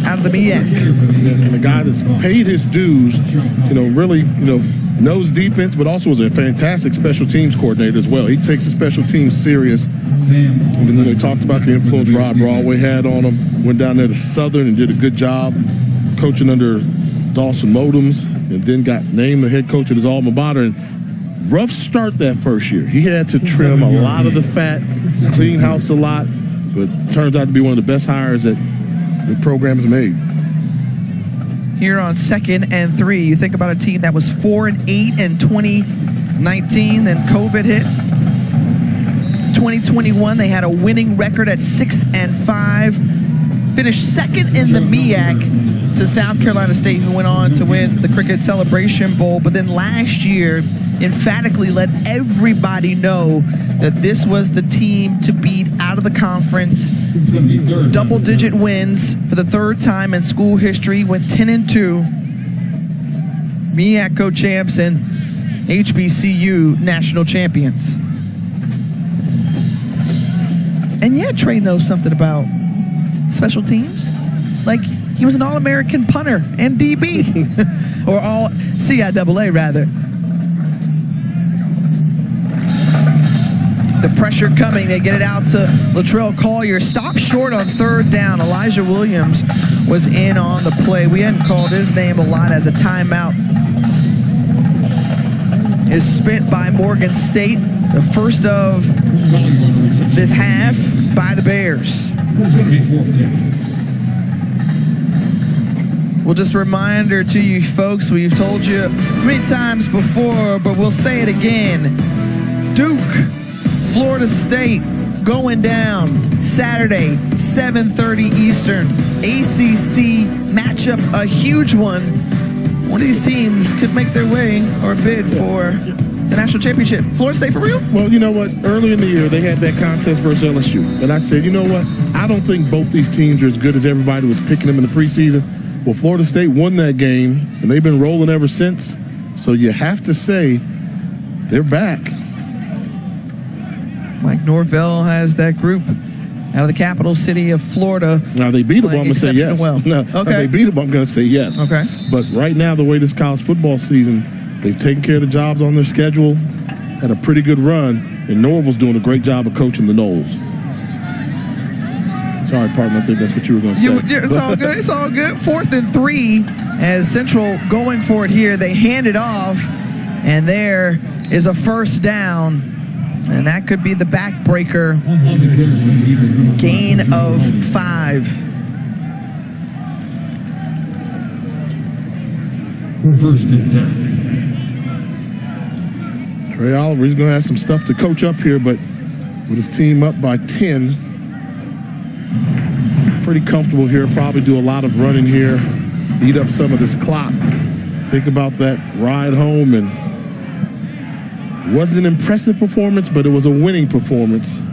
out of the MEAC. And a guy that's paid his dues, really, knows defense, but also is a fantastic special teams coordinator as well. He takes the special teams serious. And then they talked about the influence Rod Broadway had on him. Went down there to Southern and did a good job coaching under Dawson Modems, and then got named the head coach at his alma mater. And rough start that first year. He had to trim a lot of the fat, clean house a lot, but turns out to be one of the best hires that the program has made. Here on 2nd and 3, you think about a team that was 4-8 in 2019, then COVID hit. 2021, they had a winning record at 6-5, finished second in the MEAC to South Carolina State, who went on to win the Cricket Celebration Bowl. But then last year, emphatically let everybody know that this was the team to beat out of the conference. Double-digit wins for the 3rd time in school history, went 10-2. MEAC co-champs and HBCU national champions. And yeah, Trey knows something about special teams. Like, he was an All-American punter and DB. Or all CIAA, rather. The pressure coming. They get it out to Latrell Collier. Stop short on 3rd down. Elijah Williams was in on the play. We hadn't called his name a lot, as a timeout is spent by Morgan State. The first of this half by the Bears. Well, just a reminder to you folks, we've told you many times before, but we'll say it again. Duke, Florida State, going down Saturday, 7:30 Eastern. ACC matchup, a huge one. One of these teams could make their way or bid for the national championship. Florida State for real? Well, you know what? Early in the year, they had that contest versus LSU. And I said, you know what? I don't think both these teams are as good as everybody was picking them in the preseason. Well, Florida State won that game, and they've been rolling ever since. So you have to say they're back. Mike Norvell has that group out of the capital city of Florida. Now, they beat them, I'm going to say yes. Well. No, okay. They beat them, I'm going to say yes. Okay. But right now, the way this college football season, they've taken care of the jobs on their schedule, had a pretty good run, and Norvell's doing a great job of coaching the Noles. Sorry, partner, I think that's what you were going to say. It's all good. It's all good. 4th and 3 as Central going for it here. They hand it off, and there is a first down, and that could be the backbreaker. Gain of 5. First and 10. Trey Oliver, he's going to have some stuff to coach up here, but with his team up by 10, pretty comfortable here. Probably do a lot of running here, eat up some of this clock. Think about that ride home, and wasn't an impressive performance, but it was a winning performance.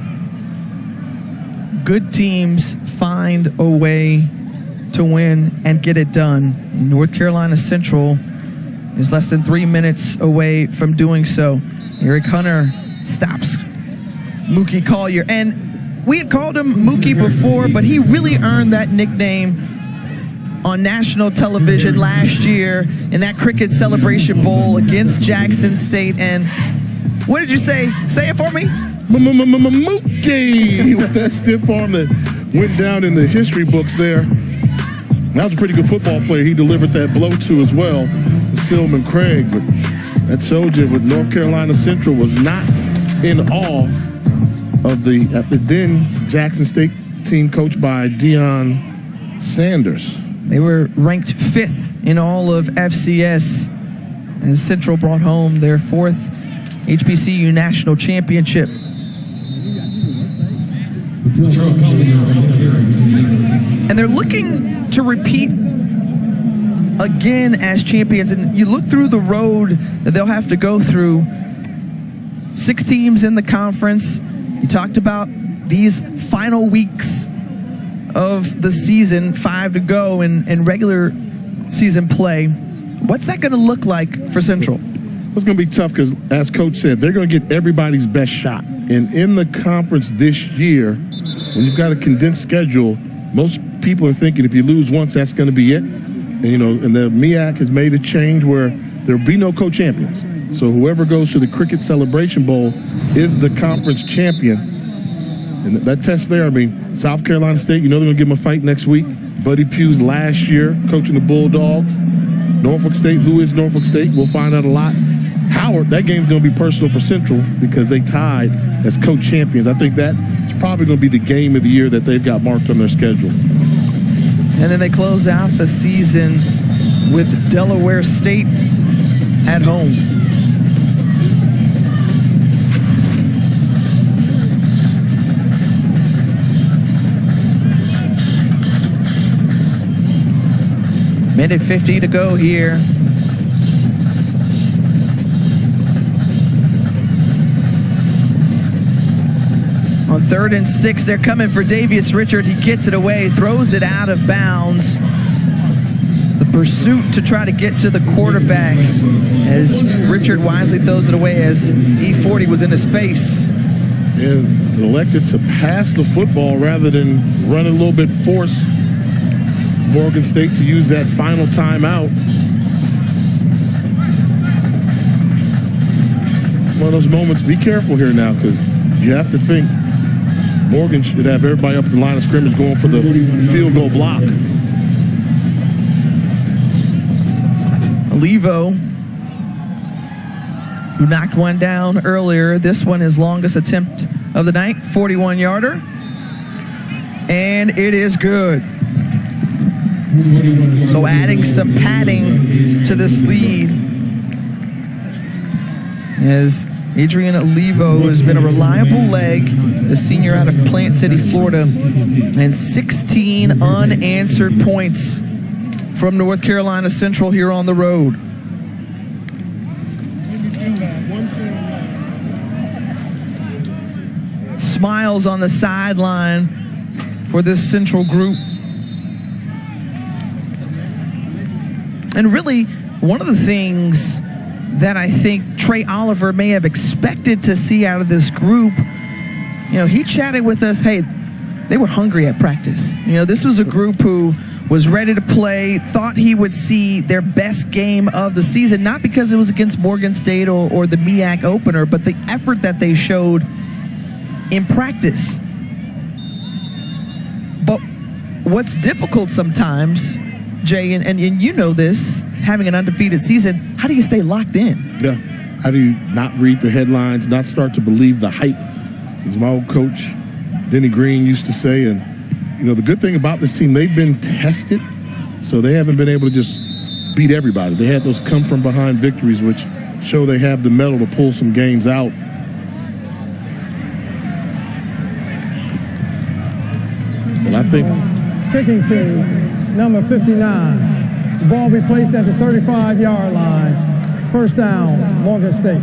Good teams find a way to win and get it done. North Carolina Central is less than 3 minutes away from doing so. Eric Hunter stops Mookie Collier, and we had called him Mookie before, but he really earned that nickname on national television last year in that Cricket Celebration Bowl against Jackson State. And what did you say? Say it for me. Mookie with that stiff arm that went down in the history books there. That was a pretty good football player. He delivered that blow to as well, Silman Craig. But that showed you with North Carolina Central was not in awe of the then Jackson State team coached by Deion Sanders. They were ranked 5th in all of FCS, and Central brought home their 4th HBCU national championship. And they're looking to repeat again as champions. And you look through the road that they'll have to go through. 6 teams in the conference. You talked about these final weeks of the season, 5 to go in regular season play. What's that going to look like for Central? It's going to be tough because, as Coach said, they're going to get everybody's best shot. And in the conference this year, when you've got a condensed schedule, most people are thinking if you lose once, that's going to be it. And, and the MEAC has made a change where there'll be no co-champions. So whoever goes to the Cricket Celebration Bowl is the conference champion. And that test there, South Carolina State, they're going to give them a fight next week. Buddy Pugh's last year coaching the Bulldogs. Norfolk State, who is Norfolk State? We'll find out a lot. Howard, that game's going to be personal for Central because they tied as co-champions. I think that's probably going to be the game of the year that they've got marked on their schedule. And then they close out the season with Delaware State at home. Minute 50 to go here. On 3rd and 6, they're coming for Davius Richard. He gets it away, throws it out of bounds. The pursuit to try to get to the quarterback as Richard wisely throws it away as E40 was in his face. And elected to pass the football rather than run a little bit force Morgan State to use that final timeout. One of those moments, be careful here now, because you have to think Morgan should have everybody up at the line of scrimmage going for the field goal block. Olivo, who knocked one down earlier. This one his longest attempt of the night, 41-yarder. And it is good. So adding some padding to this lead, as Adrian Olivo has been a reliable leg, the senior out of Plant City, Florida, and 16 unanswered points from North Carolina Central here on the road. Smiles on the sideline for this Central group. And really, one of the things that I think Trey Oliver may have expected to see out of this group, he chatted with us, hey, they were hungry at practice. This was a group who was ready to play, thought he would see their best game of the season, not because it was against Morgan State or the MEAC opener, but the effort that they showed in practice. But what's difficult sometimes, Jay, and you know this, having an undefeated season, how do you stay locked in? Yeah. How do you not read the headlines, not start to believe the hype, as my old coach, Denny Green, used to say. And, the good thing about this team, they've been tested, so they haven't been able to just beat everybody. They had those come-from-behind victories, which show they have the mettle to pull some games out. And I think... Kicking team, number 59. The ball be placed at the 35-yard line. First down, Morgan State.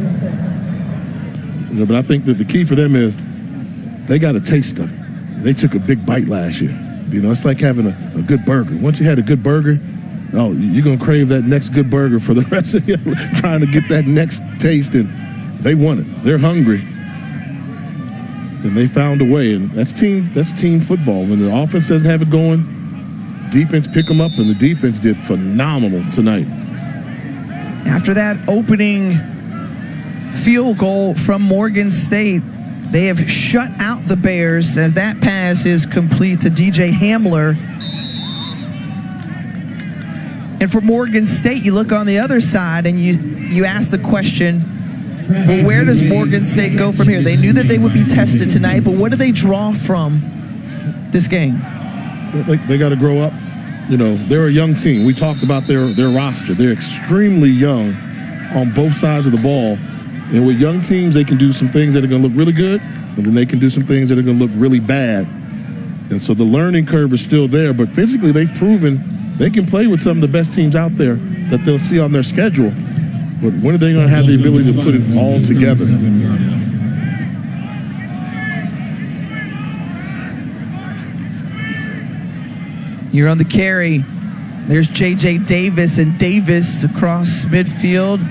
But I think that the key for them is they got a taste of it. They took a big bite last year. It's like having a good burger. Once you had a good burger, you're going to crave that next good burger for the rest of your life, trying to get that next taste. And they want it. They're hungry. And they found a way. And that's team football. When the offense doesn't have it going, defense pick them up, and the defense did phenomenal tonight. After that opening field goal from Morgan State, they have shut out the Bears as that pass is complete to DJ Hamler. And for Morgan State, you look on the other side and you ask the question, well, where does Morgan State go from here? They knew that they would be tested tonight, but what do they draw from this game? They got to grow up. They're a young team. We talked about their roster. They're extremely young on both sides of the ball. And with young teams, they can do some things that are going to look really good, and then they can do some things that are going to look really bad. And so the learning curve is still there, but physically they've proven they can play with some of the best teams out there that they'll see on their schedule. But when are they going to have the ability to put it all together? You're on the carry. There's J.J. Davis, and Davis across midfield.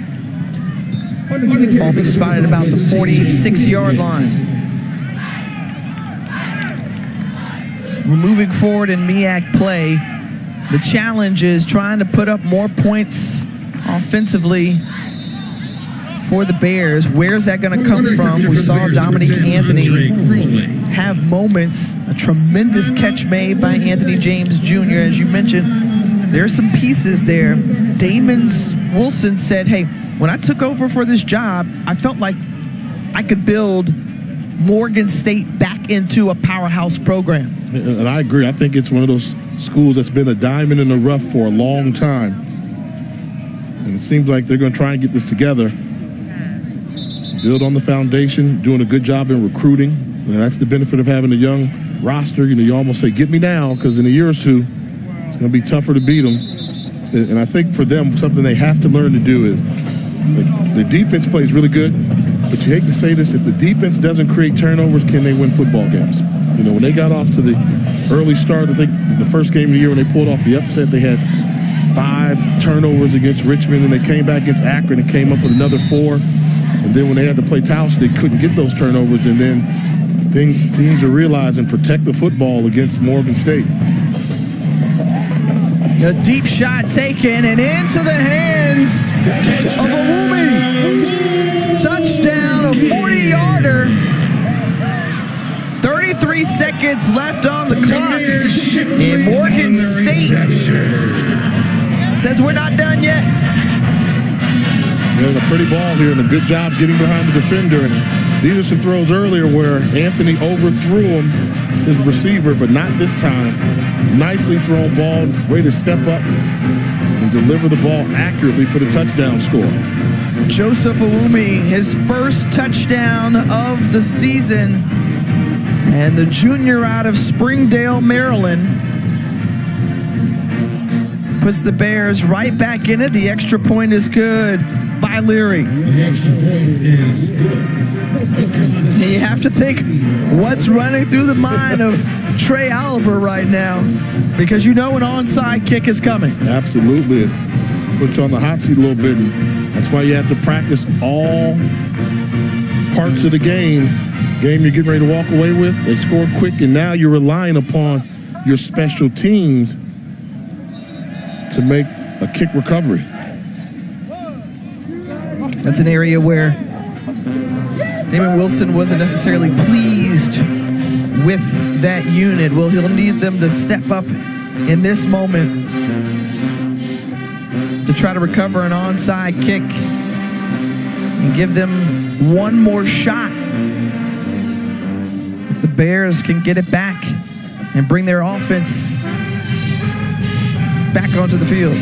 Ball be spotted about the 46-yard line. We're moving forward in MEAC play. The challenge is trying to put up more points offensively for the Bears. Where's that going to come from? We saw Dominique Anthony have moments. A tremendous catch made by Anthony James Jr. As you mentioned, there's some pieces there. Damon Wilson said, hey, when I took over for this job, I felt like I could build Morgan State back into a powerhouse program. And I agree. I think it's one of those schools that's been a diamond in the rough for a long time. And it seems like they're going to try and get this together. Build on the foundation, doing a good job in recruiting. And that's the benefit of having a young roster. You almost say, get me now, because in a year or two, it's going to be tougher to beat them. And I think for them, something they have to learn to do is the defense plays really good, but you hate to say this, if the defense doesn't create turnovers, can they win football games? When they got off to the early start, I think the first game of the year when they pulled off the upset, they had 5 turnovers against Richmond, and they came back against Akron and came up with another 4. And then when they had to play Towson, they couldn't get those turnovers, and then teams are realizing protect the football against Morgan State. A deep shot taken and into the hands of Awumi. Touchdown, a 40-yarder. 33 seconds left on the clock. And Morgan State says we're not done yet. A pretty ball here and a good job getting behind the defender. And these are some throws earlier where Anthony overthrew him his receiver, but not this time. Nicely thrown ball, way to step up and deliver the ball accurately for the touchdown score. Joseph Awumi, his first touchdown of the season, and the junior out of Springdale, Maryland, puts the Bears right back in it. The extra point is good by Leary. You have to think what's running through the mind of Trey Oliver right now, because you know an onside kick is coming. Absolutely. It puts you on the hot seat a little bit, and that's why you have to practice all parts of the game you're getting ready to walk away with. They scored quick, and now you're relying upon your special teams to make a kick recovery. That's an area where Damon Wilson wasn't necessarily pleased with that unit. Well, he'll need them to step up in this moment to try to recover an onside kick and give them one more shot. If the Bears can get it back and bring their offense back onto the field.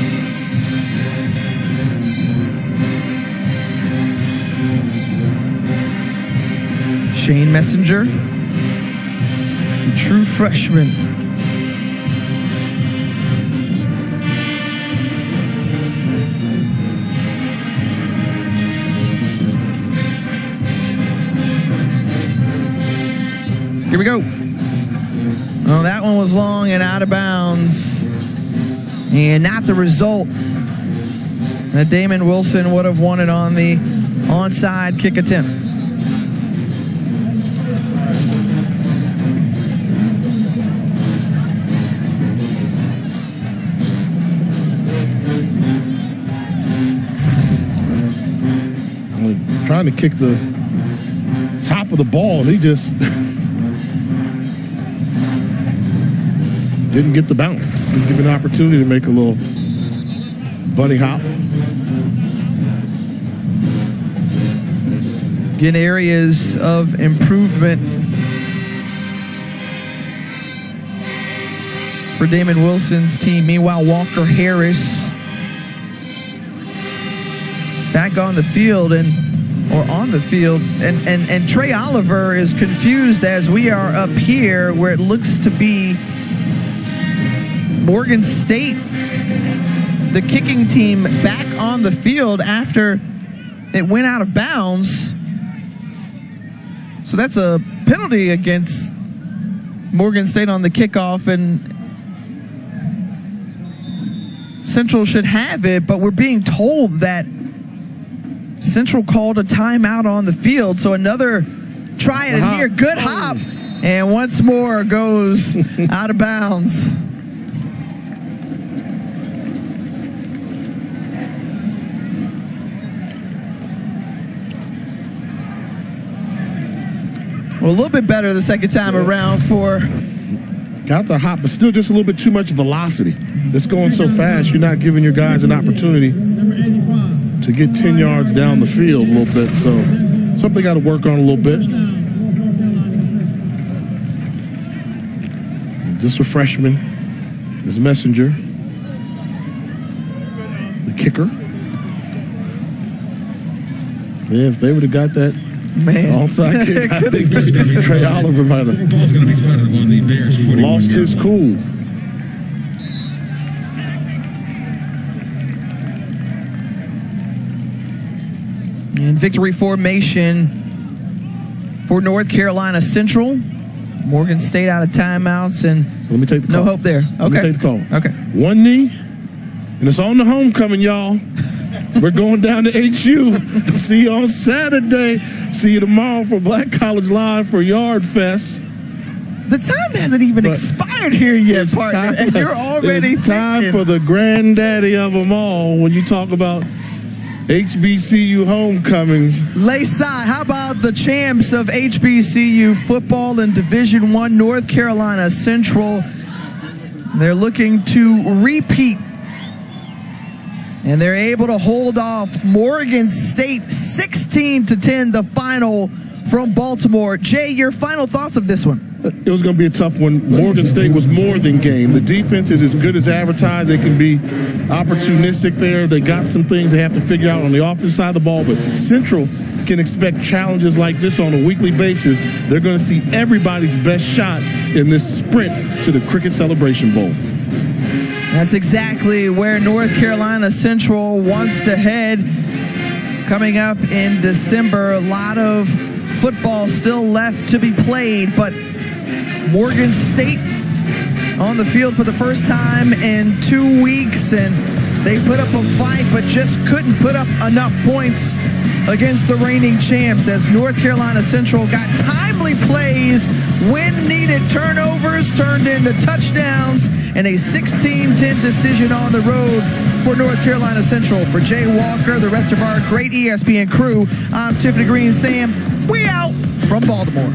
Shane Messenger, the true freshman. Here we go. Oh, that one was long and out of bounds. And not the result that Damon Wilson would have wanted on the onside kick attempt. Trying to kick the top of the ball, and he just didn't get the bounce. Didn't give an opportunity to make a little bunny hop. Again, areas of improvement for Damon Wilson's team. Meanwhile, Walker Harris back on the field and Trey Oliver is confused as we are up here where it looks to be Morgan State, the kicking team, back on the field after it went out of bounds. So that's a penalty against Morgan State on the kickoff, and Central should have it, but we're being told that Central called a timeout on the field. So another try it here, good hop, and once more goes out of bounds. Well, a little bit better the second time around for... Got the hop, but still just a little bit too much velocity. It's going so fast, you're not giving your guys an opportunity to get 10 yards down the field a little bit. So something got to work on a little bit. Just a freshman, this Messenger, the kicker. Yeah, if they would have got that onside kick, I think Trey Oliver might have lost his cool. In victory formation for North Carolina Central. Morgan State out of timeouts, and so let me take the call. No hope there. Let me take the call. Okay. One knee, and it's on the homecoming, y'all. We're going down to HU. See you on Saturday. See you tomorrow for Black College Live for Yard Fest. The time hasn't even expired here yet, partner, and you're already It's time for the granddaddy of them all when you talk about HBCU homecomings. Layside, how about the champs of HBCU football in Division I, North Carolina Central? They're looking to repeat, and they're able to hold off Morgan State 16-10, the final from Baltimore. Jay, your final thoughts of this one? it was going to be a tough one. Morgan State was more than game. The defense is as good as advertised. They can be opportunistic there. They got some things they have to figure out on the offensive side of the ball, but Central can expect challenges like this on a weekly basis. They're going to see everybody's best shot in this sprint to the Cricket Celebration Bowl. That's exactly where North Carolina Central wants to head coming up in December. A lot of football still left to be played, but Morgan State on the field for the first time in 2 weeks, and they put up a fight but just couldn't put up enough points against the reigning champs as North Carolina Central got timely plays when needed. Turnovers turned into touchdowns and a 16-10 decision on the road for North Carolina Central. For Jay Walker, the rest of our great ESPN crew, I'm Tiffany Green saying, we out from Baltimore.